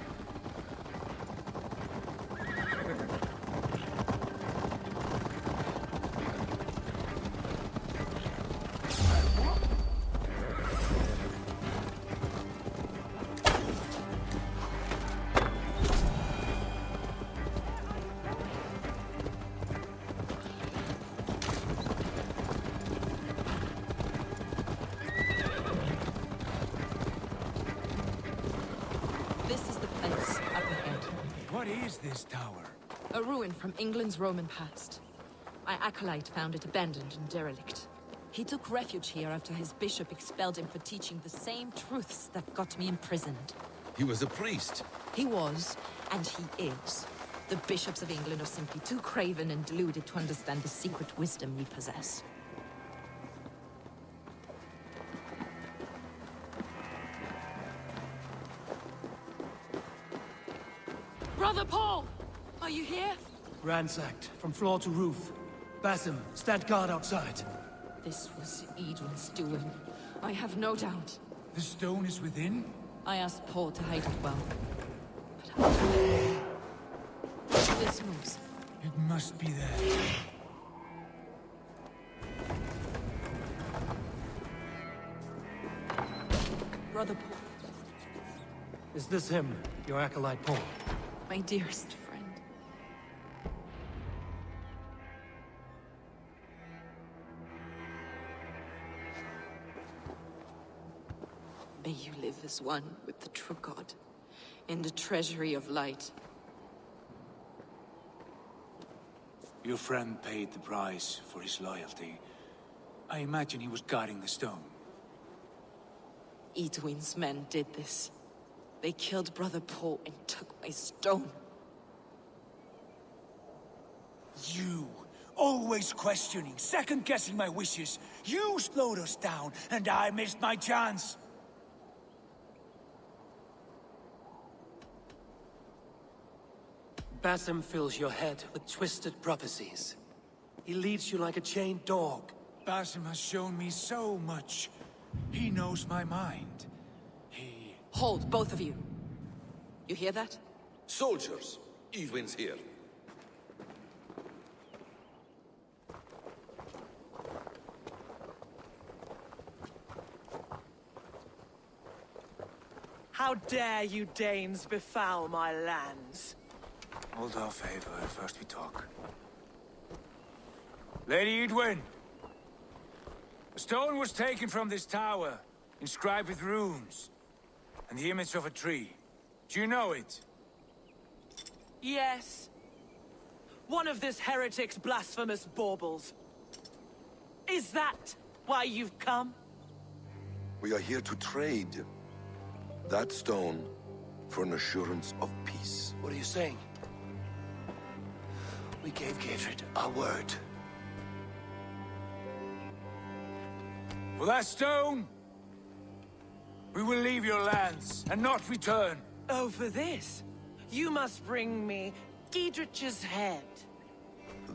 What is this tower? A ruin from England's Roman past. My acolyte found it abandoned and derelict. He took refuge here after his bishop expelled him for teaching the same truths that got me imprisoned. He was a priest. He was, and he is. The bishops of England are simply too craven and deluded to understand the secret wisdom we possess. Brother Paul! Are you here? Ransacked, from floor to roof. Basim, stand guard outside. This was Edwin's doing. I have no doubt. The stone is within? I asked Paul to hide it well. But this moves. It must be there. Brother Paul. Is this him, your acolyte Paul? My dearest friend. May you live as one with the true God, in the treasury of light. Your friend paid the price for his loyalty. I imagine he was guarding the stone. Edwin's men did this. They killed Brother Paul and took my stone. You! Always questioning, second-guessing my wishes. You slowed us down, and I missed my chance. Basim fills your head with twisted prophecies. He leads you like a chained dog. Basim has shown me so much. He knows my mind. Hold, both of you. You hear that? Soldiers, Edwin's here. How dare you Danes befoul my lands? Hold off, Ava. First we talk. Lady Edwin! A stone was taken from this tower, inscribed with runes, and the image of a tree. Do you know it? Yes. One of this heretic's blasphemous baubles. Is that why you've come? We are here to trade that stone for an assurance of peace. What are you saying? We gave Gatred our word. For that stone, we will leave your lands and not return. Oh, for this? You must bring me Giedrich's head.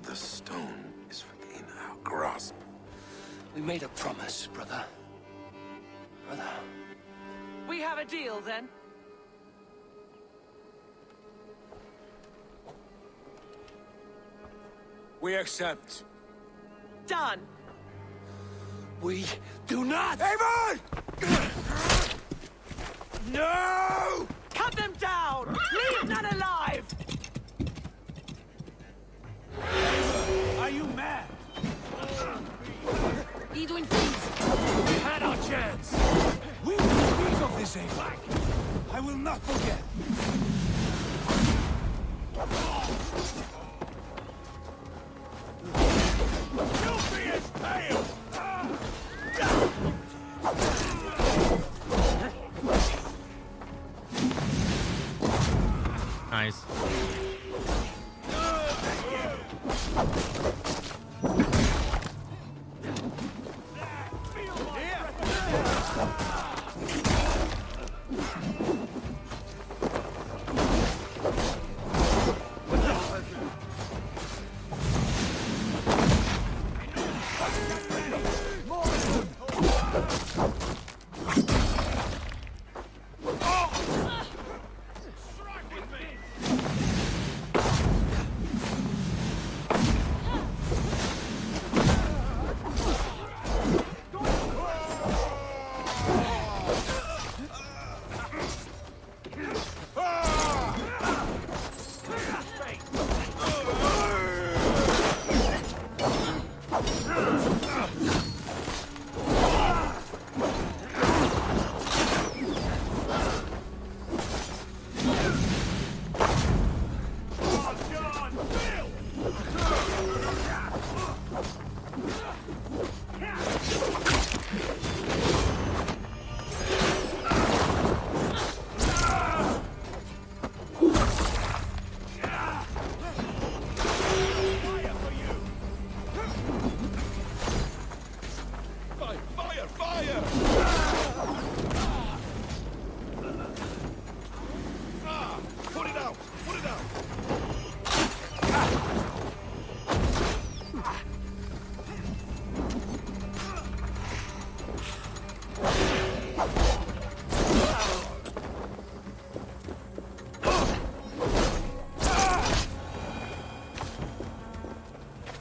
The stone is within our grasp. We made a promise, brother. Brother. We have a deal, then? We accept. Done. We do not! Avon! No! Cut them down! Leave none alive! Are you mad? Edwin, freeze! We had our chance! We will speak of this, Eivor. I will not forget. You'll be his tail! Nice.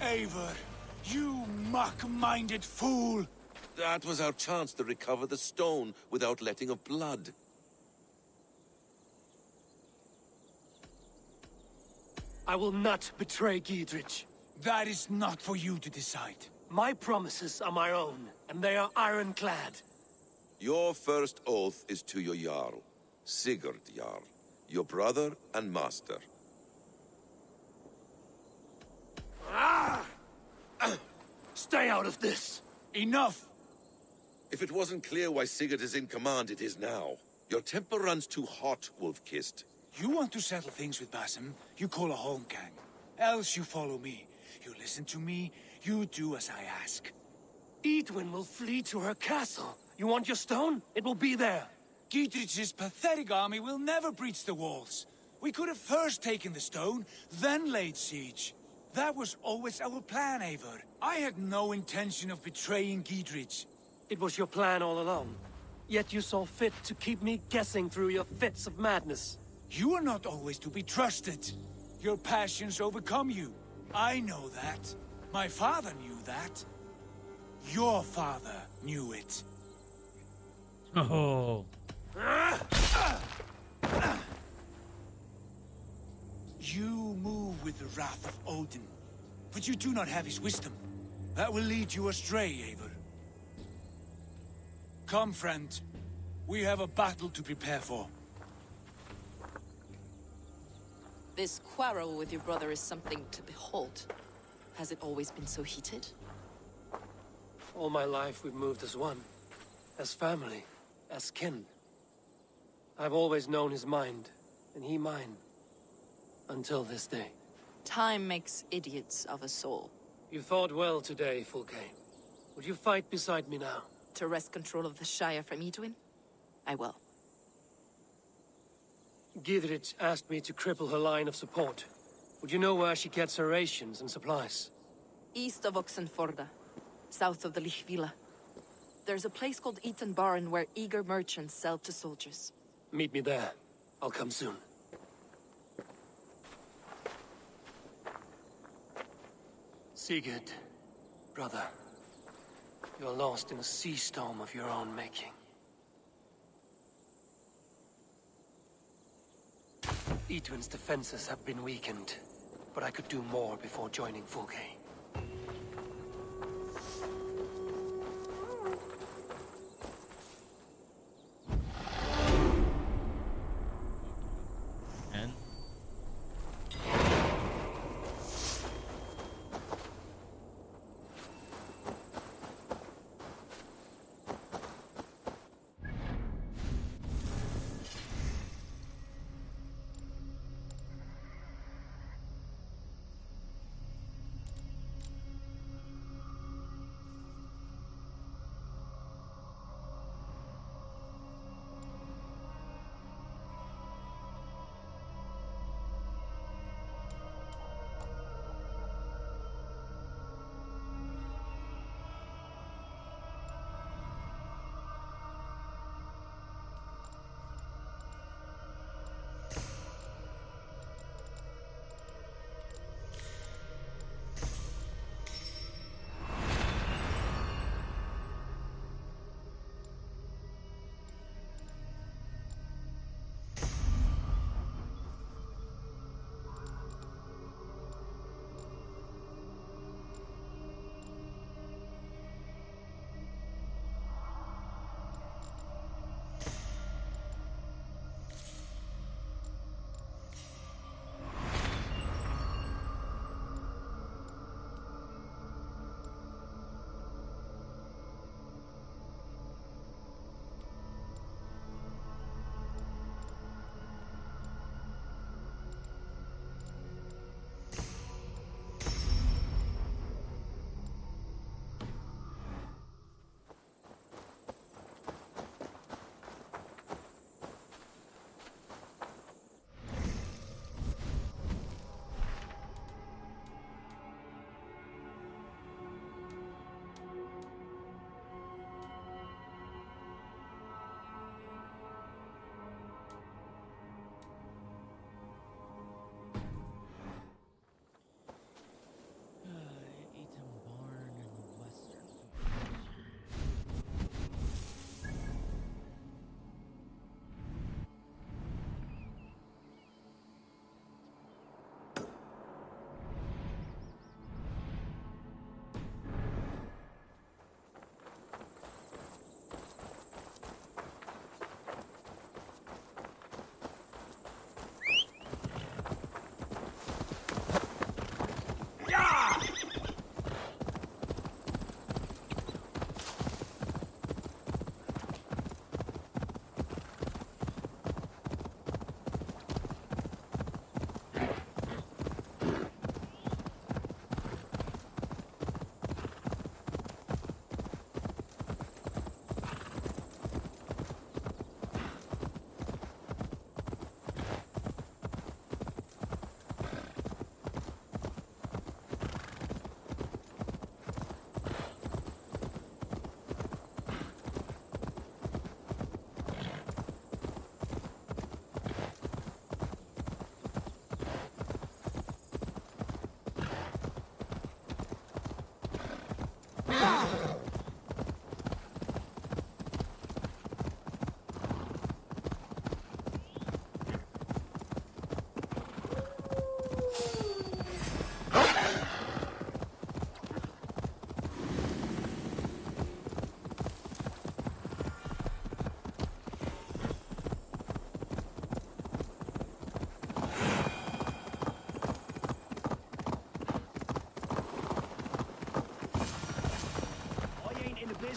Eivor, you muck-minded fool! That was our chance to recover the stone without letting of blood. I will not betray Giedrich. That is not for you to decide. My promises are my own, and they are ironclad. Your first oath is to your Jarl, Sigurd Jarl, your brother and master. Stay out of this! Enough! If it wasn't clear why Sigurd is in command, it is now. Your temper runs too hot, Wolf-Kissed. You want to settle things with Basim, you call a Holmgang. Else you follow me. You listen to me, you do as I ask. Edwin will flee to her castle. You want your stone? It will be there. Giedrich's pathetic army will never breach the walls. We could have first taken the stone, then laid siege. That was always our plan, Eivor. I had no intention of betraying Giedrich. It was your plan all along. Yet you saw fit to keep me guessing through your fits of madness. You are not always to be trusted. Your passions overcome you. I know that. My father knew that. Your father knew it. Oh. You move with the wrath of Odin, but you do not have his wisdom. That will lead you astray, Eivor. Come, friend. We have a battle to prepare for. This quarrel with your brother is something to behold. Has it always been so heated? All my life we've moved as one. As family. As kin. I've always known his mind, and he mine. Until this day. Time makes idiots of us all. You fought well today, Fulke. Would you fight beside me now? To wrest control of the Shire from Edwin? I will. Giedrich asked me to cripple her line of support. Would you know where she gets her rations and supplies? East of Oxenforda, south of the Lichvila. There's a place called Eaton Barn where eager merchants sell to soldiers. Meet me there. I'll come soon. Sigurd, brother, you're lost in a sea storm of your own making. Edwin's defenses have been weakened, but I could do more before joining Fulke.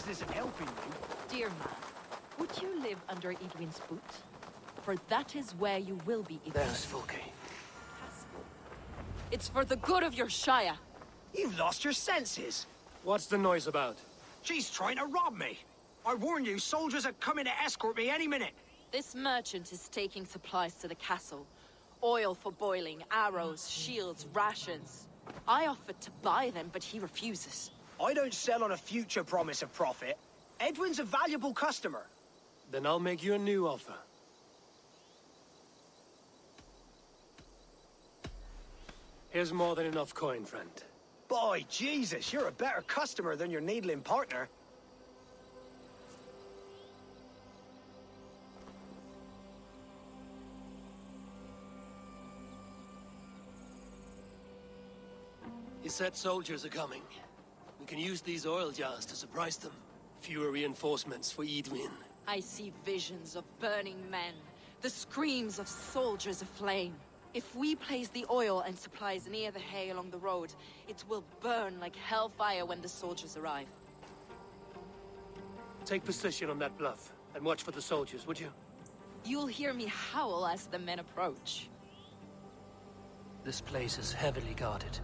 business of helping you. Dear man, would you live under Edwin's boot? For that is where you will be, Edwin. There's Fulke. It's for the good of your Shire. You've lost your senses. What's the noise about? She's trying to rob me. I warn you, soldiers are coming to escort me any minute. This merchant is taking supplies to the castle. Oil for boiling, arrows, shields, rations. I offered to buy them, but he refuses. I don't sell on a future promise of profit. Edwin's a valuable customer. Then I'll make you a new offer. Here's more than enough coin, friend. Boy, Jesus, you're a better customer than your needling partner. He said soldiers are coming. We can use these oil jars to surprise them. Fewer reinforcements for Edwin. I see visions of burning men, the screams of soldiers aflame. If we place the oil and supplies near the hay along the road, it will burn like hellfire when the soldiers arrive. Take position on that bluff, and watch for the soldiers, would you? You'll hear me howl as the men approach. This place is heavily guarded.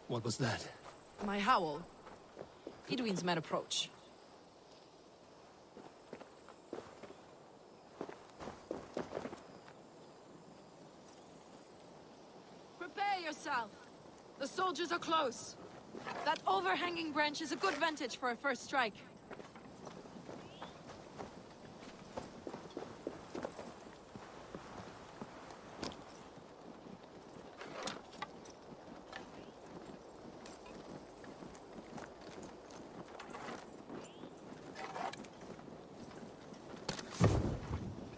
What was that? My howl. Edwin's men approach. Prepare yourself. The soldiers are close. That overhanging branch is a good vantage for a first strike.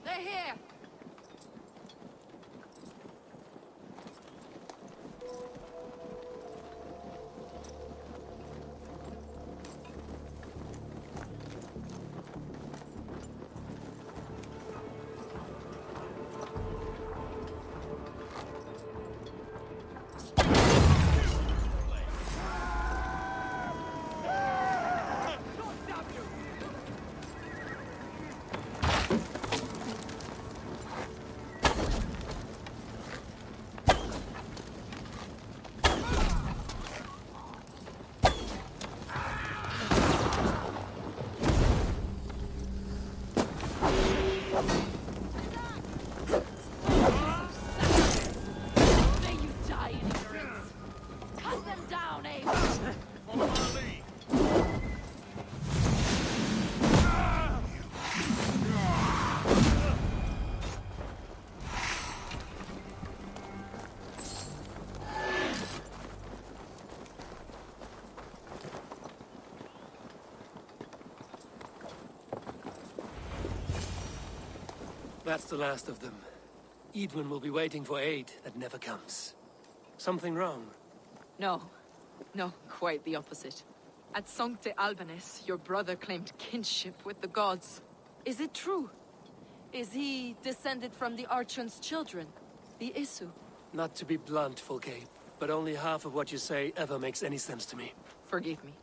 They're here! May you die in ignorance! Cut them down, eh? Follow my lead. That's the last of them. Edwin will be waiting for aid that never comes. Something wrong? No. No, quite the opposite. At Sancte Albanus, your brother claimed kinship with the gods. Is it true? Is he descended from the Archon's children, the Isu? Not to be blunt, Fulke, but only half of what you say ever makes any sense to me. Forgive me.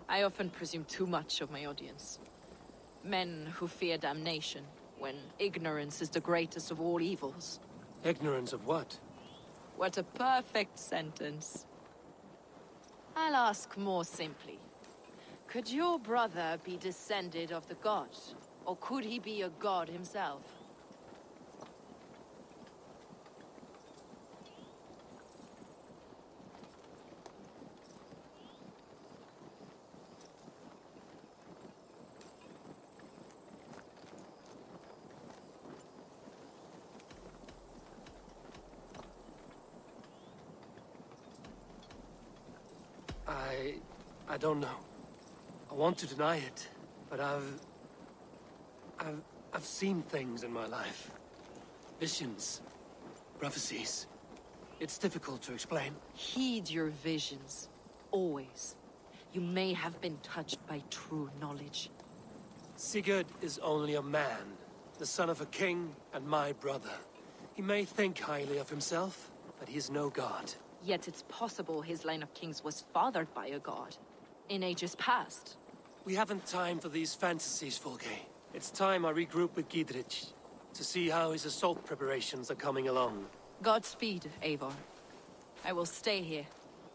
I often presume too much of my audience. Men who fear damnation, when ignorance is the greatest of all evils. Ignorance of what? What a perfect sentence. I'll ask more simply. Could your brother be descended of the gods? Or could he be a god himself? I don't know. I want to deny it, but I've seen things in my life. Visions, prophecies. It's difficult to explain. Heed your visions. Always. You may have been touched by true knowledge. Sigurd is only a man, the son of a king and my brother. He may think highly of himself, but he is no god. Yet it's possible his line of kings was fathered by a god. In ages past. We haven't time for these fantasies, Volkay. It's time I regroup with Gidrich, to see how his assault preparations are coming along. Godspeed, Eivor. I will stay here,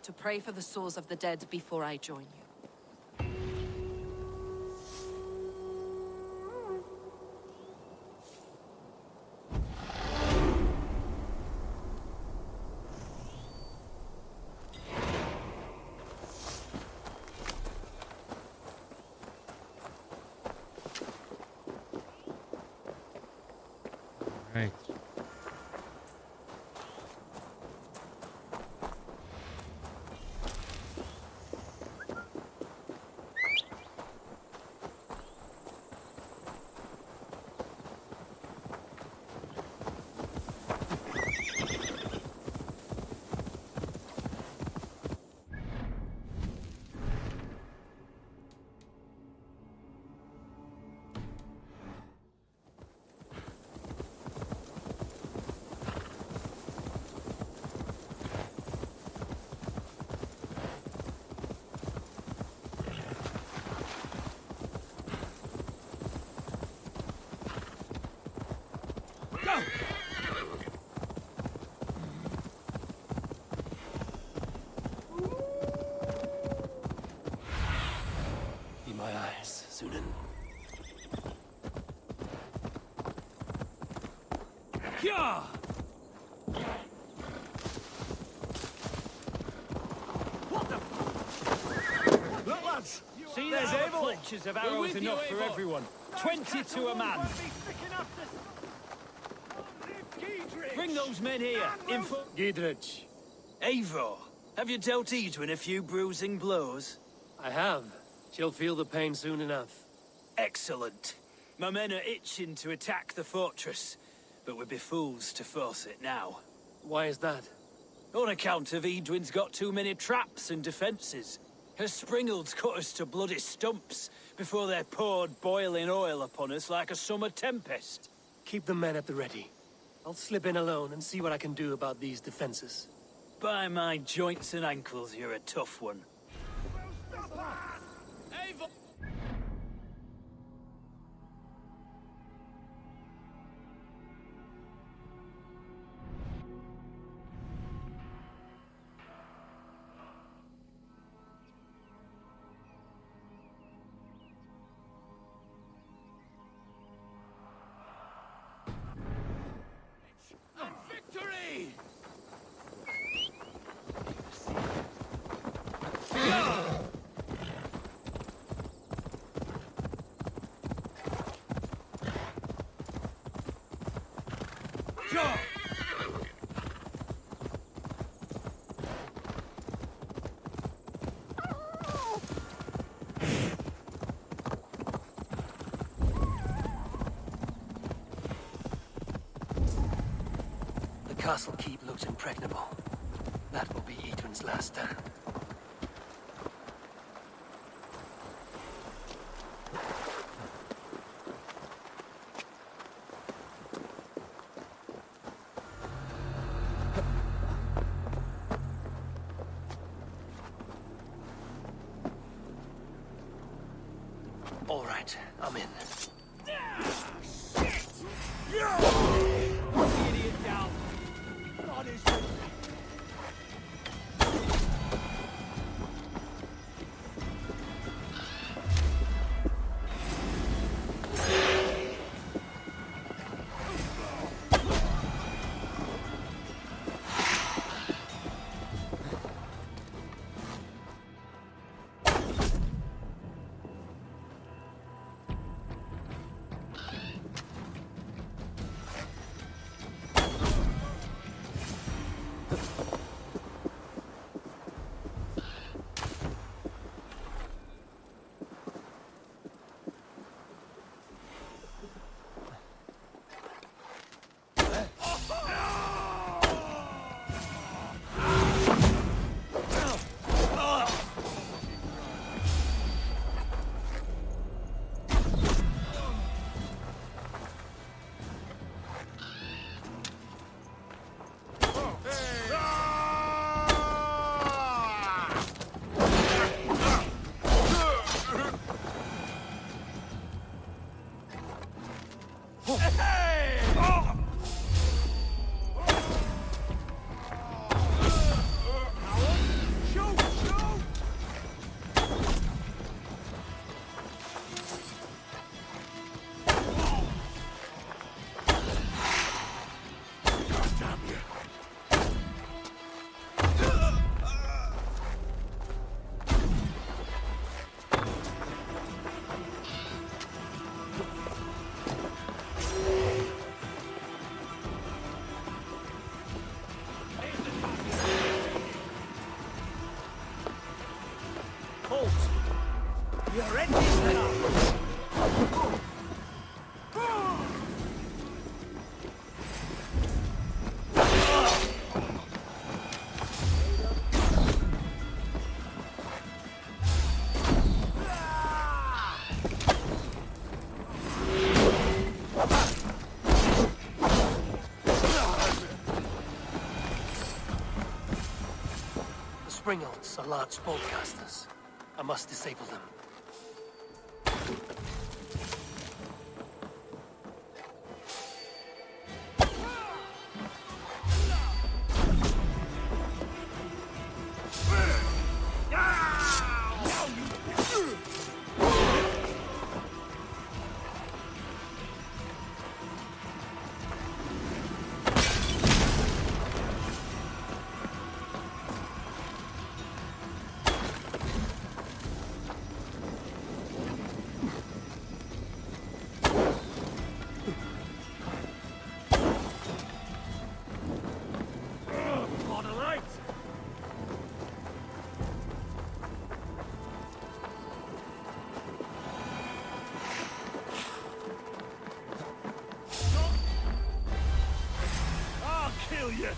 to pray for the souls of the dead before I join you. Right. Be my eyes, Sunan. Yeah! Look, lads! See, There's there's Abel. fletches of arrows enough for everyone. 20 to a man. Bring those men here. Gidrich. Eivor, have you dealt Edwin a few bruising blows? I have. She'll feel the pain soon enough. Excellent. My men are itching to attack the fortress, but we'd be fools to force it now. Why is that? On account of Edwin's got too many traps and defenses. Her springalds cut us to bloody stumps before they poured boiling oil upon us like a summer tempest. Keep the men at the ready. I'll slip in alone and see what I can do about these defenses. By my joints and ankles, you're a tough one. Victory! The castle keep looks impregnable. That will be Edwin's last stand. All right, I'm in. Idiot down. God is with me. You're in this now. The Springolds are large spellcasters. I must disable them. Kill you!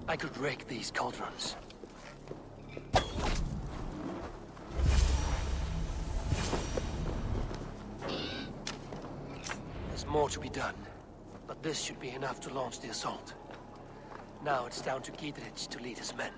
I could wreck these cauldrons. There's more to be done, but this should be enough to launch the assault. Now it's down to Giedrich to lead his men.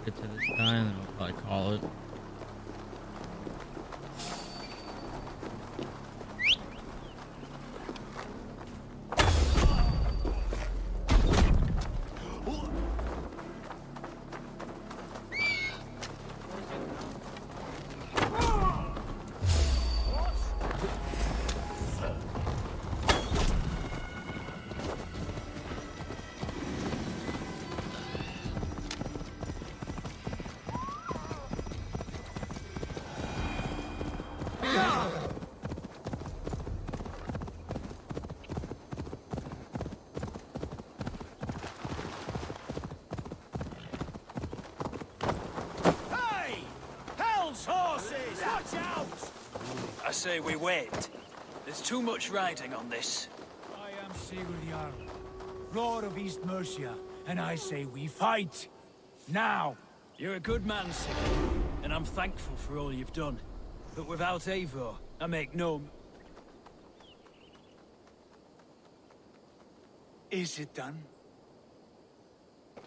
it to this guy, and then I'll probably call it. I say we wait. There's too much riding on this. I am Sigurd Jarl, Lord of East Mercia, and I say we fight. Now! You're a good man, Sigurd, and I'm thankful for all you've done. But without Eivor, I make no... Is it done?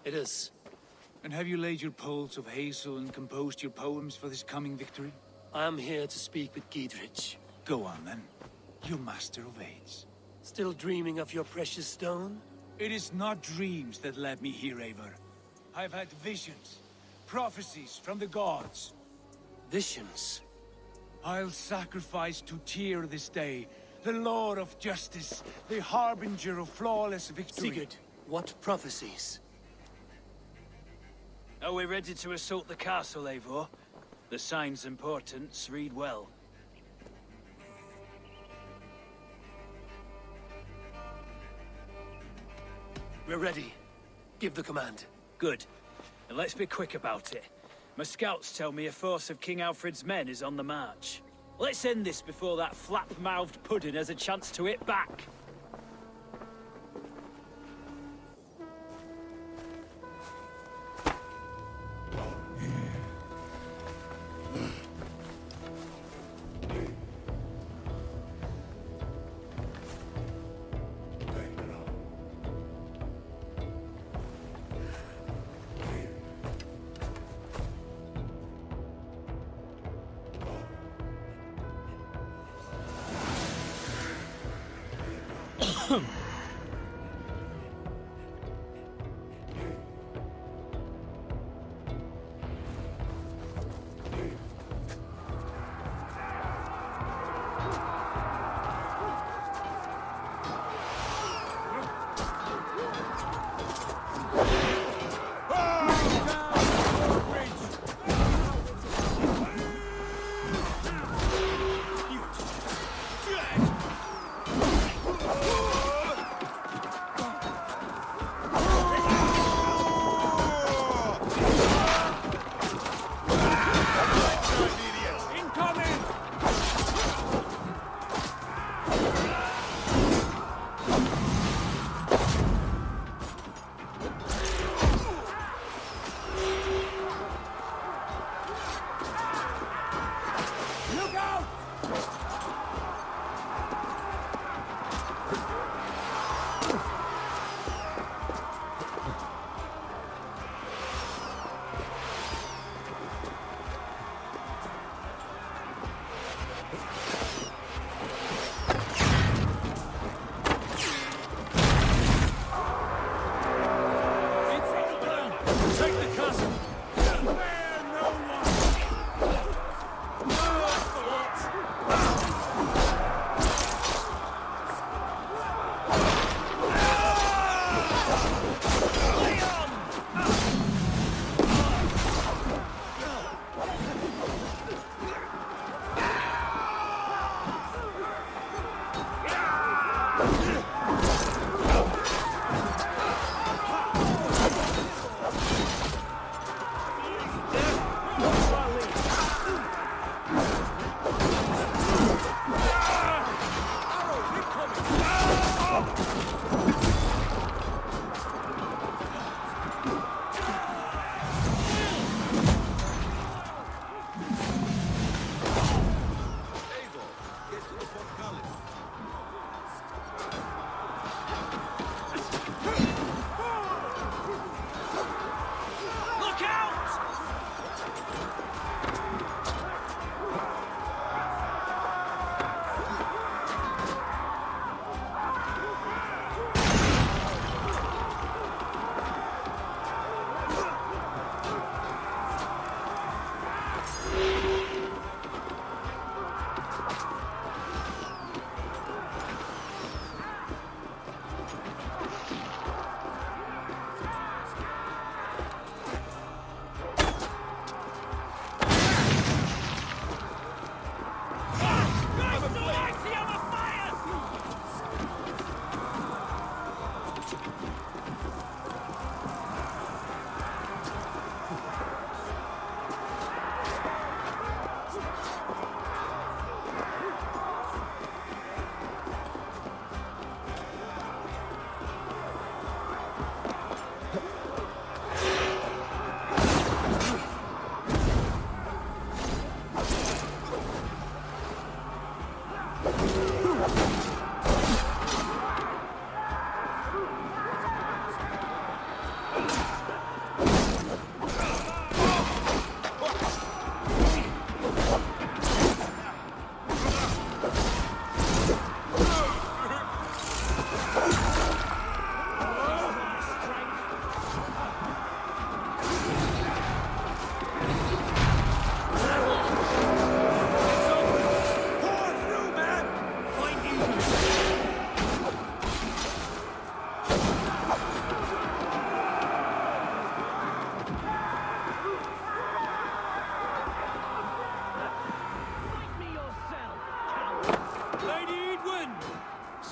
It is. And have you laid your poles of hazel and composed your poems for this coming victory? I am here to speak with Giedrich. Go on, then. You master of aids. Still dreaming of your precious stone? It is not dreams that led me here, Eivor. I've had visions, prophecies from the gods. Visions? I'll sacrifice to Tyr this day, the Lord of Justice, the harbinger of flawless victory. Sigurd, what prophecies? Are we ready to assault the castle, Eivor? The sign's importance, read well. We're ready. Give the command. Good. And let's be quick about it. My scouts tell me a force of King Alfred's men is on the march. Let's end this before that flap-mouthed pudding has a chance to hit back.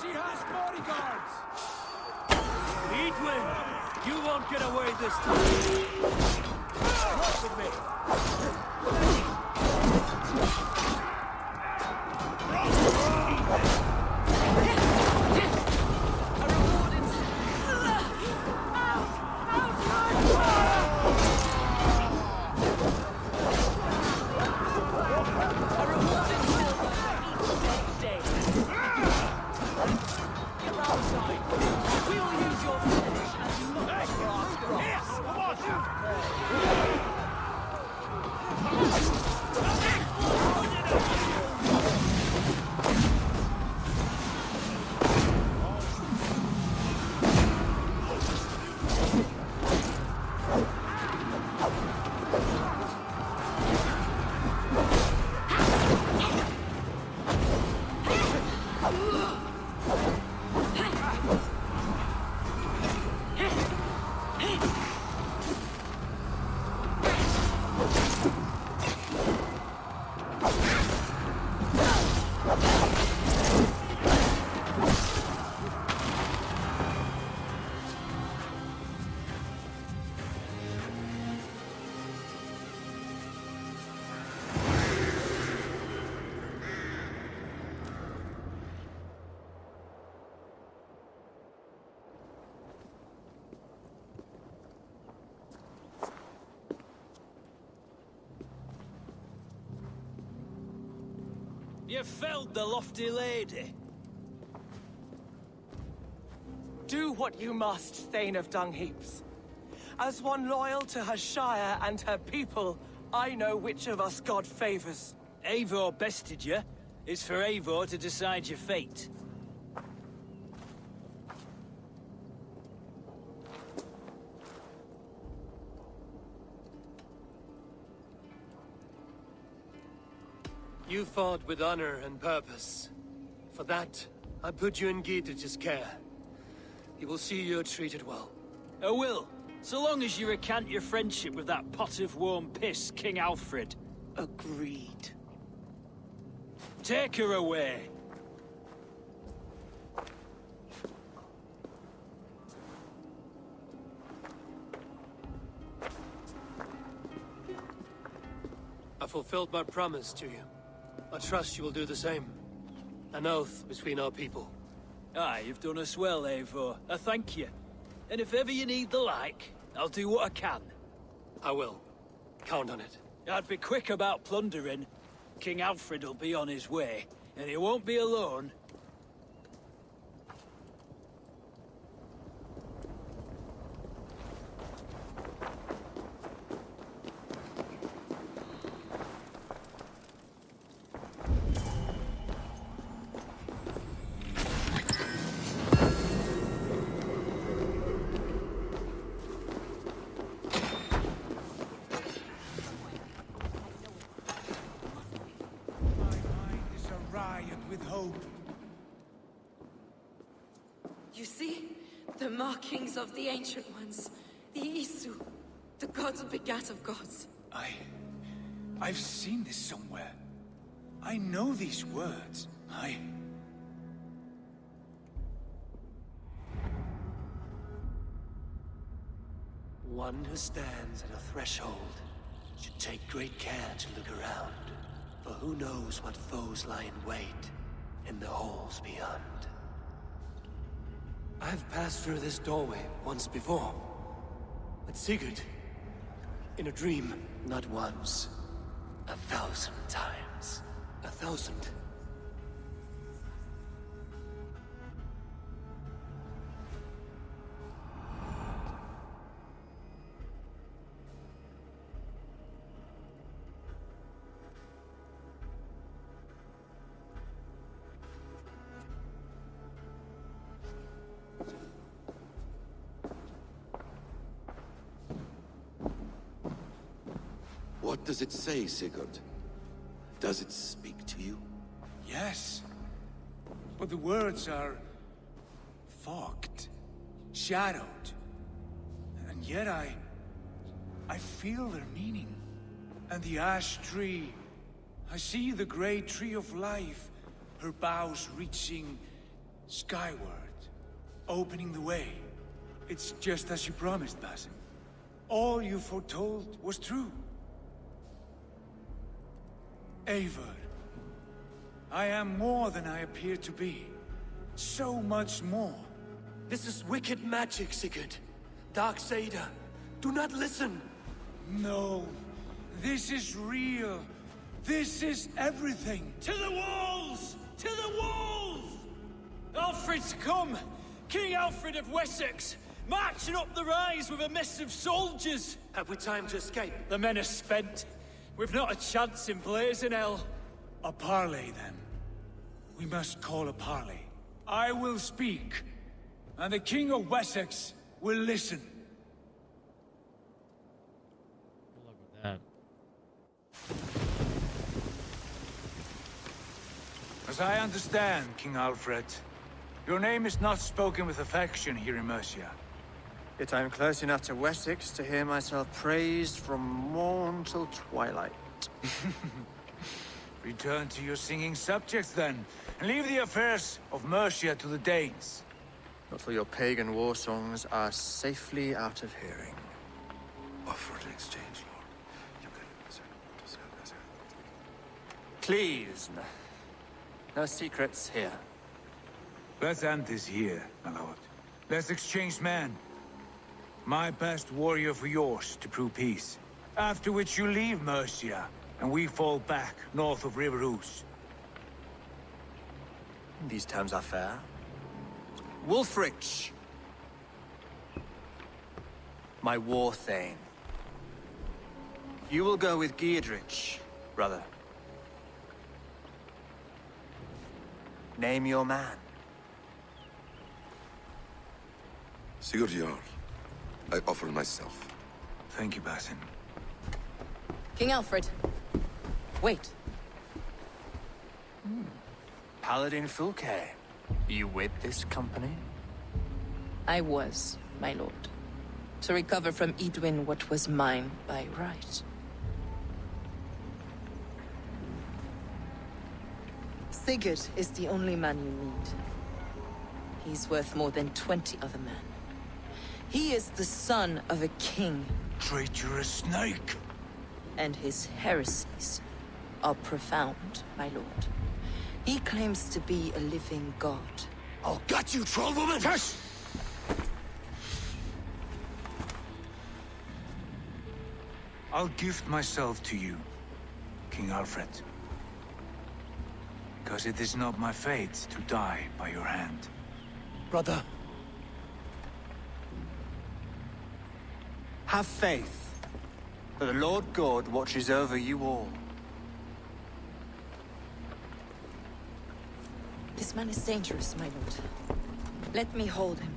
She has bodyguards! Edwin, you won't get away this time. Work with me. You felled the lofty lady. Do what you must, Thane of Dungheaps. As one loyal to her shire and her people, I know which of us God favors. Eivor bested you. It's for Eivor to decide your fate. You fought with honor and purpose. For that, I put you in Giedrich's care. He will see you're treated well. I will, so long as you recant your friendship with that pot of warm piss, King Alfred. Agreed. Take her away. I fulfilled my promise to you. I trust you will do the same. An oath between our people. Aye, you've done us well, Eivor. I thank you. And if ever you need the like, I'll do what I can. I will. Count on it. I'd be quick about plundering. King Alfred will be on his way, and he won't be alone. You see? The markings of the Ancient Ones. The Isu. The gods begat of gods. I've seen this somewhere. I know these words. One who stands at a threshold should take great care to look around. For who knows what foes lie in wait in the halls beyond. I've passed through this doorway once before. With Sigurd. In a dream. Not once. 1,000 times. 1,000. What does it say, Sigurd? Does it speak to you? Yes. But the words are... fogged. Shadowed. And yet I feel their meaning. And the ash tree... I see the great tree of life, her boughs reaching skyward, opening the way. It's just as you promised, Basim. All you foretold was true. Eivor, I am more than I appear to be. So much more. This is wicked magic, Sigurd. Darksader, do not listen. No, this is real. This is everything. To the walls! To the walls! Alfred's come! King Alfred of Wessex! Marching up the rise with a mess of soldiers! Have we time to escape? The men are spent. We've not a chance in blazing hell. A parley, then. We must call a parley. I will speak, and the King of Wessex will listen. Good luck with that. As I understand, King Alfred, your name is not spoken with affection here in Mercia. Yet I am close enough to Wessex to hear myself praised from morn till twilight. Return to your singing subjects, then, and leave the affairs of Mercia to the Danes. Not till your pagan war songs are safely out of hearing. Offer an exchange, Lord. You can... Please, no secrets here. Let's end this here, my lord. Let's exchange men. My best warrior for yours to prove peace. After which you leave Mercia, and we fall back north of River Ouse. These terms are fair. Wulfrich! My war thane. You will go with Giedrich, brother. Name your man. Sigurd Jarl, I offer myself. Thank you, Basim. King Alfred. Wait. Paladin Fulke. You with this company? I was, my lord. To recover from Edwin what was mine by right. Sigurd is the only man you need. He's worth more than 20 other men. He is the son of a king. Traitorous snake! And his heresies are profound, my lord. He claims to be a living god. I'll gut you, troll woman! Hush! I'll gift myself to you, King Alfred. Because it is not my fate to die by your hand. Brother. Have faith that the Lord God watches over you all. This man is dangerous, my lord. Let me hold him.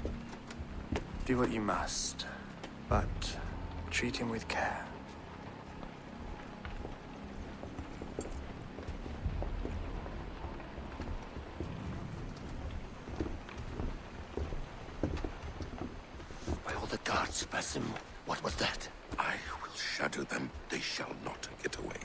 Do what you must, but treat him with care. By all the gods, Basim, what was that? I will shatter them. They shall not get away.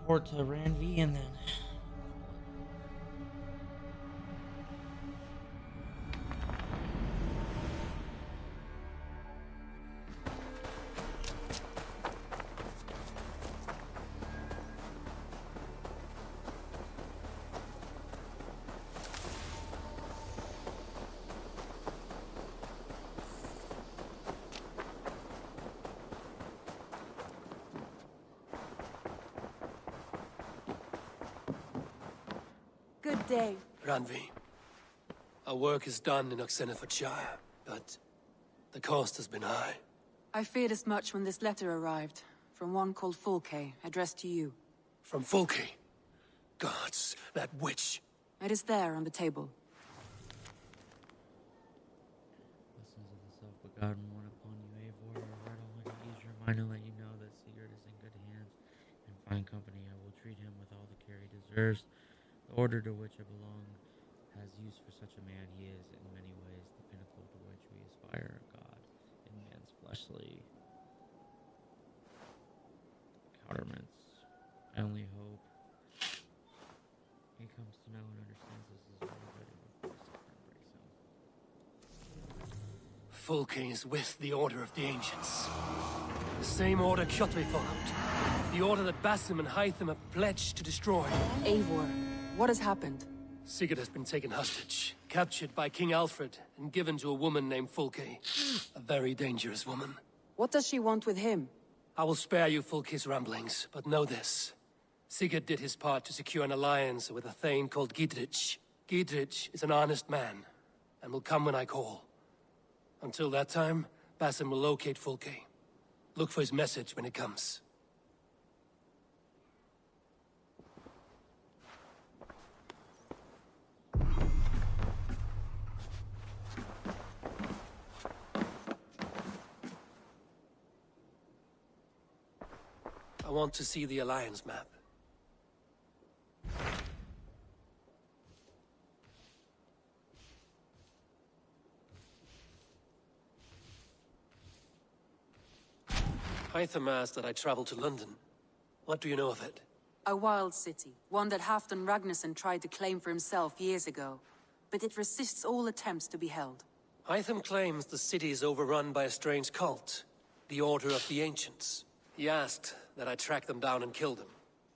report to Ranvi and then. Good day. Ranvi, our work is done in Oxenfordshire, but the cost has been high. I feared as much when this letter arrived, from one called Fulke, addressed to you. From Fulke? Gods, that witch! It is there on the table. Blessings of the self-begotten one upon you, Eivor. I read all I ease your mind and let you know that Sigurd is in good hands and fine company. I will treat him with all the care he deserves. The order to which I belong has use for such a man. He is, in many ways, the pinnacle to which we aspire, a god in man's fleshly counterments. I only hope he comes to know and understands this is really good and will force it to embrace him. Fulke is with the Order of the Ancients. The same order Kjotve followed. The order that Basim and Hytham have pledged to destroy. Eivor, what has happened? Sigurd has been taken hostage, captured by King Alfred, and given to a woman named Fulke. A very dangerous woman. What does she want with him? I will spare you Fulke's ramblings, but know this. Sigurd did his part to secure an alliance with a thane called Gidrich. Gidrich is an honest man, and will come when I call. Until that time, Basim will locate Fulke. Look for his message when it comes. I want to see the Alliance map. Hytham asked that I travel to London. What do you know of it? A wild city, one that Halfdan Ragnarsson tried to claim for himself years ago. But it resists all attempts to be held. Hytham claims the city is overrun by a strange cult, the Order of the Ancients. He asked that I track them down and kill them.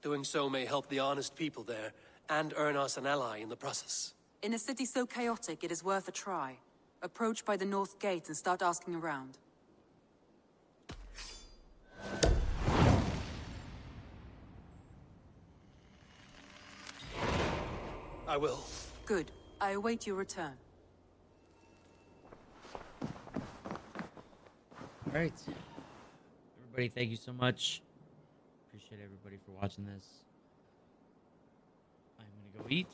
Doing so may help the honest people there, and earn us an ally in the process. In a city so chaotic, it is worth a try. Approach by the North Gate and start asking around. I will. Good. I await your return. All right. Everybody, thank you so much. Appreciate everybody for watching this. I'm going to go eat,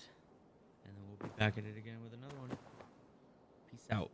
and then we'll be back at it again with another one. Peace out.